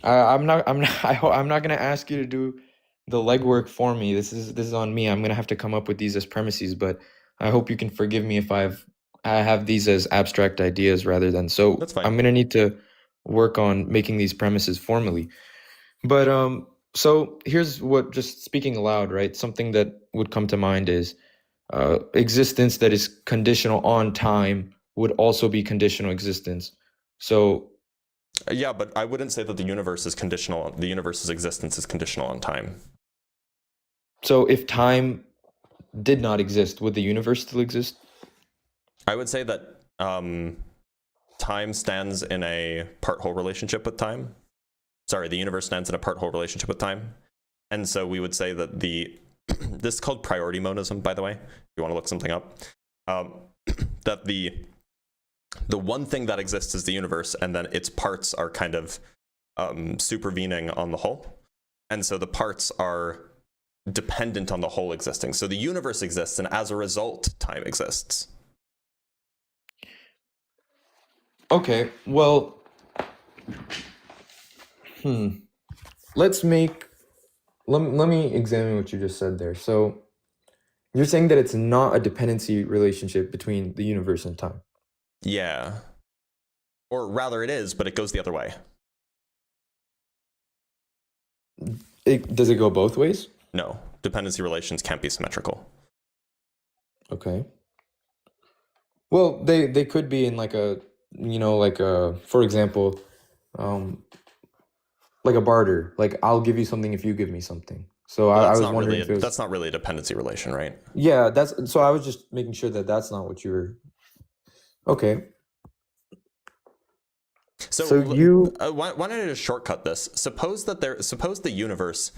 S16: I'm not gonna ask you to do the legwork for me. This is on me. I'm gonna have to come up with these as premises, but I hope you can forgive me if I have these as abstract ideas rather than so.
S1: That's fine.
S16: I'm gonna need to work on making these premises formally. But so here's what, just speaking aloud, right? Something that would come to mind is existence that is conditional on time would also be conditional existence. So
S1: yeah, but I wouldn't say that the universe's existence is conditional on time.
S16: So if time did not exist, would the universe still exist?
S1: I would say that time stands in a part-whole relationship with time. Sorry, the universe stands in a part-whole relationship with time. And so we would say that this is called priority monism, by the way, if you want to look something up, that the one thing that exists is the universe, and then its parts are kind of supervening on the whole. And so the parts are dependent on the whole existing. So the universe exists, and as a result, time exists.
S16: Okay, well, let me examine what you just said there. So you're saying that it's not a dependency relationship between the universe and time.
S1: Yeah. Or rather it is, but it goes the other way.
S16: Does it go both ways?
S1: No, dependency relations can't be symmetrical.
S16: Okay. Well, they could be in like a, for example, like a barter. Like I'll give you something if you give me something. So I was wondering if it was...
S1: That's not really a dependency relation, right?
S16: Yeah, so I was just making sure that that's not what you were... Okay.
S1: So you why don't I just shortcut this? Suppose the universe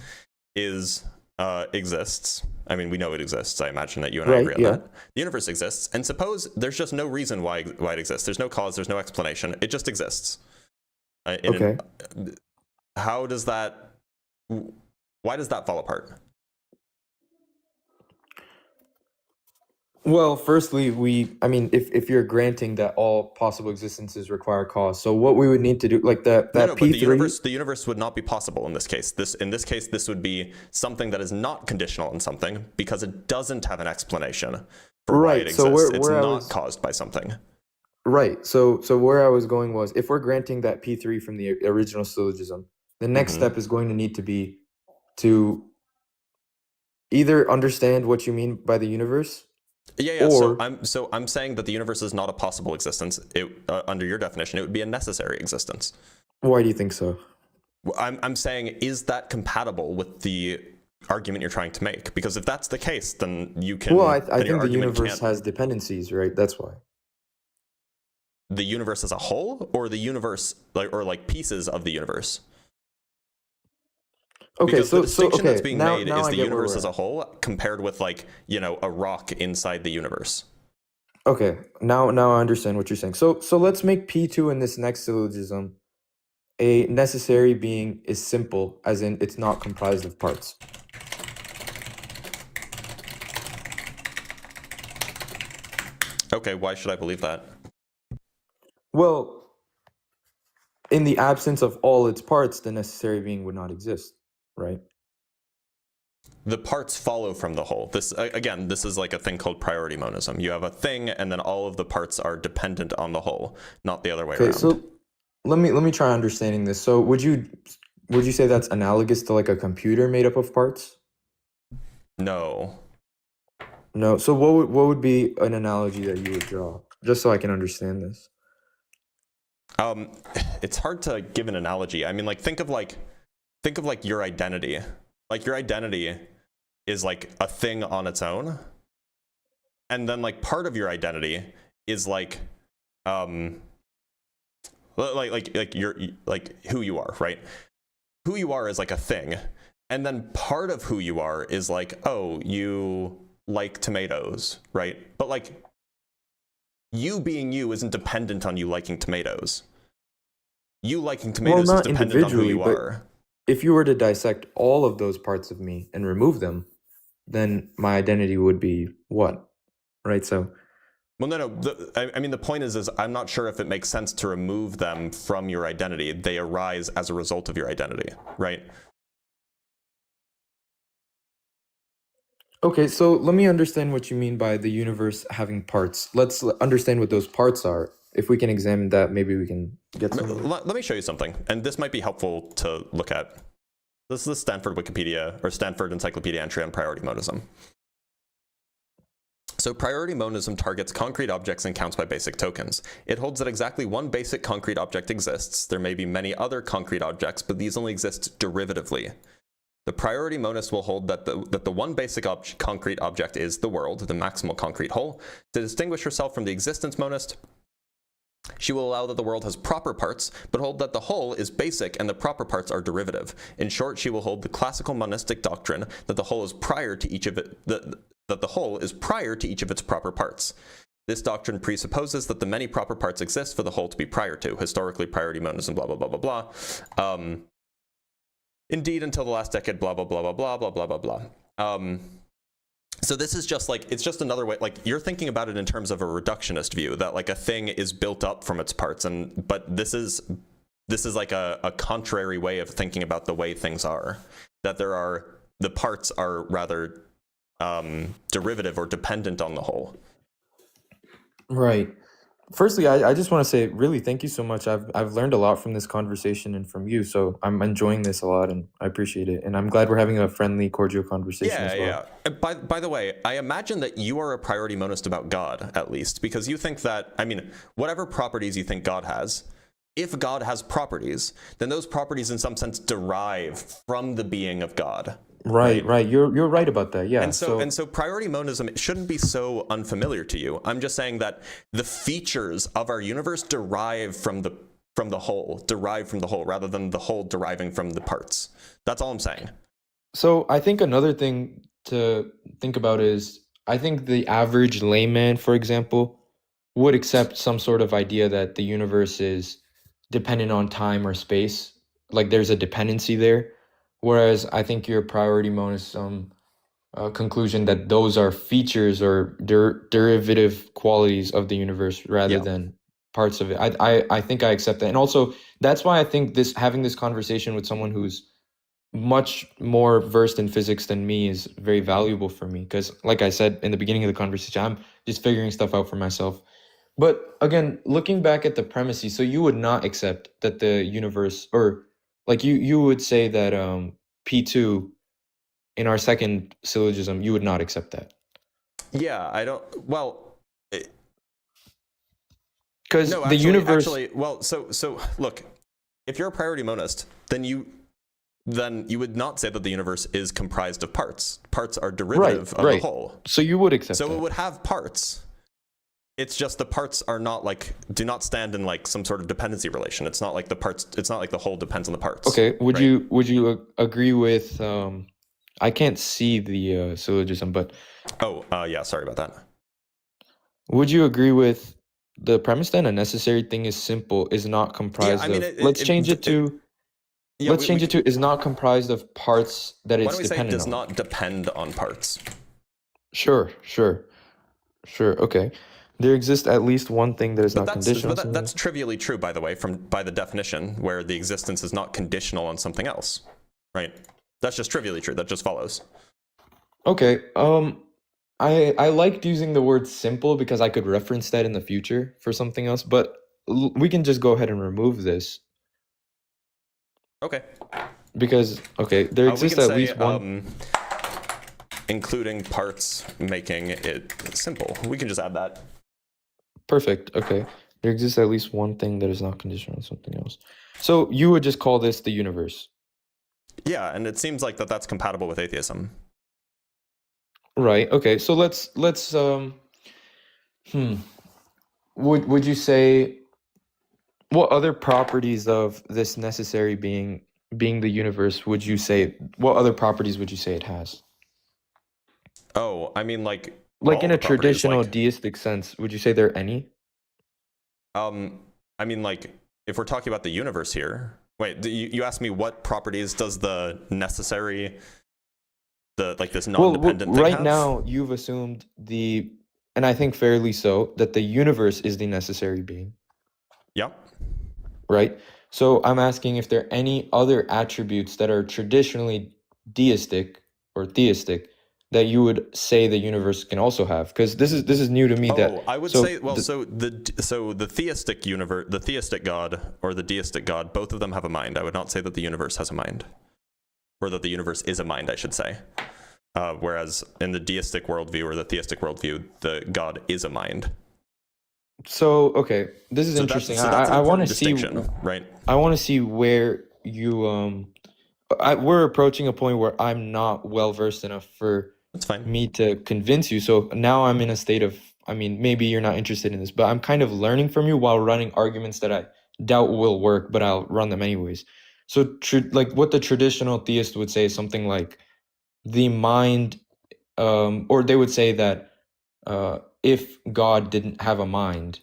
S1: exists. I mean, we know it exists. I imagine that you and I agree on that. The universe exists, and suppose there's just no reason why it exists. There's no cause. There's no explanation. It just exists.
S16: Okay.
S1: How does that? Why does that fall apart?
S16: Well, firstly, if you're granting that all possible existences require cause, so what we would need to do, like that
S1: But
S16: P3...
S1: the universe would not be possible in this case. In this case, this would be something that is not conditional on something because it doesn't have an explanation for why it exists.
S16: So
S1: it's not caused by something.
S16: Right. So where I was going was, if we're granting that P3 from the original syllogism, the next step is going to need to be to either understand what you mean by the universe.
S1: Yeah. So I'm saying that the universe is not a possible existence. Under your definition, it would be a necessary existence.
S16: Why do you think so?
S1: I'm saying, is that compatible with the argument you're trying to make? Because if that's the case, then you can.
S16: Well, I think the universe has dependencies, right? That's why.
S1: The universe as a whole, or the universe, like pieces of the universe.
S16: Okay,
S1: because the distinction that's being
S16: now
S1: made is the universe as
S16: at.
S1: a whole compared with a rock inside the universe.
S16: Okay, now I understand what you're saying. So let's make P2 in this next syllogism a necessary being is simple, as in it's not comprised of parts.
S1: Okay, why should I believe that?
S16: Well, in the absence of all its parts, the necessary being would not exist, right?
S1: The parts follow from the whole. This is like a thing called priority monism. You have a thing, and then all of the parts are dependent on the whole, not the other way around.
S16: Okay, so let me try understanding this. So would you say that's analogous to like a computer made up of parts?
S1: No.
S16: No. So what would be an analogy that you would draw, just so I can understand this?
S1: It's hard to give an analogy. I mean, think of your identity. Like your identity is like a thing on its own, and then like part of your identity is like you're like who you are, right? Who you are is like a thing, and then part of who you are is like, oh, you like tomatoes, right? But like you being you isn't dependent on you liking tomatoes. You liking tomatoes is dependent on who you are.
S16: If you were to dissect all of those parts of me and remove them, then my identity would be what? Right? So...
S1: Well, no. I mean, the point is I'm not sure if it makes sense to remove them from your identity. They arise as a result of your identity, right?
S16: Okay, so let me understand what you mean by the universe having parts. Let's understand what those parts are. If we can examine that, maybe we can get some...
S1: Let me show you something, and this might be helpful to look at. This is the Stanford Wikipedia, or Stanford Encyclopedia entry on priority monism. So priority monism targets concrete objects and counts by basic tokens. It holds that exactly one basic concrete object exists. There may be many other concrete objects, but these only exist derivatively. The priority monist will hold that the one basic concrete object is the world, the maximal concrete whole. To distinguish herself from the existence monist, She will allow that the world has proper parts, but hold that the whole is basic and the proper parts are derivative. In short, she will hold the classical monistic doctrine that the whole is prior to each of it, that the whole is prior to each of its proper parts. This doctrine presupposes that the many proper parts exist for the whole to be prior to, historically priority monism, blah, blah, blah, blah, blah. Indeed, until the last decade, blah, blah, blah, blah, blah, blah, blah, blah, blah. So this is just like, it's just another way, like you're thinking about it in terms of a reductionist view, that like a thing is built up from its parts, but this is like a contrary way of thinking about the way things are, that the parts are rather derivative or dependent on the whole.
S16: Right. Firstly, I just want to say really thank you so much. I've learned a lot from this conversation and from you, so I'm enjoying this a lot and I appreciate it. And I'm glad we're having a friendly, cordial conversation as well.
S1: Yeah. By the way, I imagine that you are a priority monist about God, at least, because you think that, I mean, whatever properties you think God has, if God has properties, then those properties in some sense derive from the being of God.
S16: Right. You're right about that. Yeah.
S1: And so priority monism shouldn't be so unfamiliar to you. I'm just saying that the features of our universe derive from the whole, rather than the whole deriving from the parts. That's all I'm saying.
S16: So I think another thing to think about is, I think the average layman, for example, would accept some sort of idea that the universe is dependent on time or space. Like there's a dependency there. Whereas I think your priority monist conclusion that those are features or derivative qualities of the universe rather than parts of it. I think I accept that. And also that's why I think having this conversation with someone who's much more versed in physics than me is very valuable for me. Because like I said in the beginning of the conversation, I'm just figuring stuff out for myself. But again, looking back at the premises, so you would not accept that the universe, or like you would say that P2 in our second syllogism, you would not accept that.
S1: Yeah, I don't. Well,
S16: because
S1: no,
S16: the universe.
S1: Actually, well, so look, if you're a priority monist, then you would not say that the universe is comprised of parts. Parts are derivative of the whole.
S16: So you would accept.
S1: So
S16: that.
S1: It would have parts. It's just the parts are not do not stand in like some sort of dependency relation. It's not like the parts. It's not like the whole depends on the parts.
S16: Okay. Would you agree with? I can't see the syllogism, but.
S1: Oh, yeah. Sorry about that.
S16: Would you agree with the premise then? A necessary thing is simple, is not comprised of. Let's change it to is not comprised of parts that it's dependent on.
S1: Why don't we say does not depend on parts?
S16: Sure. Okay. There exists at least one thing that is not conditional.
S1: But that's trivially true, by the way, by the definition, where the existence is not conditional on something else, right? That's just trivially true. That just follows.
S16: Okay. I liked using the word simple because I could reference that in the future for something else, but we can just go ahead and remove this.
S1: Okay.
S16: Because, there exists at least one.
S1: Including parts making it simple. We can just add that.
S16: Perfect. Okay. There exists at least one thing that is not conditional on something else. So you would just call this the universe.
S1: Yeah, and it seems like that's compatible with atheism.
S16: Right. Okay. So let's would you say, what other properties of this necessary being the universe would you say, what other properties would you say it has?
S1: Oh, I mean like
S16: in a traditional deistic sense, would you say there are any?
S1: I mean, like, if we're talking about the universe here, wait, you asked me what properties does the necessary, this non-dependent thing
S16: right
S1: have?
S16: Now you've assumed and I think fairly so, that the universe is the necessary being.
S1: Yeah.
S16: Right? So I'm asking if there are any other attributes that are traditionally deistic or theistic that you would say the universe can also have, because this is new to me.
S1: I would say, the theistic universe, the theistic God or the deistic God, both of them have a mind. I would not say that the universe has a mind, or that the universe is a mind, I should say. Whereas in the deistic worldview or the theistic worldview, the God is a mind.
S16: So this is interesting. I want to see,
S1: right?
S16: I want to see where you we're approaching a point where I'm not well versed enough for
S1: That's fine.
S16: me to convince you. So now I'm in a state of I mean, maybe you're not interested in this, but I'm kind of learning from you while running arguments that I doubt will work, but I'll run them anyways. So, like what the traditional theist would say is something like the mind, or they would say that if God didn't have a mind,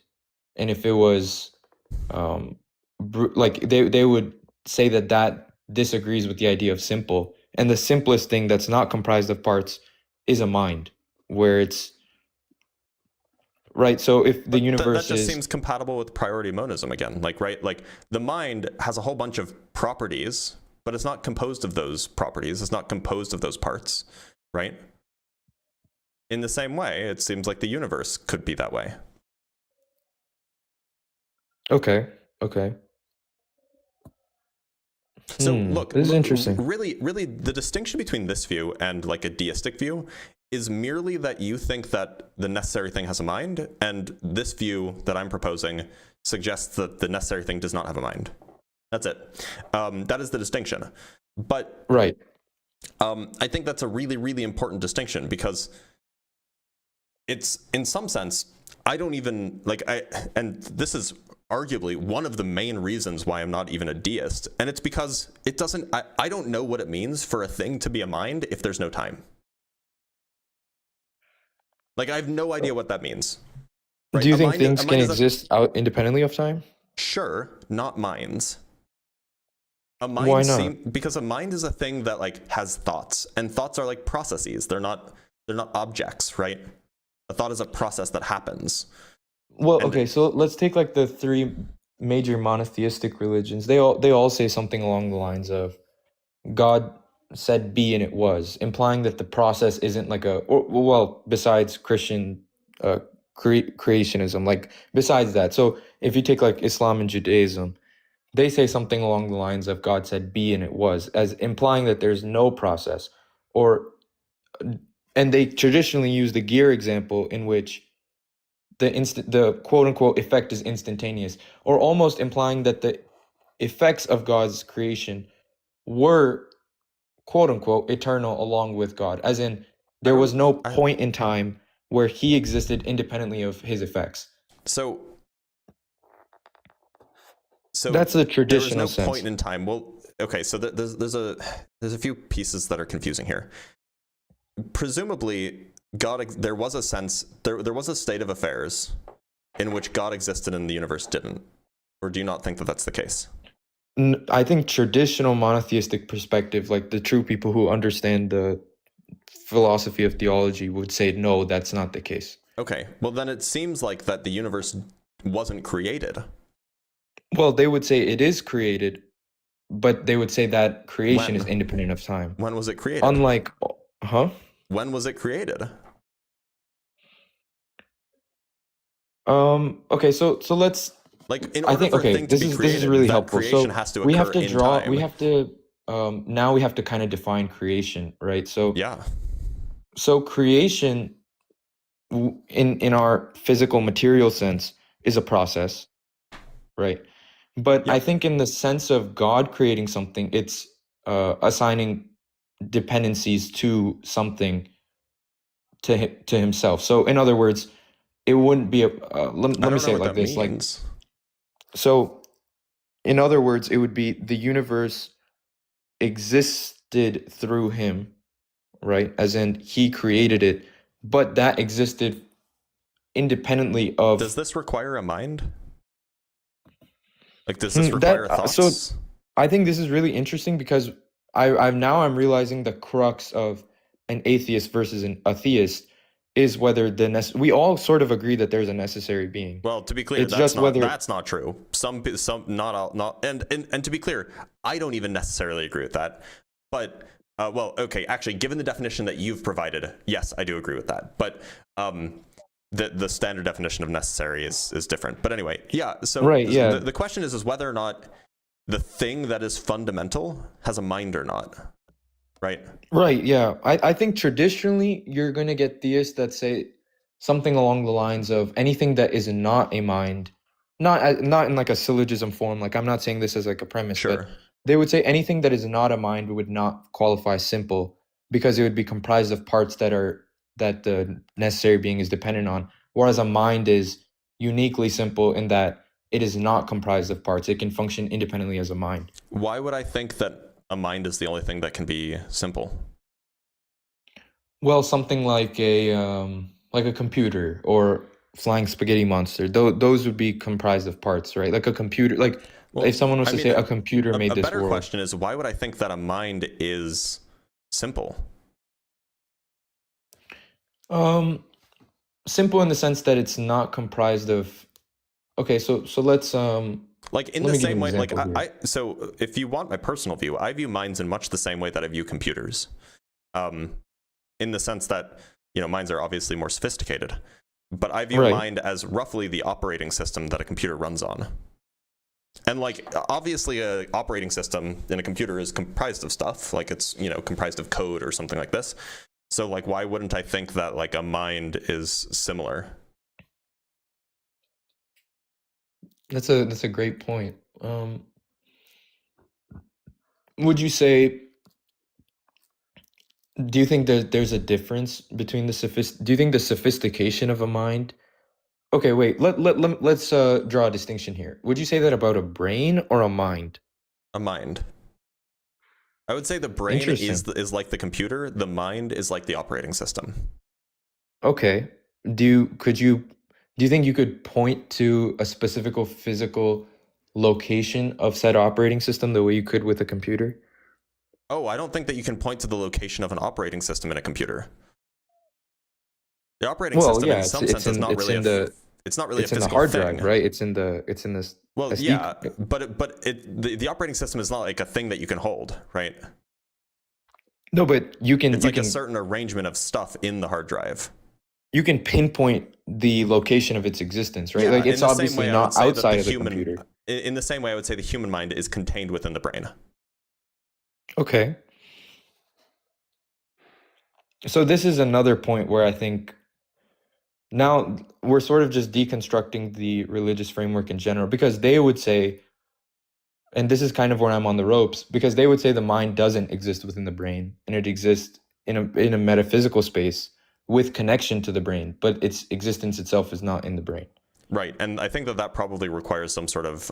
S16: and if it was like they would say that that disagrees with the idea of simple, and the simplest thing that's not comprised of parts is a mind, where it's right. So if the
S1: That
S16: universe
S1: just
S16: is
S1: seems compatible with priority monism again. Like, right? Like the mind has a whole bunch of properties, but it's not composed of those properties. It's not composed of those parts, right? In the same way, it seems like the universe could be that way.
S16: okay.
S1: So look,
S16: This is interesting.
S1: really, the distinction between this view and like a deistic view is merely that you think that the necessary thing has a mind, and this view that I'm proposing suggests that the necessary thing does not have a mind. That's it. That is the distinction. But
S16: right.
S1: I think that's a really, really important distinction, because it's, in some sense, I don't even like and this is arguably one of the main reasons why I'm not even a deist, and it's because it doesn't. I don't know what it means for a thing to be a mind if there's no time. Like I have no idea what that means. Right?
S16: Do you think things can exist out independently of time?
S1: Sure, not minds. A mind
S16: Why not?
S1: Because a mind is a thing that like has thoughts, and thoughts are like processes. They're not objects, right? A thought is a process that happens.
S16: Well, okay, so let's take like the three major monotheistic religions. They all say something along the lines of God said be and it was, implying that the process isn't like well, besides Christian creationism, like besides that. So if you take like Islam and Judaism, they say something along the lines of God said be and it was, as implying that there's no process, and they traditionally use the gear example in which the quote unquote effect is instantaneous, or almost implying that the effects of God's creation were quote unquote eternal along with God, as in there was no point in time where he existed independently of his effects.
S1: So
S16: that's the traditional
S1: there was no
S16: sense.
S1: point in time. Well, okay, so there's a few pieces that are confusing here. Presumably, there was a sense, there was a state of affairs in which God existed and the universe didn't. Or do you not think that that's the case?
S16: I think traditional monotheistic perspective, like the true people who understand the philosophy of theology, would say no, that's not the case.
S1: Okay, well then it seems like that the universe wasn't created.
S16: Well, they would say it is created, but they would say that creation is independent of time.
S1: When was it created?
S16: Unlike,
S1: When was it created?
S16: Okay, so let's
S1: like in order for a thing to be created,
S16: this is really
S1: that
S16: helpful.
S1: creation
S16: So
S1: has to
S16: we have
S1: occur
S16: to
S1: in
S16: draw.
S1: time.
S16: We have to now we have to kind of define creation, right? So
S1: yeah.
S16: So creation, in our physical material sense, is a process, right? But I think in the sense of God creating something, it's assigning dependencies to something to himself. So in other words, it wouldn't be a let me say it like this, like, so in other words, it would be the universe existed through him, right? As in he created it, but that existed independently of.
S1: Does this require a mind? Like, does this require thoughts?
S16: So I think this is really interesting, because I'm realizing the crux of an atheist versus a theist is whether we all sort of agree that there's a necessary being.
S1: Well, to be clear,
S16: it's
S1: that's
S16: just whether
S1: that's not true. Some not all, not and to be clear, I don't even necessarily agree with that. But well, okay, actually, given the definition that you've provided, yes, I do agree with that. But the standard definition of necessary is different. But anyway, yeah. So
S16: right, yeah.
S1: The question is whether or not the thing that is fundamental has a mind or not. Right.
S16: Right. Yeah. I think traditionally you're going to get theists that say something along the lines of anything that is not a mind, not in like a syllogism form. Like, I'm not saying this as like a premise,
S1: sure.
S16: But they would say anything that is not a mind would not qualify simple, because it would be comprised of parts that the necessary being is dependent on. whereas a mind is uniquely simple in that it is not comprised of parts. It can function independently as a mind.
S1: Why would I think that a mind is the only thing that can be simple?
S16: Well, something like a computer or flying spaghetti monster. Those would be comprised of parts, right? Like a computer. Like
S1: Well,
S16: if someone was
S1: I
S16: to
S1: mean,
S16: say a computer made
S1: a
S16: this
S1: better
S16: world.
S1: question is, why would I think that a mind is simple?
S16: Simple in the sense that it's not comprised of. Okay, so let's
S1: Like in
S16: let
S1: the
S16: me give
S1: same
S16: an
S1: way, like
S16: example here.
S1: so if you want my personal view, I view minds in much the same way that I view computers. In the sense that, you know, minds are obviously more sophisticated, but I view
S16: Right.
S1: mind as roughly the operating system that a computer runs on. And like obviously a operating system in a computer is comprised of stuff, like it's, you know, comprised of code or something like this. So like why wouldn't I think that like a mind is similar?
S16: That's a great point. Would you say? Do you think there's a difference between do you think the sophistication of a mind? Okay, wait. Let's draw a distinction here. Would you say that about a brain or a mind?
S1: A mind. I would say the brain
S16: Interesting.
S1: is like the computer, the mind is like the operating system.
S16: Okay. Do you think you could point to a specific physical location of said operating system the way you could with a computer?
S1: Oh, I don't think that you can point to the location of an operating system in a computer. The operating
S16: Well,
S1: system
S16: yeah,
S1: in some sense is not really it's not really a
S16: it's in the
S1: physical
S16: hard
S1: thing.
S16: drive, right? It's in this
S1: Well,
S16: SD.
S1: yeah, but the operating system is not like a thing that you can hold, right?
S16: No, but
S1: It's like a certain arrangement of stuff in the hard drive.
S16: you can pinpoint the location of its existence, right?
S1: Yeah,
S16: Like
S1: in
S16: it's
S1: the same
S16: obviously
S1: way, I would
S16: not
S1: say that
S16: outside
S1: the
S16: of the
S1: human,
S16: computer.
S1: in the same way, I would say the human mind is contained within the brain.
S16: Okay. So this is another point where I think now we're sort of just deconstructing the religious framework in general, because they would say, and this is kind of where I'm on the ropes, because they would say the mind doesn't exist within the brain and it exists in a metaphysical space with connection to the brain, but its existence itself is not in the brain.
S1: Right, and I think that that probably requires some sort of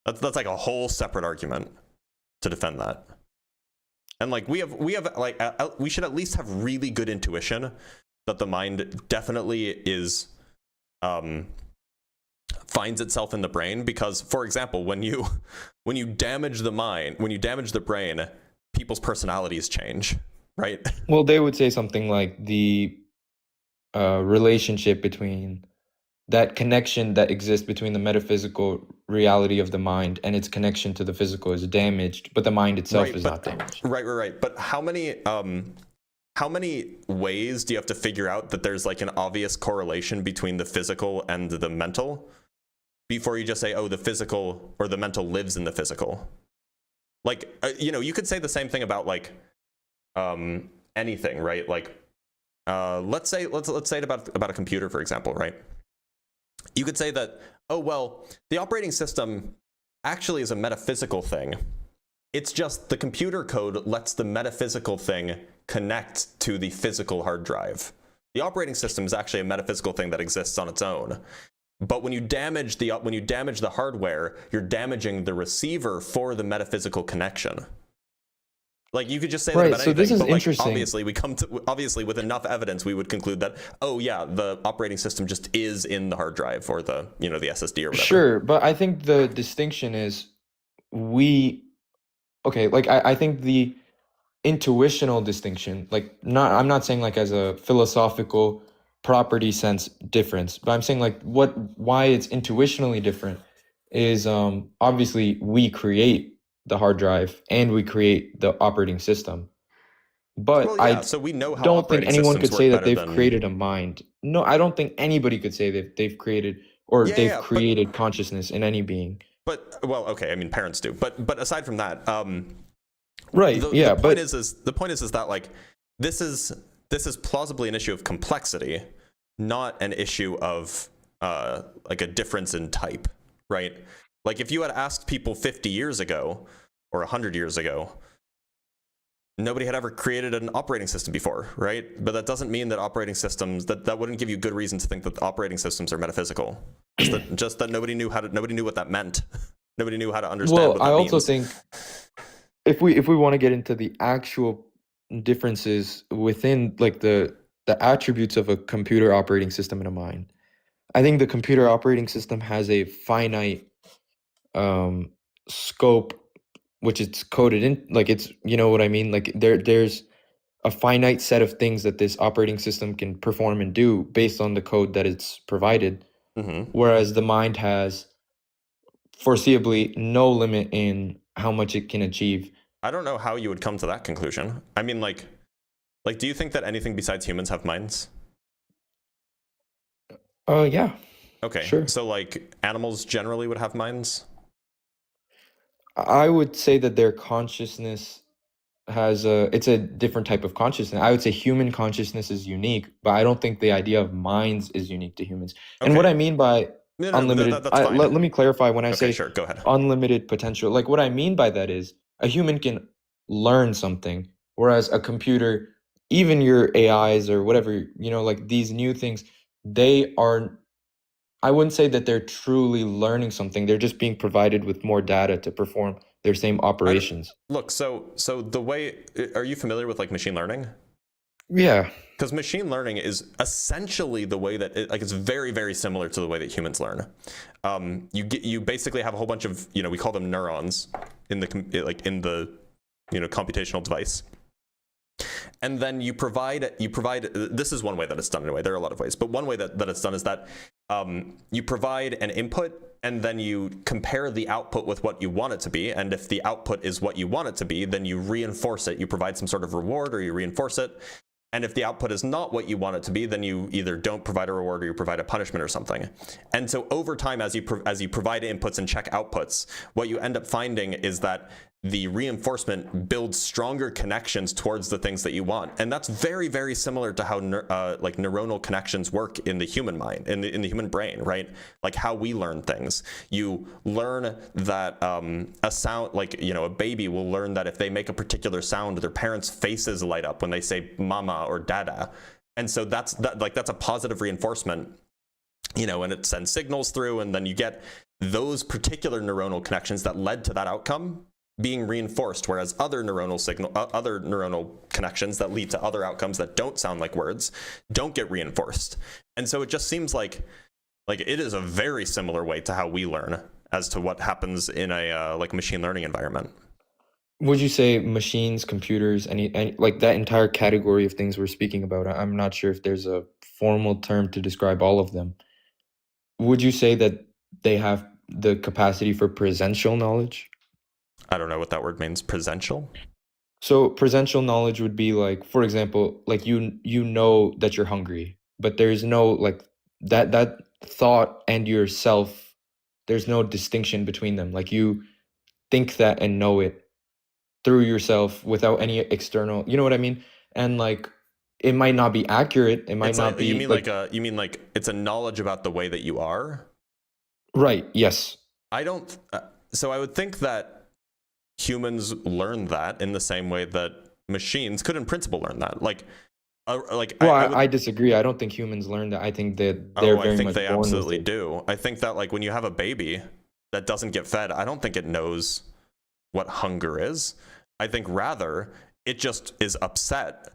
S1: that's like a whole separate argument to defend that. And like we have like we should at least have really good intuition that the mind definitely is finds itself in the brain, because for example, when you damage the mind, when you damage the brain, people's personalities change, right?
S16: Well, they would say something like the relationship between that connection that exists between the metaphysical reality of the mind and its connection to the physical is damaged, but the mind itself is not damaged.
S1: Right. But how many ways do you have to figure out that there's like an obvious correlation between the physical and the mental before you just say, oh, the physical or the mental lives in the physical? Like, you know, you could say the same thing about like anything, right? Like, let's say it about a computer, for example, right? You could say that, oh, well, the operating system actually is a metaphysical thing. It's just the computer code lets the metaphysical thing connect to the physical hard drive. The operating system is actually a metaphysical thing that exists on its own. But when you damage the hardware, you're damaging the receiver for the metaphysical connection. Like, you could just say that about
S16: so
S1: anything,
S16: this is
S1: but like,
S16: interesting.
S1: obviously with enough evidence, we would conclude that, oh yeah, the operating system just is in the hard drive or the, you know, the SSD or whatever.
S16: Sure, but I think the distinction is I think the intuitional distinction, I'm not saying like as a philosophical property sense difference, but I'm saying like why it's intuitionally different is obviously we create the hard drive and we create the operating system. But
S1: Well, yeah, so we know how
S16: don't think
S1: operating
S16: anyone
S1: systems
S16: could say
S1: work
S16: that they've
S1: better than-
S16: created a mind. No, I don't think anybody could say that they've created or they've
S1: but-
S16: created consciousness in any being.
S1: But, well, okay, I mean, parents do. But aside from that,
S16: Right, yeah,
S1: the point is that like this is plausibly an issue of complexity, not an issue of like a difference in type, right? Like if you had asked people 50 years ago or 100 years ago, nobody had ever created an operating system before, right? But that doesn't mean that operating systems, that wouldn't give you good reason to think that the operating systems are metaphysical. Just that nobody knew what that meant. Nobody knew how to understand
S16: Well,
S1: what that
S16: I also
S1: means.
S16: think if we want to get into the actual differences within like the attributes of a computer operating system and a mind, I think the computer operating system has a finite scope, which it's coded in, like it's, you know what I mean? Like there's a finite set of things that this operating system can perform and do based on the code that it's provided. Whereas the mind has foreseeably no limit in how much it can achieve.
S1: I don't know how you would come to that conclusion. I mean, like, do you think that anything besides humans have minds?
S16: Yeah.
S1: Okay.
S16: Sure.
S1: So like animals generally would have minds?
S16: I would say that their consciousness it's a different type of consciousness. I would say human consciousness is unique, but I don't think the idea of minds is unique to humans.
S1: Okay.
S16: And what I mean by
S1: No,
S16: unlimited,
S1: that's fine.
S16: let me clarify when I
S1: Okay,
S16: say
S1: sure, go ahead.
S16: unlimited potential. Like what I mean by that is a human can learn something, whereas a computer, even your AIs or whatever, you know, like these new things, they are, I wouldn't say that they're truly learning something. They're just being provided with more data to perform their same operations.
S1: Look, so the way, are you familiar with like machine learning?
S16: Yeah.
S1: Because machine learning is essentially the way that it's very, very similar to the way that humans learn. You basically have a whole bunch of, you know, we call them neurons in the computational device. And then you provide, this is one way that it's done anyway, there are a lot of ways, but one way that it's done is that you provide an input and then you compare the output with what you want it to be. And if the output is what you want it to be, then you reinforce it. You provide some sort of reward or you reinforce it. And if the output is not what you want it to be, then you either don't provide a reward or you provide a punishment or something. And so over time, as you provide inputs and check outputs, what you end up finding is that the reinforcement builds stronger connections towards the things that you want. And that's very, very similar to how like neuronal connections work in the human mind, in the human brain, right? Like how we learn things. You learn that a sound, like, you know, a baby will learn that if they make a particular sound, their parents' faces light up when they say mama or dada. And so that's a positive reinforcement, you know, and it sends signals through, and then you get those particular neuronal connections that led to that outcome being reinforced, whereas other neuronal connections that lead to other outcomes that don't sound like words don't get reinforced. And so it just seems like it is a very similar way to how we learn as to what happens in a like machine learning environment.
S16: Would you say machines, computers, any like that entire category of things we're speaking about? I'm not sure if there's a formal term to describe all of them. Would you say that they have the capacity for presential knowledge?
S1: I don't know what that word means. Presential?
S16: So presential knowledge would be like, for example, like you know that you're hungry, but there's no like that thought and yourself, there's no distinction between them. Like you think that and know it through yourself without any external, you know what I mean? And like it might not be accurate. It might not be.
S1: You mean like it's a knowledge about the way that you are?
S16: Right. Yes.
S1: I don't. So I would think that humans learn that in the same way that machines could in principle learn that.
S16: I disagree. I don't think humans learn that. I think that they're very much
S1: they
S16: born with
S1: absolutely
S16: it.
S1: do. I think that like when you have a baby that doesn't get fed, I don't think it knows what hunger is. I think rather it just is upset,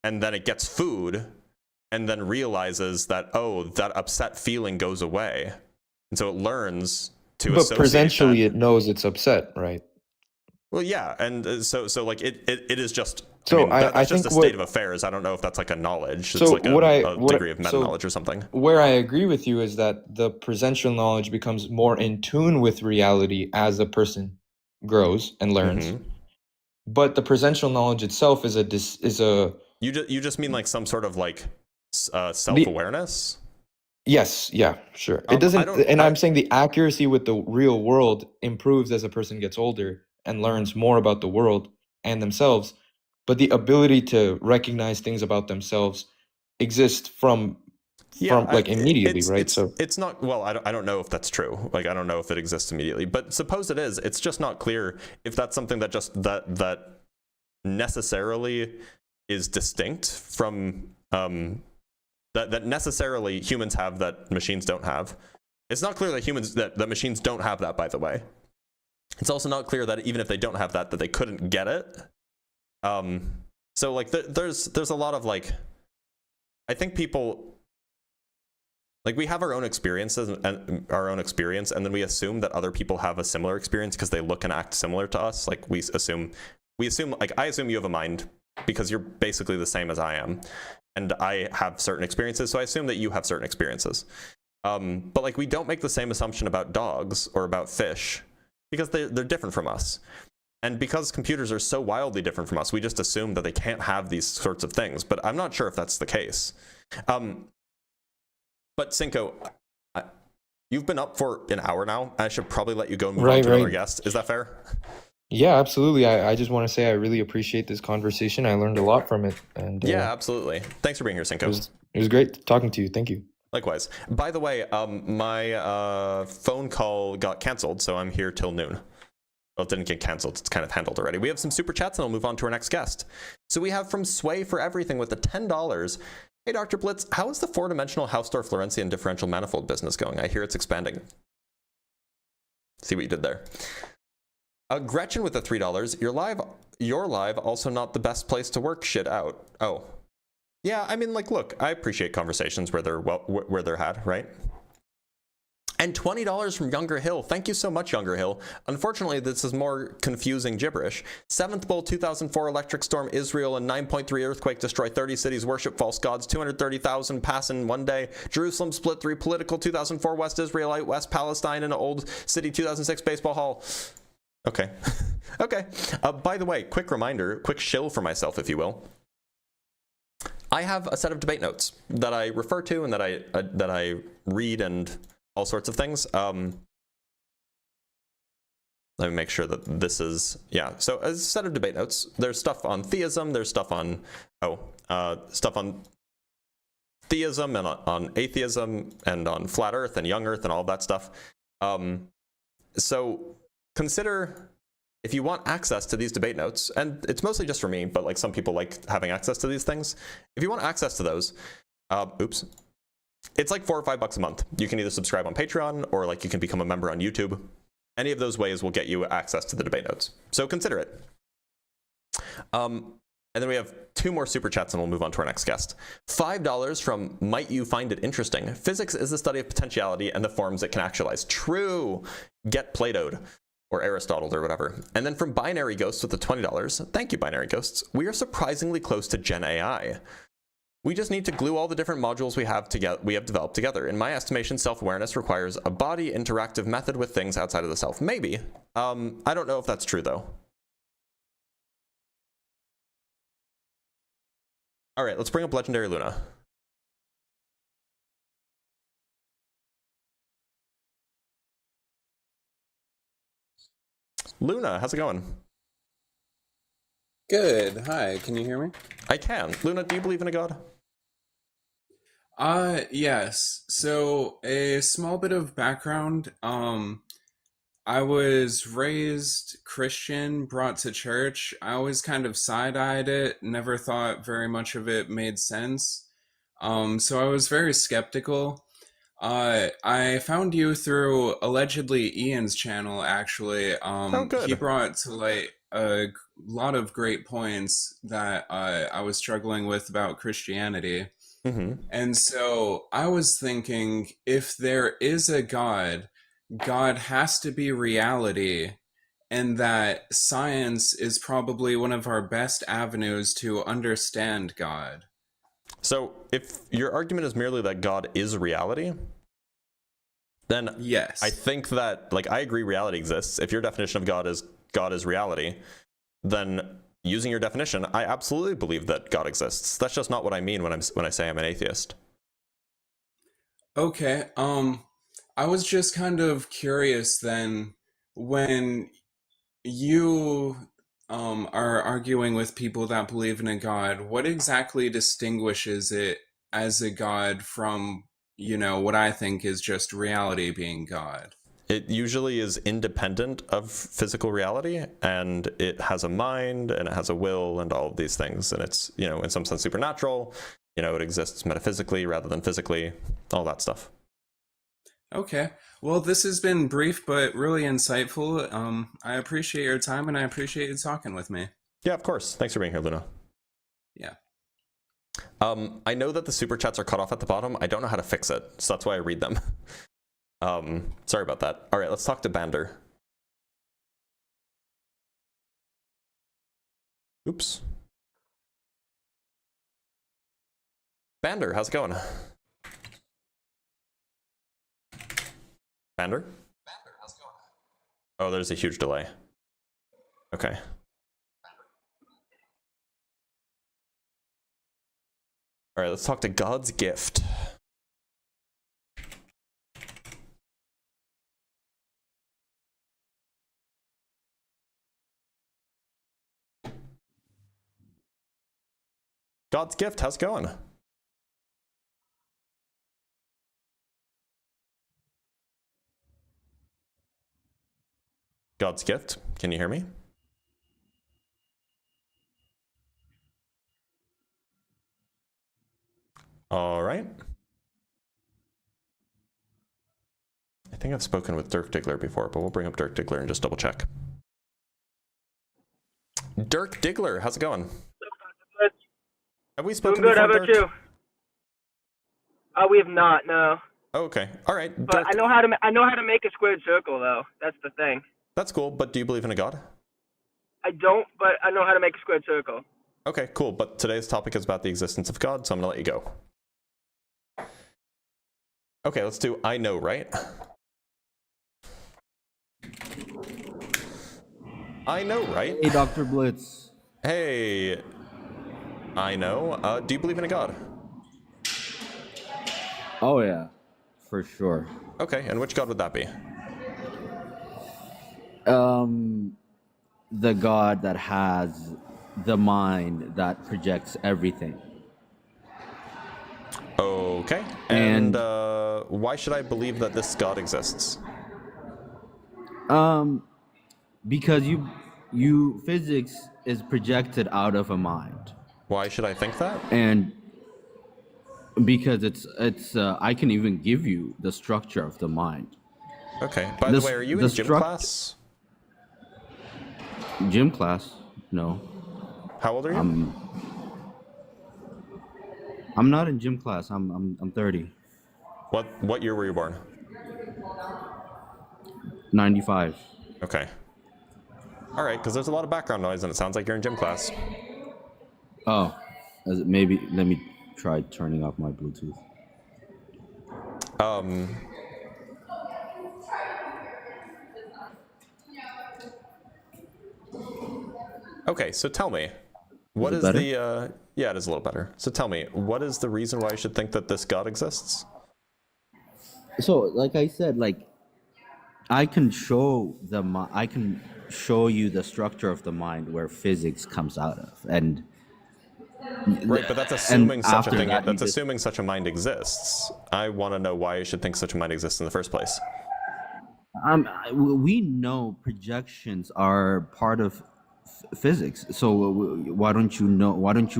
S1: and then it gets food and then realizes that, oh, that upset feeling goes away. And so it learns to associate
S16: But presentially
S1: that.
S16: it knows it's upset, right?
S1: Well, yeah, and so like it is just.
S16: So
S1: I mean, that's
S16: I
S1: just
S16: think
S1: a state of affairs. I don't know if that's like a knowledge.
S16: So
S1: it's like
S16: what
S1: a degree of meta knowledge or something.
S16: Where I agree with you is that the presential knowledge becomes more in tune with reality as a person grows and learns.
S1: Mm-hmm.
S16: But the presential knowledge itself is a.
S1: You just mean like some sort of like self-awareness?
S16: Yes, yeah, sure. It doesn't, I'm saying the accuracy with the real world improves as a person gets older and learns more about the world and themselves, but the ability to recognize things about themselves exists from immediately, right? So
S1: it's not, well, I don't know if that's true. Like I don't know if it exists immediately, but suppose it is. It's just not clear if that's something that just that necessarily is distinct from that necessarily humans have that machines don't have. It's not clear that machines don't have that, by the way. It's also not clear that even if they don't have that they couldn't get it. So like there's a lot of like, I think people, like, we have our own experiences and our own experience, and then we assume that other people have a similar experience because they look and act similar to us. Like we assume like, I assume you have a mind because you're basically the same as I am, and I have certain experiences, so I assume that you have certain experiences. But like, we don't make the same assumption about dogs or about fish because they're different from us. And because computers are so wildly different from us, we just assume that they can't have these sorts of things. But I'm not sure if that's the case. But Cinco, you've been up for an hour now. I should probably let you go and move on to another guest. Is that fair?
S16: Yeah, absolutely. I just want to say I really appreciate this conversation. I learned a lot from it. And
S1: yeah, absolutely. Thanks for being here, Cinco.
S16: It was great talking to you. Thank you.
S1: Likewise. By the way, my phone call got canceled, so I'm here till noon. Well, it didn't get canceled. It's kind of handled already. We have some super chats, and I'll move on to our next guest. So we have from Sway for Everything with the $10. Hey, Dr. Blitz, how is the four-dimensional Hausdorff-Lorentzian differential manifold business going? I hear it's expanding. See what you did there. Gretchen with the $3. Your live also not the best place to work shit out. Oh, yeah. I mean, like, look, I appreciate conversations where they're had, right? And $20 from Younger Hill. Thank you so much, Younger Hill. Unfortunately, this is more confusing gibberish. 7th Bowl 2004 electric storm Israel and 9.3 earthquake destroy 30 cities, worship false gods, 230,000 pass in one day. Jerusalem split 3 political 2004 West Israelite, West Palestine in an old city 2006 baseball hall. Okay. Okay. By the way, quick reminder, quick shill for myself, if you will. I have a set of debate notes that I refer to and that I read and all sorts of things. Let me make sure that this is, yeah. So as a set of debate notes, there's stuff on theism, there's stuff on, theism and on atheism and on flat earth and young earth and all that stuff. So consider, if you want access to these debate notes, and it's mostly just for me, but like some people like having access to these things. If you want access to those, it's like $4 or $5 a month. You can either subscribe on Patreon or like you can become a member on YouTube. Any of those ways will get you access to the debate notes. So consider it. And then we have 2 more super chats and we'll move on to our next guest. $5 from Might You Find It Interesting. Physics is the study of potentiality and the forms it can actualize. True. Get Plato'd or Aristotle or whatever. And then from Binary Ghosts with the $20. Thank you, Binary Ghosts. We are surprisingly close to Gen AI. We just need to glue all the different modules we have developed together. In my estimation, self-awareness requires a body interactive method with things outside of the self. Maybe. I don't know if that's true, though. All right, let's bring up Legendary Luna. Luna, how's it going?
S17: Good. Hi, can you hear me?
S1: I can. Luna, do you believe in a god?
S17: Yes. So a small bit of background. I was raised Christian, brought to church. I always kind of side-eyed it, never thought very much of it made sense. So I was very skeptical. I found you through allegedly Ian's channel, actually.
S1: Good.
S17: He brought to light a lot of great points that I was struggling with about Christianity.
S1: Mm-hmm.
S17: And so I was thinking, if there is a God, God has to be reality, and that science is probably one of our best avenues to understand God.
S1: So if your argument is merely that God is reality, then
S17: yes,
S1: I think that, like, I agree reality exists. If your definition of God is reality, then using your definition, I absolutely believe that God exists. That's just not what I mean when I say I'm an atheist.
S17: Okay. I was just kind of curious then, when you are arguing with people that believe in a God, what exactly distinguishes it as a God from, what I think is just reality being God?
S1: it usually is independent of physical reality, and it has a mind and it has a will and all of these things, and it's, you know, in some sense supernatural. You know, it exists metaphysically rather than physically, all that stuff.
S17: Okay. Well, this has been brief but really insightful. I appreciate your time and I appreciate you talking with me.
S1: Yeah, of course. Thanks for being here, Luna.
S17: Yeah.
S1: I know that the super chats are cut off at the bottom. I don't know how to fix it, so that's why I read them. Sorry about that. All right, let's talk to Bander. Oops. Bander, how's it going? Bander? Oh, there's a huge delay. Okay. All right, let's talk to God's Gift. God's Gift, how's it going? God's Gift, can you hear me? All right. I think I've spoken with Dirk Diggler before, but we'll bring up Dirk Diggler and just double check. Dirk Diggler, how's it going? Have we spoken
S18: Doing good.
S1: before,
S18: How about
S1: Dirk?
S18: you? We have not. No.
S1: Oh, okay. All right.
S18: But
S1: Dirk,
S18: I know how to make a squared circle, though. That's the thing.
S1: that's cool, but do you believe in a God?
S18: I don't, but I know how to make a squared circle.
S1: Okay, cool. But today's topic is about the existence of God, so I'm gonna let you go. Okay, let's do I know, right? I know, right?
S19: Hey, Dr. Blitz.
S1: Hey, I know. Do you believe in a God?
S19: Oh, yeah, for sure.
S1: Okay, and which God would that be?
S19: The God that has the mind that projects everything.
S1: Okay, and why should I believe that this God exists?
S19: Because you physics is projected out of a mind.
S1: Why should I think that?
S19: And because it's I can even give you the structure of the mind.
S1: Okay. By the way, are you in gym class?
S19: Gym class? No.
S1: How old are you?
S19: I'm not in gym class. I'm 30.
S1: What year were you born?
S19: 95.
S1: Okay. All right, because there's a lot of background noise and it sounds like you're in gym class.
S19: Oh, maybe let me try turning off my Bluetooth.
S1: Okay, so tell me, what is the yeah, it is a little better. So tell me, what is the reason why I should think that this God exists?
S19: So, like I said, like I can show you the structure of the mind where physics comes out of, and
S1: right, but that's assuming such a thing.
S19: That,
S1: that's assuming such a mind exists. I want to know why I should think such a mind exists in the first place.
S19: We know projections are part of physics. So why don't you know? Why don't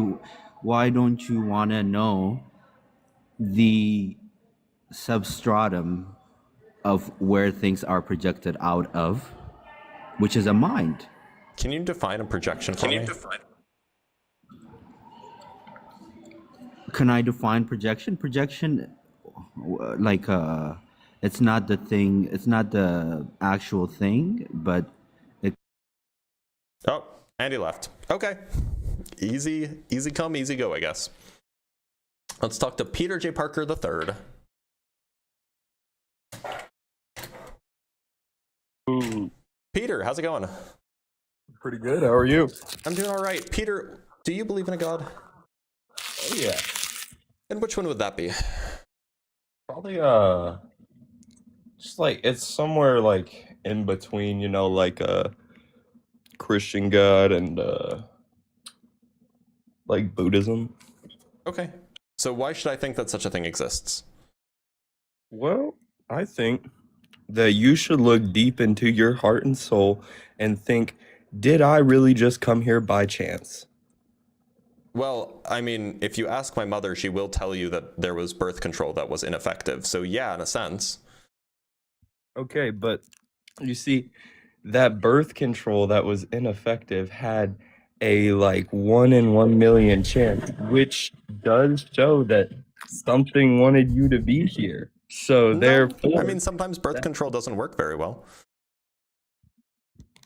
S19: you want to know the substratum of where things are projected out of, which is a mind?
S1: Can you define a projection for me?
S19: Can I define projection? Projection, like it's not the thing. It's not the actual thing, but it.
S1: Oh, Andy left. Okay, easy come, easy go, I guess. Let's talk to Peter J. Parker III.
S20: Ooh.
S1: Peter, how's it going?
S20: Pretty good. How are you?
S1: I'm doing all right. Peter, do you believe in a God?
S20: Oh, yeah.
S1: And which one would that be?
S20: Probably, just like, it's somewhere like in between, you know, like a Christian God and, like Buddhism.
S1: Okay. So why should I think that such a thing exists?
S20: Well, I think that you should look deep into your heart and soul and think, did I really just come here by chance?
S1: Well, I mean, if you ask my mother, she will tell you that there was birth control that was ineffective. So yeah, in a sense.
S20: Okay, but you see, that birth control that was ineffective had a like 1 in 1 million chance, which does show that something wanted you to be here. So
S1: No,
S20: therefore,
S1: I mean, sometimes birth control doesn't work very well.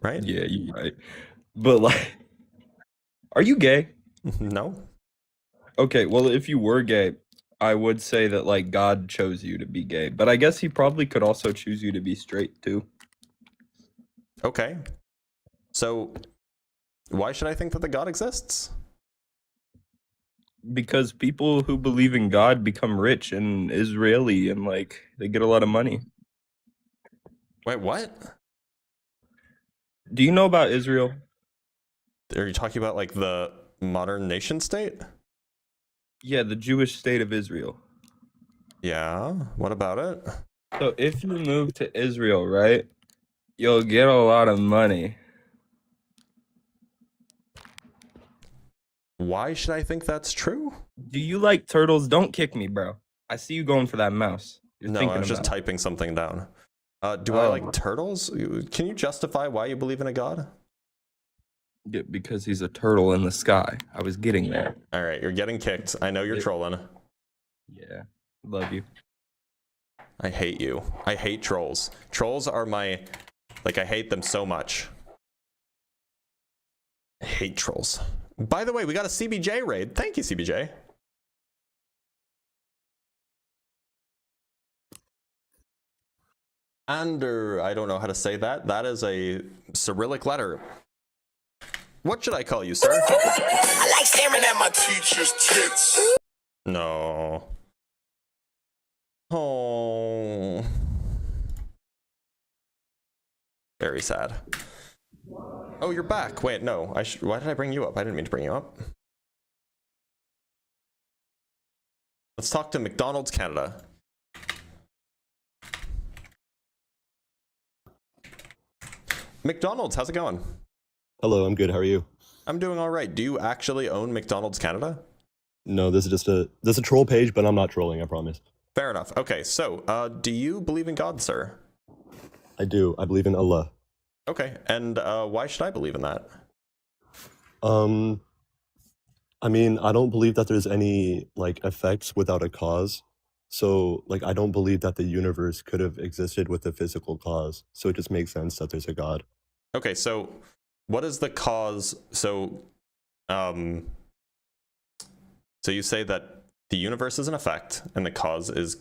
S1: Right?
S20: yeah, you're right. But like, are you gay?
S1: No.
S20: Okay, well, if you were gay, I would say that like God chose you to be gay, but I guess he probably could also choose you to be straight too.
S1: Okay. So why should I think that the God exists?
S20: Because people who believe in God become rich and Israeli and like they get a lot of money.
S1: Wait, what?
S20: Do you know about Israel?
S1: Are you talking about like the modern nation state?
S20: Yeah, the Jewish state of Israel.
S1: Yeah, what about it?
S20: So if you move to Israel, right, you'll get a lot of money.
S1: Why should I think that's true?
S20: Do you like turtles? Don't kick me, bro. I see you going for that mouse. You're
S1: No,
S20: thinking
S1: I was just
S20: about it.
S1: typing something down. Do I like turtles? Can you justify why you believe in a God?
S20: Yeah, because he's a turtle in the sky. I was getting there.
S1: All right, you're getting kicked. I know you're trolling.
S20: Yeah, love you.
S1: I hate you. I hate trolls. Trolls are my, like, I hate them so much. I hate trolls. By the way, we got a CBJ raid. Thank you, CBJ. Ander, I don't know how to say that. That is a Cyrillic letter. What should I call you, sir?
S21: I like staring at my teacher's tits.
S1: No. Oh. Very sad. Oh, you're back. Wait, no. Why did I bring you up? I didn't mean to bring you up. Let's talk to McDonald's Canada. McDonald's, how's it going?
S22: Hello, I'm good. How are you?
S1: I'm doing all right. Do you actually own McDonald's Canada?
S22: No, this is just a troll page, but I'm not trolling, I promise.
S1: Fair enough. Okay, so do you believe in God, sir?
S22: I do. I believe in Allah.
S1: Okay, and why should I believe in that?
S22: I mean, I don't believe that there's any like effects without a cause. So, like, I don't believe that the universe could have existed with a physical cause. So it just makes sense that there's a God.
S1: Okay, so what is the cause? So you say that the universe is an effect and the cause is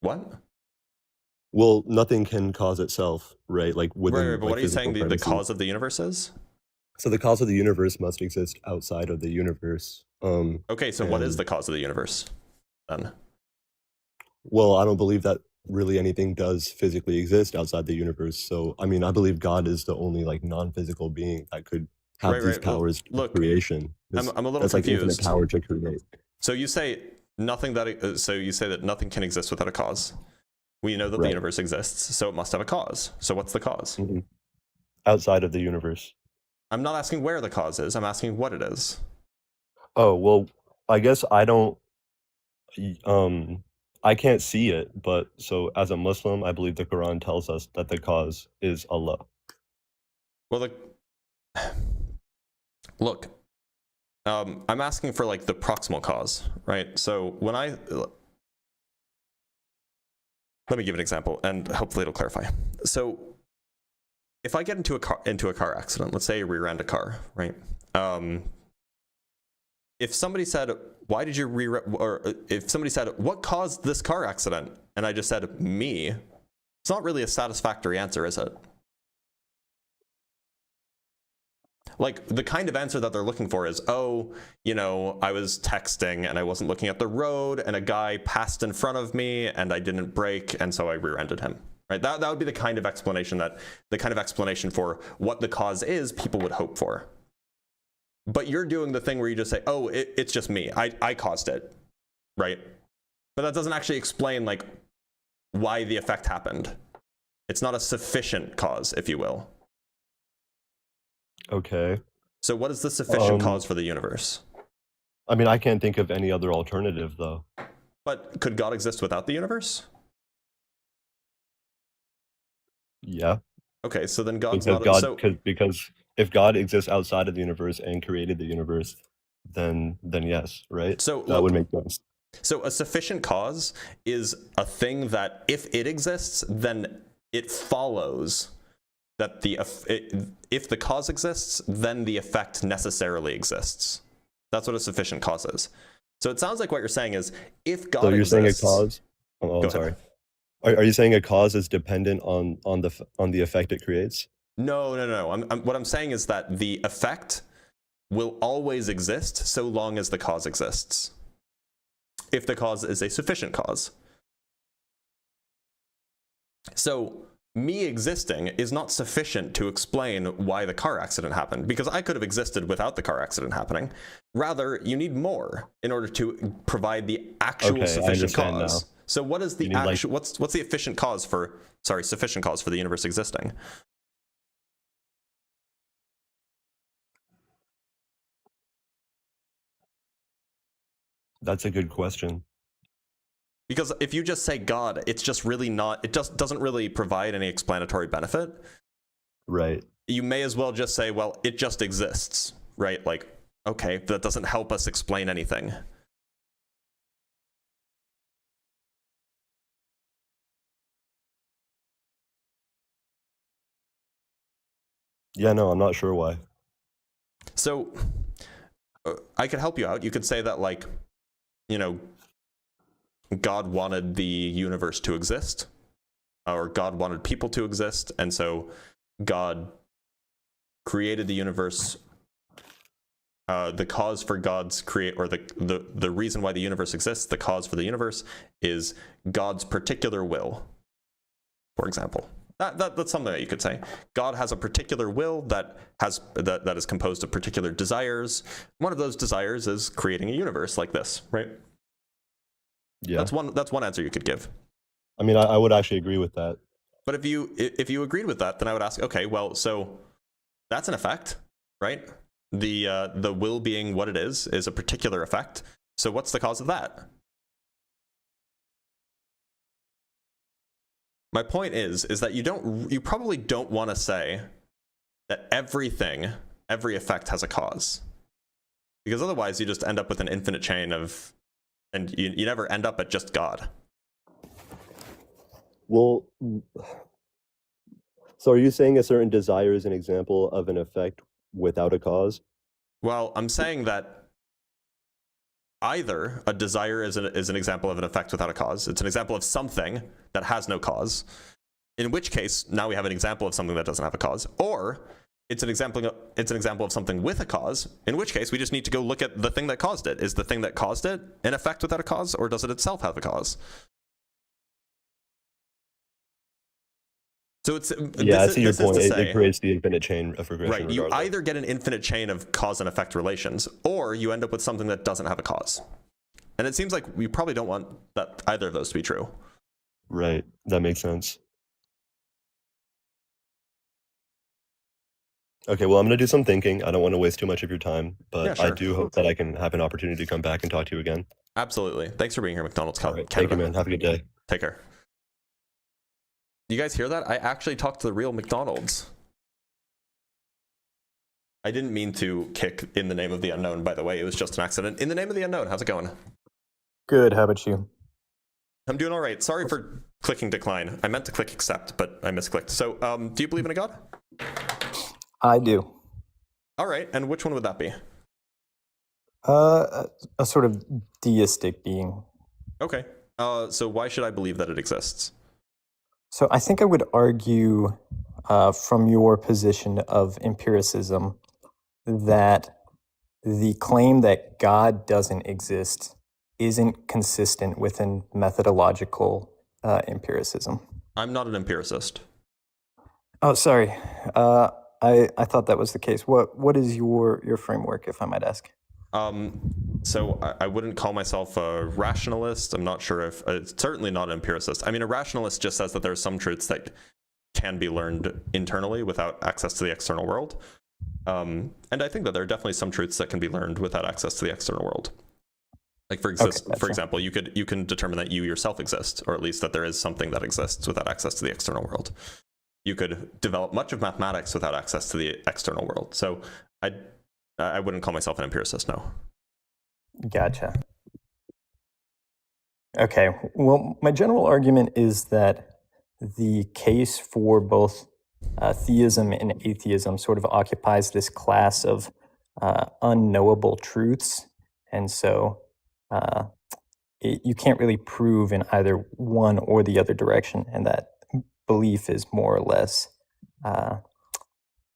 S1: what?
S22: Well, nothing can cause itself, right? Like within.
S1: Right, but
S22: like,
S1: what are you saying
S22: physical
S1: the
S22: premises.
S1: cause of the universe is?
S22: So the cause of the universe must exist outside of the universe.
S1: Okay, so what is
S22: and-
S1: the cause of the universe then?
S22: Well, I don't believe that really anything does physically exist outside the universe. So, I mean, I believe God is the only like non-physical being that could have
S1: Right,
S22: these
S1: right. Well,
S22: powers
S1: look,
S22: of creation.
S1: I'm a little
S22: that's like infinite
S1: confused.
S22: power to create.
S1: So you say nothing that so you say that nothing can exist without a cause. We know that the
S22: Right.
S1: universe exists, so it must have a cause. So what's the cause?
S22: Outside of the universe.
S1: I'm not asking where the cause is. I'm asking what it is.
S22: Oh, well, I guess I don't I can't see it, but so as a Muslim, I believe the Quran tells us that the cause is Allah.
S1: Well, look, I'm asking for like the proximal cause, right? So when let me give an example, and hopefully it'll clarify. So if I get into a car accident, let's say I rear-end a car, right? If somebody said, "Why did you or if somebody said, "What caused this car accident?" and I just said, "Me," it's not really a satisfactory answer, is it? Like the kind of answer that they're looking for is, oh, you know, I was texting and I wasn't looking at the road and a guy passed in front of me and I didn't brake and so I rear-ended him. Right? That would be the kind of explanation for what the cause is people would hope for. But you're doing the thing where you just say, oh, it's just me. I caused it. Right? But that doesn't actually explain like why the effect happened. It's not a sufficient cause, if you will.
S22: Okay.
S1: So what is the sufficient cause for the universe?
S22: I mean, I can't think of any other alternative, though.
S1: But could God exist without the universe?
S22: Yeah.
S1: Okay, so then God's
S22: Because
S1: not...
S22: because if God exists outside of the universe and created the universe, then yes, right?
S1: So
S22: that would make sense.
S1: So a sufficient cause is a thing that if it exists, then it follows that if the cause exists, then the effect necessarily exists. That's what a sufficient cause is. So it sounds like what you're saying is if God
S22: So you're
S1: exists,
S22: saying a cause? Oh, I'm sorry. Are you saying a cause is dependent on the effect it creates?
S1: No. What I'm saying is that the effect will always exist so long as the cause exists. If the cause is a sufficient cause. So me existing is not sufficient to explain why the car accident happened, because I could have existed without the car accident happening. Rather, you need more in order to provide the actual sufficient cause.
S22: Now.
S1: So what is the actual what's the sufficient cause for the universe existing?
S22: That's a good question.
S1: Because if you just say God, it's just really not, it just doesn't really provide any explanatory benefit.
S22: Right.
S1: You may as well just say, well, it just exists, right? Like, okay, that doesn't help us explain anything.
S22: Yeah, no, I'm not sure why.
S1: So I could help you out. You could say that, like, you know, God wanted the universe to exist, or God wanted people to exist, and so God created the universe. The cause for God's the reason why the universe exists, the cause for the universe is God's particular will, for example. That's something that you could say. God has a particular will that is composed of particular desires. One of those desires is creating a universe like this, right?
S22: Yeah.
S1: That's one answer you could give.
S22: I mean, I would actually agree with that.
S1: But if you agreed with that, then I would ask, okay, well, so that's an effect, right? The will being what it is a particular effect. So what's the cause of that? My point is that you probably don't want to say that every effect has a cause, because otherwise you just end up with an infinite chain of, and you never end up at just God.
S22: Well, so are you saying a certain desire is an example of an effect without a cause?
S1: Well, I'm saying that either a desire is an example of an effect without a cause. It's an example of something that has no cause, in which case now we have an example of something that doesn't have a cause, or it's an example of something with a cause, in which case we just need to go look at the thing that caused it. Is the thing that caused it an effect without a cause, or does it itself have a cause? So it's
S22: I see your point. It creates the infinite chain of regression.
S1: Right. You either get an infinite chain of cause and effect relations, or you end up with something that doesn't have a cause. And it seems like we probably don't want that either of those to be true.
S22: Right. That makes sense. Okay, well, I'm going to do some thinking. I don't want to waste too much of your time, but
S1: Yeah, sure.
S22: I do hope that I can have an opportunity to come back and talk to you again.
S1: Absolutely. Thanks for being here, McDonald's. Canada.
S22: Thank you, man. Have a good day.
S1: Take care. You guys hear that? I actually talked to the real McDonald's. I didn't mean to kick in the name of the unknown, by the way. It was just an accident. In the name of the unknown, how's it going?
S2: Good. How about you?
S1: I'm doing all right. Sorry for clicking decline. I meant to click accept, but I misclicked. So, do you believe in a God?
S2: I do.
S1: All right. And which one would that be?
S2: A sort of deistic being.
S1: Okay. So why should I believe that it exists?
S2: So I think I would argue from your position of empiricism that the claim that God doesn't exist isn't consistent with a methodological empiricism.
S1: I'm not an empiricist.
S2: Oh, sorry. I thought that was the case. What is your framework, if I might ask?
S1: So I wouldn't call myself a rationalist. I'm not sure if it's certainly not an empiricist. I mean, a rationalist just says that there are some truths that can be learned internally without access to the external world. And I think that there are definitely some truths that can be learned without access to the external world. Like for example, you can determine that you yourself exist, or at least that there is something that exists without access to the external world. You could develop much of mathematics without access to the external world. So I wouldn't call myself an empiricist, no.
S2: Gotcha. Okay, well, my general argument is that the case for both theism and atheism sort of occupies this class of unknowable truths. And so you can't really prove in either one or the other direction, and that belief is more or less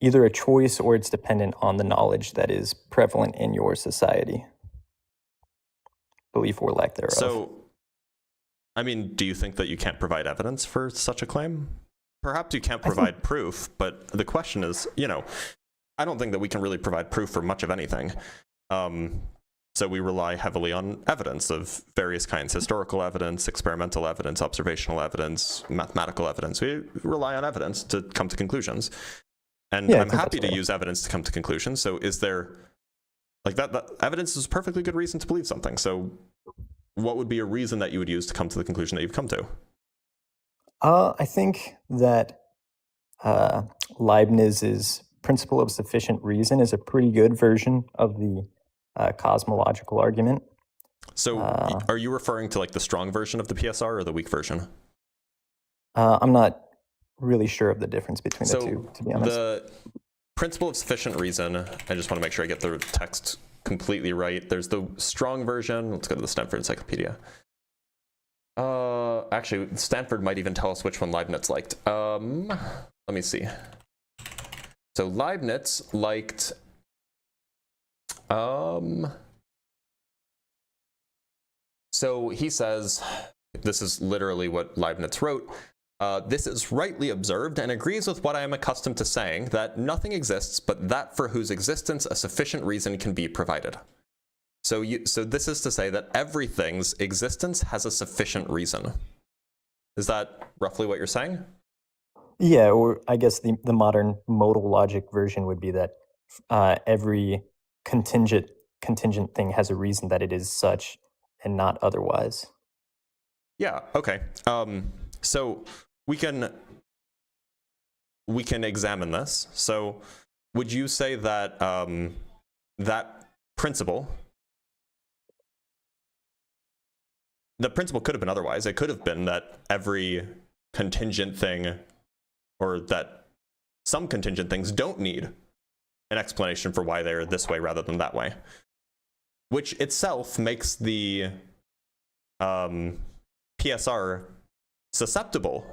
S2: either a choice or it's dependent on the knowledge that is prevalent in your society. Belief or lack thereof.
S1: So, I mean, do you think that you can't provide evidence for such a claim? Perhaps you can't provide proof, but the question is, I don't think that we can really provide proof for much of anything. So we rely heavily on evidence of various kinds: historical evidence, experimental evidence, observational evidence, mathematical evidence. We rely on evidence to come to conclusions. And I'm happy to use evidence to come to conclusions. So is there, like that evidence is a perfectly good reason to believe something. So what would be a reason that you would use to come to the conclusion that you've come to?
S2: I think that Leibniz's principle of sufficient reason is a pretty good version of the cosmological argument.
S1: So are you referring to like the strong version of the PSR or the weak version?
S2: I'm not really sure of the difference between the two, to be honest.
S1: The principle of sufficient reason, I just want to make sure I get the text completely right. There's the strong version. Let's go to the Stanford Encyclopedia. Actually, Stanford might even tell us which one Leibniz liked. Let me see. So Leibniz liked so he says, this is literally what Leibniz wrote, this is rightly observed and agrees with what I am accustomed to saying, that nothing exists but that for whose existence a sufficient reason can be provided. So this is to say that everything's existence has a sufficient reason. Is that roughly what you're saying?
S2: Yeah, or I guess the modern modal logic version would be that every contingent thing has a reason that it is such and not otherwise.
S1: Yeah, okay. So we can examine this. So would you say that that principle, the principle could have been otherwise? It could have been that every contingent thing, or that some contingent things don't need an explanation for why they're this way rather than that way, which itself makes the PSR susceptible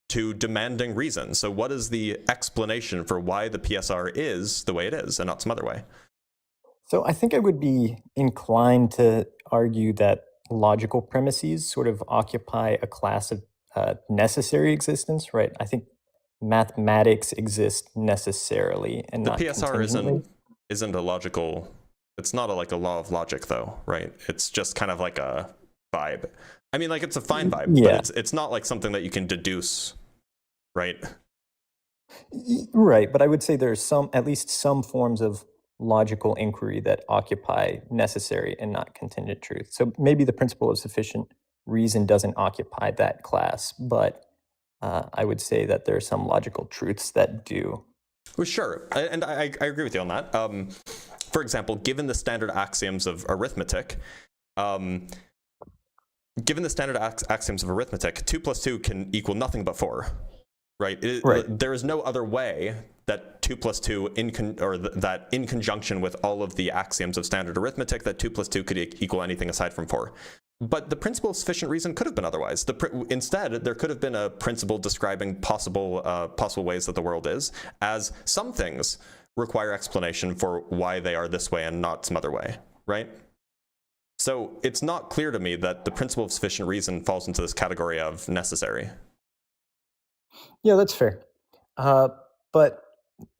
S1: to demanding reason. So what is the explanation for why the PSR is the way it is and not some other way?
S2: So I think I would be inclined to argue that logical premises sort of occupy a class of necessary existence, right? I think mathematics exist necessarily and
S1: the
S2: not
S1: PSR
S2: contingently.
S1: isn't a logical, it's not like a law of logic though, right? It's just kind of like a vibe. I mean, like it's a fine vibe,
S2: Yeah.
S1: but it's not like something that you can deduce, right?
S2: Right, but I would say there's at least some forms of logical inquiry that occupy necessary and not contingent truth. So maybe the principle of sufficient reason doesn't occupy that class, but I would say that there are some logical truths that do.
S1: Well, sure, and I agree with you on that. For example, given the standard axioms of arithmetic, 2 + 2 can equal nothing but 4, right? There is no other way that 2 + 2 that in conjunction with all of the axioms of standard arithmetic, that 2 + 2 could equal anything aside from 4. But the principle of sufficient reason could have been otherwise. Instead, there could have been a principle describing possible ways that the world is, as some things require explanation for why they are this way and not some other way, right? So it's not clear to me that the principle of sufficient reason falls into this category of necessary.
S2: Yeah, that's fair. But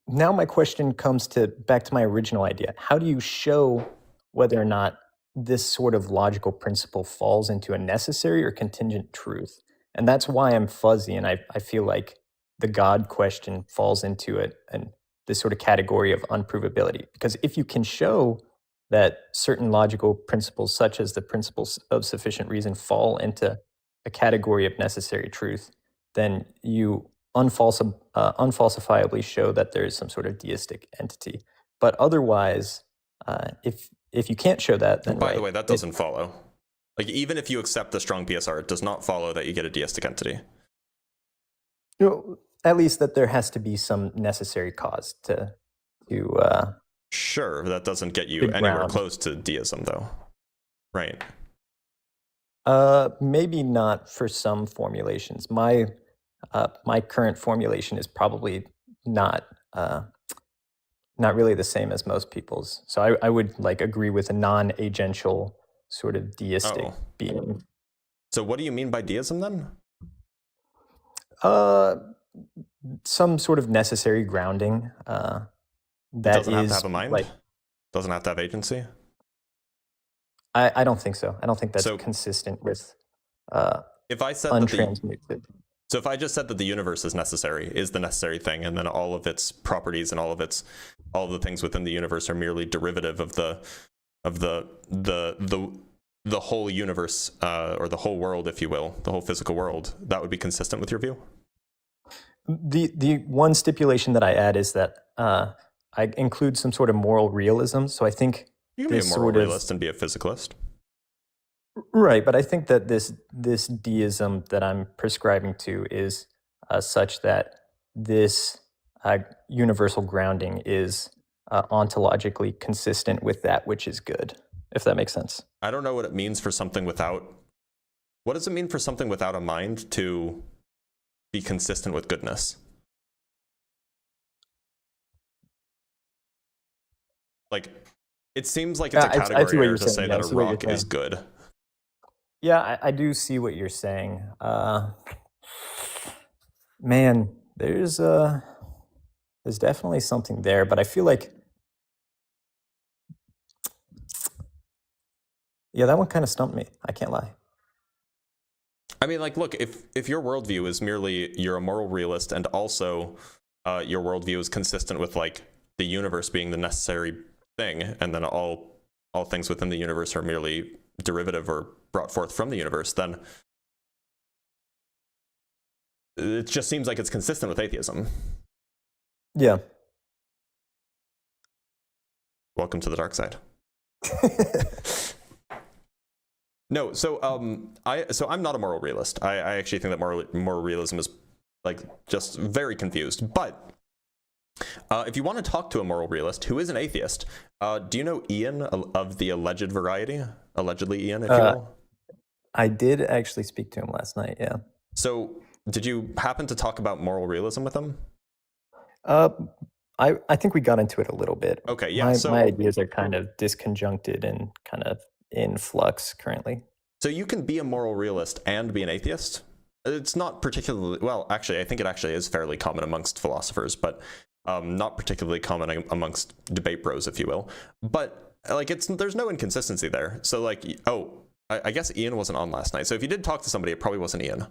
S2: now my question comes back to my original idea. How do you show whether or not this sort of logical principle falls into a necessary or contingent truth? And that's why I'm fuzzy, and I feel like the God question falls into it and this sort of category of unprovability. Because if you can show that certain logical principles, such as the principles of sufficient reason, fall into a category of necessary truth, then you unfalsifiably show that there is some sort of deistic entity. But otherwise, if you can't show that, then
S1: By the way, that doesn't follow. Like, even if you accept the strong PSR, it does not follow that you get a deistic entity.
S2: You know, at least that there has to be some necessary cause to
S1: Sure, that doesn't get you
S2: the
S1: anywhere
S2: ground.
S1: close to deism, though. Right.
S2: Maybe not for some formulations. My current formulation is probably not really the same as most people's. So I would like agree with a non-agential sort of deistic being.
S1: So what do you mean by deism then?
S2: Some sort of necessary grounding. That
S1: doesn't have
S2: is
S1: to have a mind?
S2: like,
S1: Doesn't have to have agency?
S2: I don't think so. I don't think that's consistent with
S1: If I said
S2: untransmuted.
S1: So if I just said that the universe is necessary, is the necessary thing, and then all of its properties and all of the things within the universe are merely derivative of the whole universe, or the whole world, if you will, the whole physical world, that would be consistent with your view?
S2: The one stipulation that I add is that I include some sort of moral realism. So I think
S1: you can be a moral realist and be a physicalist.
S2: Right, but I think that this deism that I'm prescribing to is such that this universal grounding is ontologically consistent with that which is good, if that makes sense.
S1: I don't know what it means for something without... What does it mean for something without a mind to be consistent with goodness? Like, it seems like it's a category error to say that a rock is good.
S2: Yeah, I do see what you're saying. Man, there's definitely something there, but I feel like, yeah, that one kind of stumped me. I can't lie.
S1: I mean, like, look, if your worldview is merely you're a moral realist, and also your worldview is consistent with like the universe being the necessary thing, and then all things within the universe are merely derivative or brought forth from the universe, then it just seems like it's consistent with atheism.
S2: Yeah.
S1: Welcome to the dark side. No, so I'm not a moral realist. I actually think that moral realism is like just very confused. But if you want to talk to a moral realist who is an atheist, do you know Ian of the alleged variety? Allegedly Ian, if you will?
S2: I did actually speak to him last night, yeah.
S1: So did you happen to talk about moral realism with him?
S2: I think we got into it a little bit.
S1: Okay, yeah.
S2: My ideas are kind of disconjuncted and kind of in flux currently.
S1: So you can be a moral realist and be an atheist? It's not particularly, well, actually, I think it actually is fairly common amongst philosophers, but not particularly common amongst debate bros, if you will. But like, there's no inconsistency there. So like, I guess Ian wasn't on last night. So if you did talk to somebody, it probably wasn't Ian.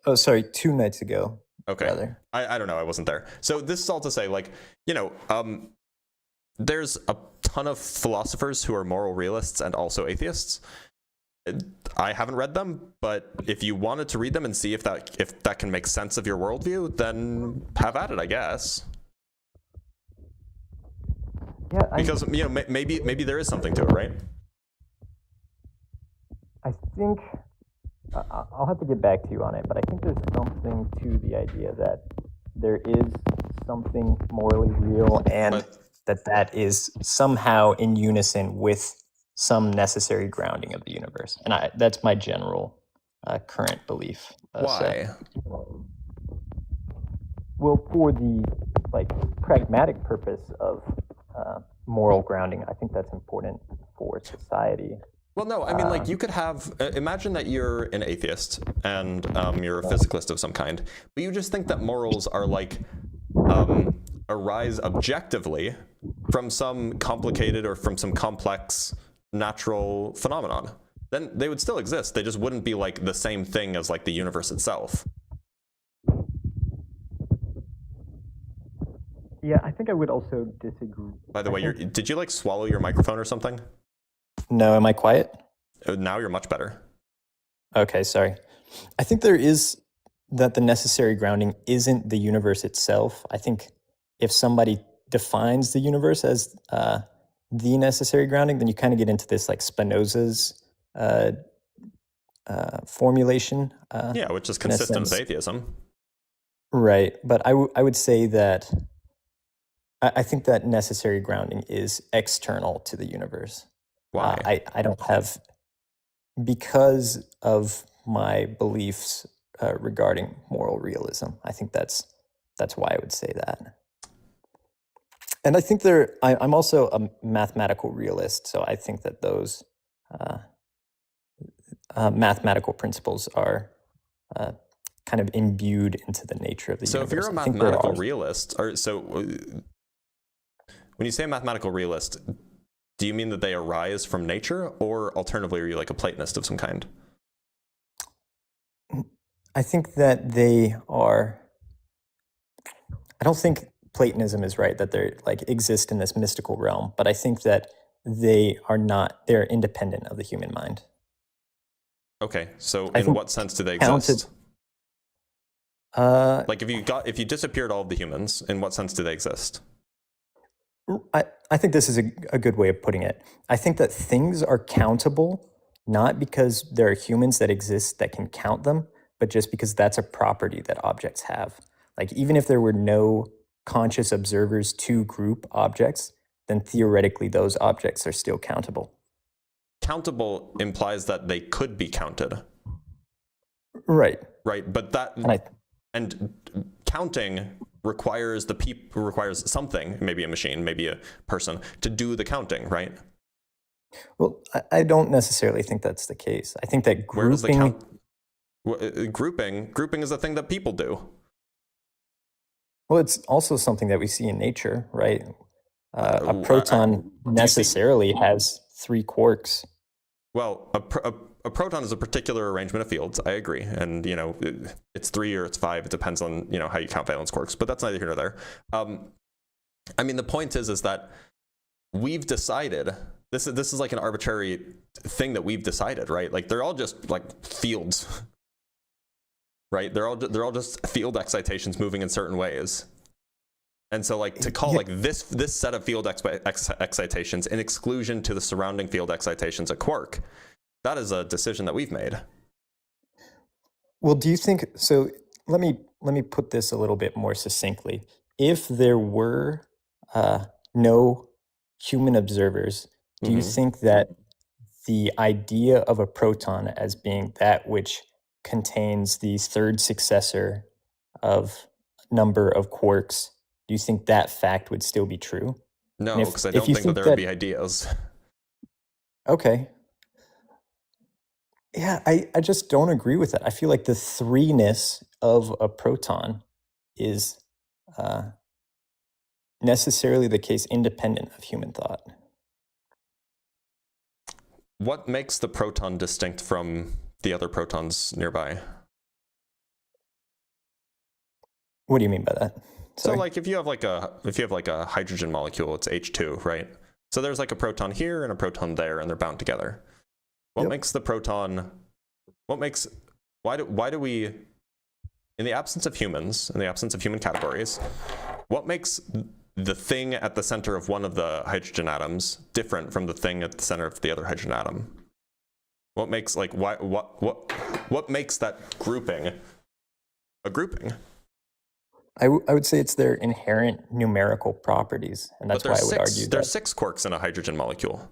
S2: Oh, sorry, 2 nights ago.
S1: Okay.
S2: Rather.
S1: I don't know. I wasn't there. So this is all to say, like, you know, there's a ton of philosophers who are moral realists and also atheists. I haven't read them, but if you wanted to read them and see if that can make sense of your worldview, then have at it, I guess.
S2: Yeah,
S1: because you know, maybe there is something to it, right?
S2: I think I'll have to get back to you on it, but I think there's something to the idea that there is something morally real, and that is somehow in unison with some necessary grounding of the universe. And that's my general current belief.
S1: Why?
S2: Well, for the like pragmatic purpose of moral grounding, I think that's important for society.
S1: Well, no, I mean, like, you could have, imagine that you're an atheist and you're a physicalist of some kind, but you just think that morals are like, arise objectively from some complicated or from some complex natural phenomenon. Then they would still exist. They just wouldn't be like the same thing as like the universe itself.
S2: Yeah, I think I would also disagree.
S1: By the
S2: I
S1: way,
S2: think,
S1: did you like swallow your microphone or something?
S2: no, am I quiet?
S1: Now you're much better.
S2: Okay, sorry. I think there is that the necessary grounding isn't the universe itself. I think if somebody defines the universe as the necessary grounding, then you kind of get into this like Spinoza's formulation.
S1: Yeah, which is
S2: in a
S1: consistent with
S2: sense.
S1: atheism.
S2: Right, but I would say that I think that necessary grounding is external to the universe.
S1: Why?
S2: I don't have, because of my beliefs regarding moral realism. I think that's why I would say that. And I think I'm also a mathematical realist, so I think that those mathematical principles are kind of imbued into the nature of the
S1: So
S2: universe.
S1: if you're a
S2: I think there
S1: mathematical
S2: are.
S1: realist, or so when you say mathematical realist, do you mean that they arise from nature, or alternatively, are you like a Platonist of some kind?
S2: I think that they are. I don't think Platonism is right, that they like exist in this mystical realm, but I think that they are not. They're independent of the human mind.
S1: Okay, so
S2: I
S1: in
S2: think
S1: what sense do they
S2: counted-
S1: exist? Like if you disappeared all of the humans, in what sense do they exist?
S2: I think this is a good way of putting it. I think that things are countable, not because there are humans that exist that can count them, but just because that's a property that objects have. Like even if there were no conscious observers to group objects, then theoretically those objects are still countable.
S1: Countable implies that they could be counted.
S2: Right.
S1: Right, but that and counting requires requires something, maybe a machine, maybe a person, to do the counting, right?
S2: Well, I don't necessarily think that's the case. I think that
S1: Where does the
S2: grouping,
S1: grouping is a thing that people do.
S2: well, it's also something that we see in nature, right? A proton necessarily has 3 quarks.
S1: Well, a proton is a particular arrangement of fields. I agree, and it's 3 or it's 5. It depends on how you count valence quarks. But that's neither here nor there. I mean, the point is that we've decided this is like an arbitrary thing that we've decided, right? Like they're all just like fields, right? They're all just field excitations moving in certain ways. And so like to call like this set of field excitations in exclusion to the surrounding field excitations a quark, that is a decision that we've made.
S2: Well, do you think so? Let me put this a little bit more succinctly. If there were no human observers, do you think that the idea of a proton as being that which contains the third successor of number of quarks, do you think that fact would still be true?
S1: No, because I don't think that there would be ideas.
S2: Okay. Yeah, I just don't agree with that. I feel like the 3-ness of a proton is necessarily the case independent of human thought.
S1: What makes the proton distinct from the other protons nearby?
S2: What do you mean by that?
S1: Sorry. So like if you have like a hydrogen molecule, it's H2, right? So there's like a proton here and a proton there, and they're bound together. What makes the proton? Why do we, in the absence of humans, in the absence of human categories, what makes the thing at the center of one of the hydrogen atoms different from the thing at the center of the other hydrogen atom? What makes what makes that grouping a grouping?
S2: I would say it's their inherent numerical properties, and that's why I would argue
S1: there's 6 quarks in a hydrogen molecule.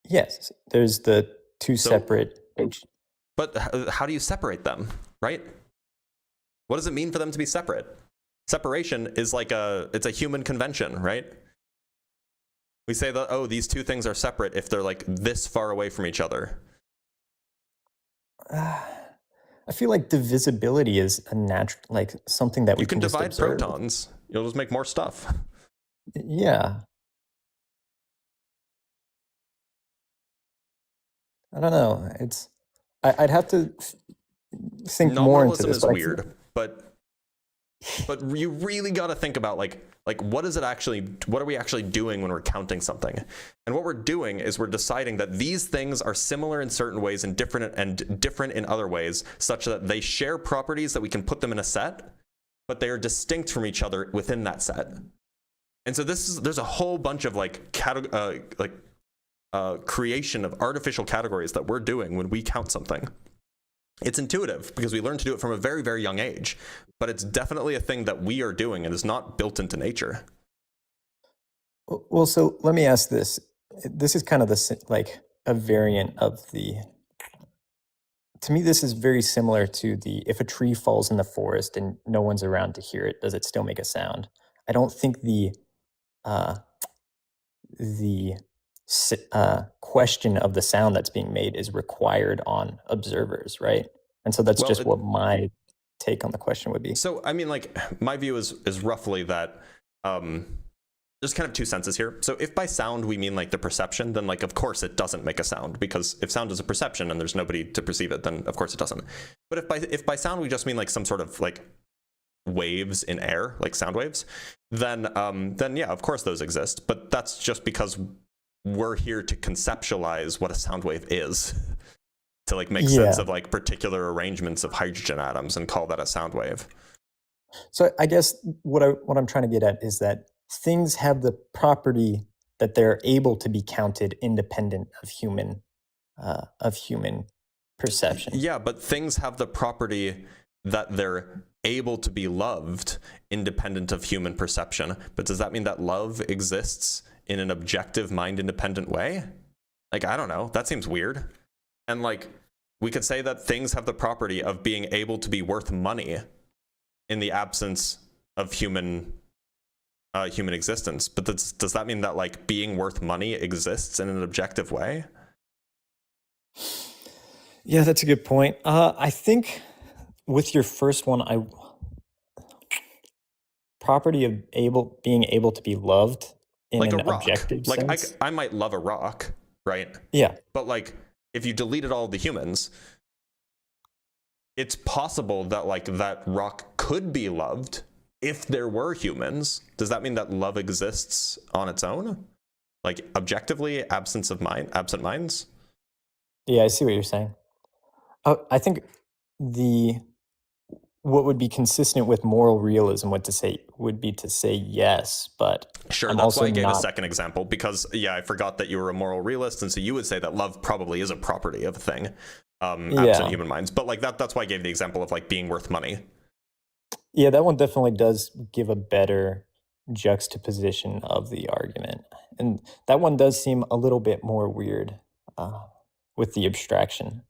S2: Yes, there's the 2 separate.
S1: But how do you separate them, right? What does it mean for them to be separate? Separation is like it's a human convention, right? We say that, oh, these 2 things are separate if they're like this far away from each other.
S2: I feel like divisibility is a natural, like something that we can
S1: divide
S2: just observe.
S1: protons. You'll just make more stuff.
S2: Yeah. I don't know. I'd have to think more into this.
S1: Nominalism is weird, but But you really got to think about like what are we actually doing when we're counting something? And what we're doing is we're deciding that these things are similar in certain ways and different in other ways, such that they share properties that we can put them in a set, but they are distinct from each other within that set. And so there's a whole bunch of creation of artificial categories that we're doing when we count something. It's intuitive because we learn to do it from a very, very young age, but it's definitely a thing that we are doing and is not built into nature.
S2: Well, so let me ask this. This is kind of like a variant of to me, this is very similar to if a tree falls in the forest and no one's around to hear it, does it still make a sound? I don't think the question of the sound that's being made is required on observers, right? And so that's just what my take on the question would be.
S1: So, I mean, like, my view is roughly that there's kind of two senses here. So if by sound we mean like the perception, then like, of course it doesn't make a sound, because if sound is a perception and there's nobody to perceive it, then of course it doesn't. But if by sound we just mean like some sort of like waves in air, like sound waves, then yeah, of course those exist. But that's just because we're here to conceptualize what a sound wave is, to like make sense of like particular arrangements of hydrogen atoms and call that a sound wave.
S2: So I guess what I'm trying to get at is that things have the property that they're able to be counted independent of human perception.
S1: Yeah, but things have the property that they're able to be loved independent of human perception. But does that mean that love exists in an objective, mind-independent way? Like, I don't know. That seems weird. And like, we could say that things have the property of being able to be worth money in the absence of human existence. But does that mean that like being worth money exists in an objective way?
S2: Yeah, that's a good point. I think with your first one, property of being able to be loved in
S1: like
S2: an
S1: a rock.
S2: objective
S1: Like
S2: sense.
S1: I might love a rock, right?
S2: Yeah.
S1: But like, if you deleted all of the humans, it's possible that like that rock could be loved if there were humans. Does that mean that love exists on its own? Like objectively, absent minds?
S2: Yeah, I see what you're saying. I think what would be consistent with moral realism would be to say yes, but
S1: sure. That's why I gave a second example, because yeah, I forgot that you were a moral realist, and so you would say that love probably is a property of a thing, absent human minds. But like that's why I gave the example of like being worth money.
S2: Yeah, that one definitely does give a better juxtaposition of the argument, and that one does seem a little bit more weird with the abstraction.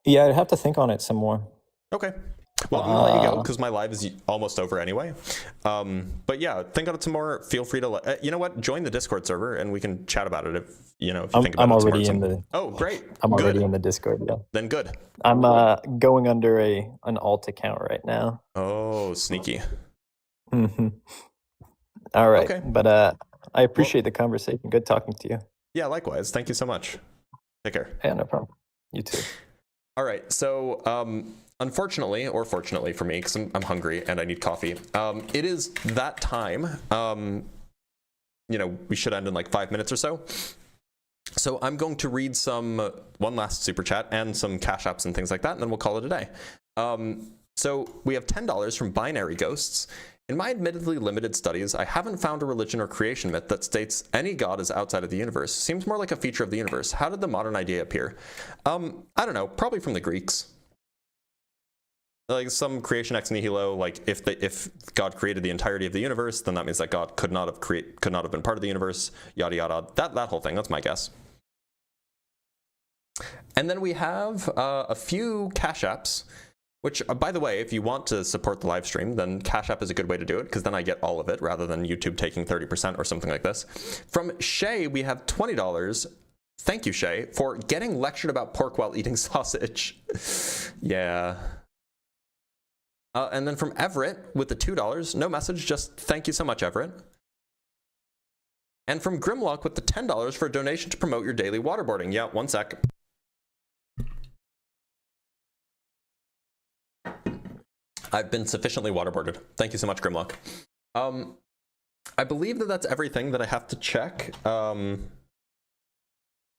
S2: Yeah, I'd have to think on it some more.
S1: Okay. Well, I'm gonna let you go because my live is almost over anyway. But yeah, think on it some more. Feel free to, you know what? Join the Discord server and we can chat about it if you think about it.
S2: I'm already in the.
S1: Oh, great.
S2: I'm already in the Discord. Yeah.
S1: Then good.
S2: I'm going under an alt account right now.
S1: Oh, sneaky.
S2: Mm-hmm. All right.
S1: Okay.
S2: But I appreciate the conversation. Good talking to you.
S1: Yeah, likewise. Thank you so much. Take care.
S2: Yeah, no problem. You too.
S1: All right. So, unfortunately, or fortunately for me, because I'm hungry and I need coffee, it is that time. We should end in like 5 minutes or so. So I'm going to read one last super chat and some cash apps and things like that, and then we'll call it a day. So we have $10 from Binary Ghosts. In my admittedly limited studies, I haven't found a religion or creation myth that states any god is outside of the universe. Seems more like a feature of the universe. How did the modern idea appear? I don't know, probably from the Greeks. Like some creation ex nihilo, like if God created the entirety of the universe, then that means that God could not have been part of the universe, yada yada. That whole thing, that's my guess. And then we have a few cash apps. Which, by the way, if you want to support the live stream, then Cash App is a good way to do it, because then I get all of it rather than YouTube taking 30% or something like this. From Shay, we have $20. Thank you, Shay, for getting lectured about pork while eating sausage. Yeah. And then from Everett with the $2, no message, just thank you so much, Everett. And from Grimlock with the $10 for a donation to promote your daily waterboarding. Yeah, one sec. I've been sufficiently waterboarded. Thank you so much, Grimlock. I believe that that's everything that I have to check. I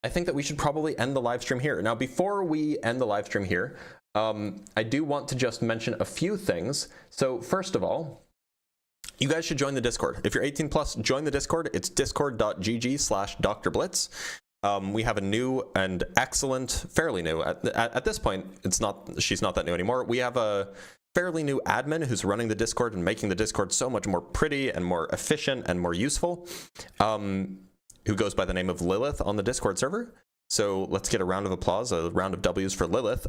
S1: think that we should probably end the live stream here. Now, before we end the live stream here, I do want to just mention a few things. So first of all, you guys should join the Discord. If you're 18 plus, join the Discord. It's discord.gg/Dr. Blitz. We have a new and excellent, fairly new, at this point, she's not that new anymore. We have a fairly new admin who's running the Discord and making the Discord so much more pretty and more efficient and more useful, who goes by the name of Lilith on the Discord server. So let's get a round of applause, a round of W's for Lilith.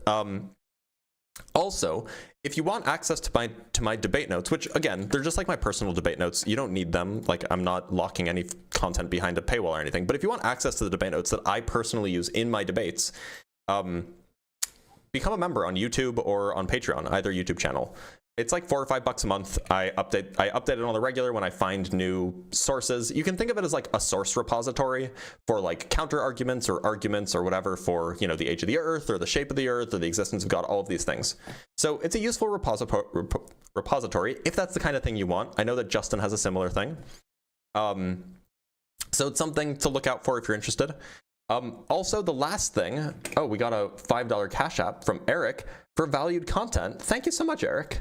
S1: Also, if you want access to my debate notes, which again, they're just like my personal debate notes. You don't need them. Like, I'm not locking any content behind a paywall or anything. But if you want access to the debate notes that I personally use in my debates, become a member on YouTube or on Patreon, either YouTube channel. It's like $4 or $5 a month. I update it on the regular when I find new sources. You can think of it as like a source repository for like counter arguments or whatever for, you know, the age of the earth or the shape of the earth or the existence of God, all of these things. So it's a useful repository if that's the kind of thing you want. I know that Justin has a similar thing. So it's something to look out for if you're interested. Also, the last thing, we got a $5 Cash App from Eric for valued content. Thank you so much, Eric.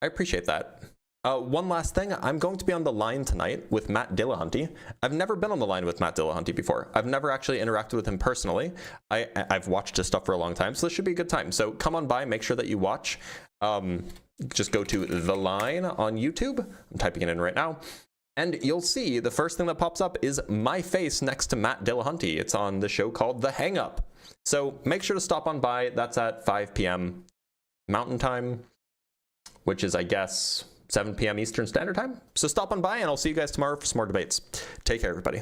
S1: I appreciate that. One last thing, I'm going to be on the line tonight with Matt Dillahunty. I've never been on the line with Matt Dillahunty before. I've never actually interacted with him personally. I've watched his stuff for a long time, so this should be a good time. So come on by, make sure that you watch. Just go to The Line on YouTube. I'm typing it in right now. And you'll see the first thing that pops up is my face next to Matt Dillahunty. It's on the show called The Hang Up. So make sure to stop on by. That's at 5 p.m. Mountain Time, which is, I guess, 7 p.m. Eastern Standard Time. So stop on by, and I'll see you guys tomorrow for some more debates. Take care, everybody.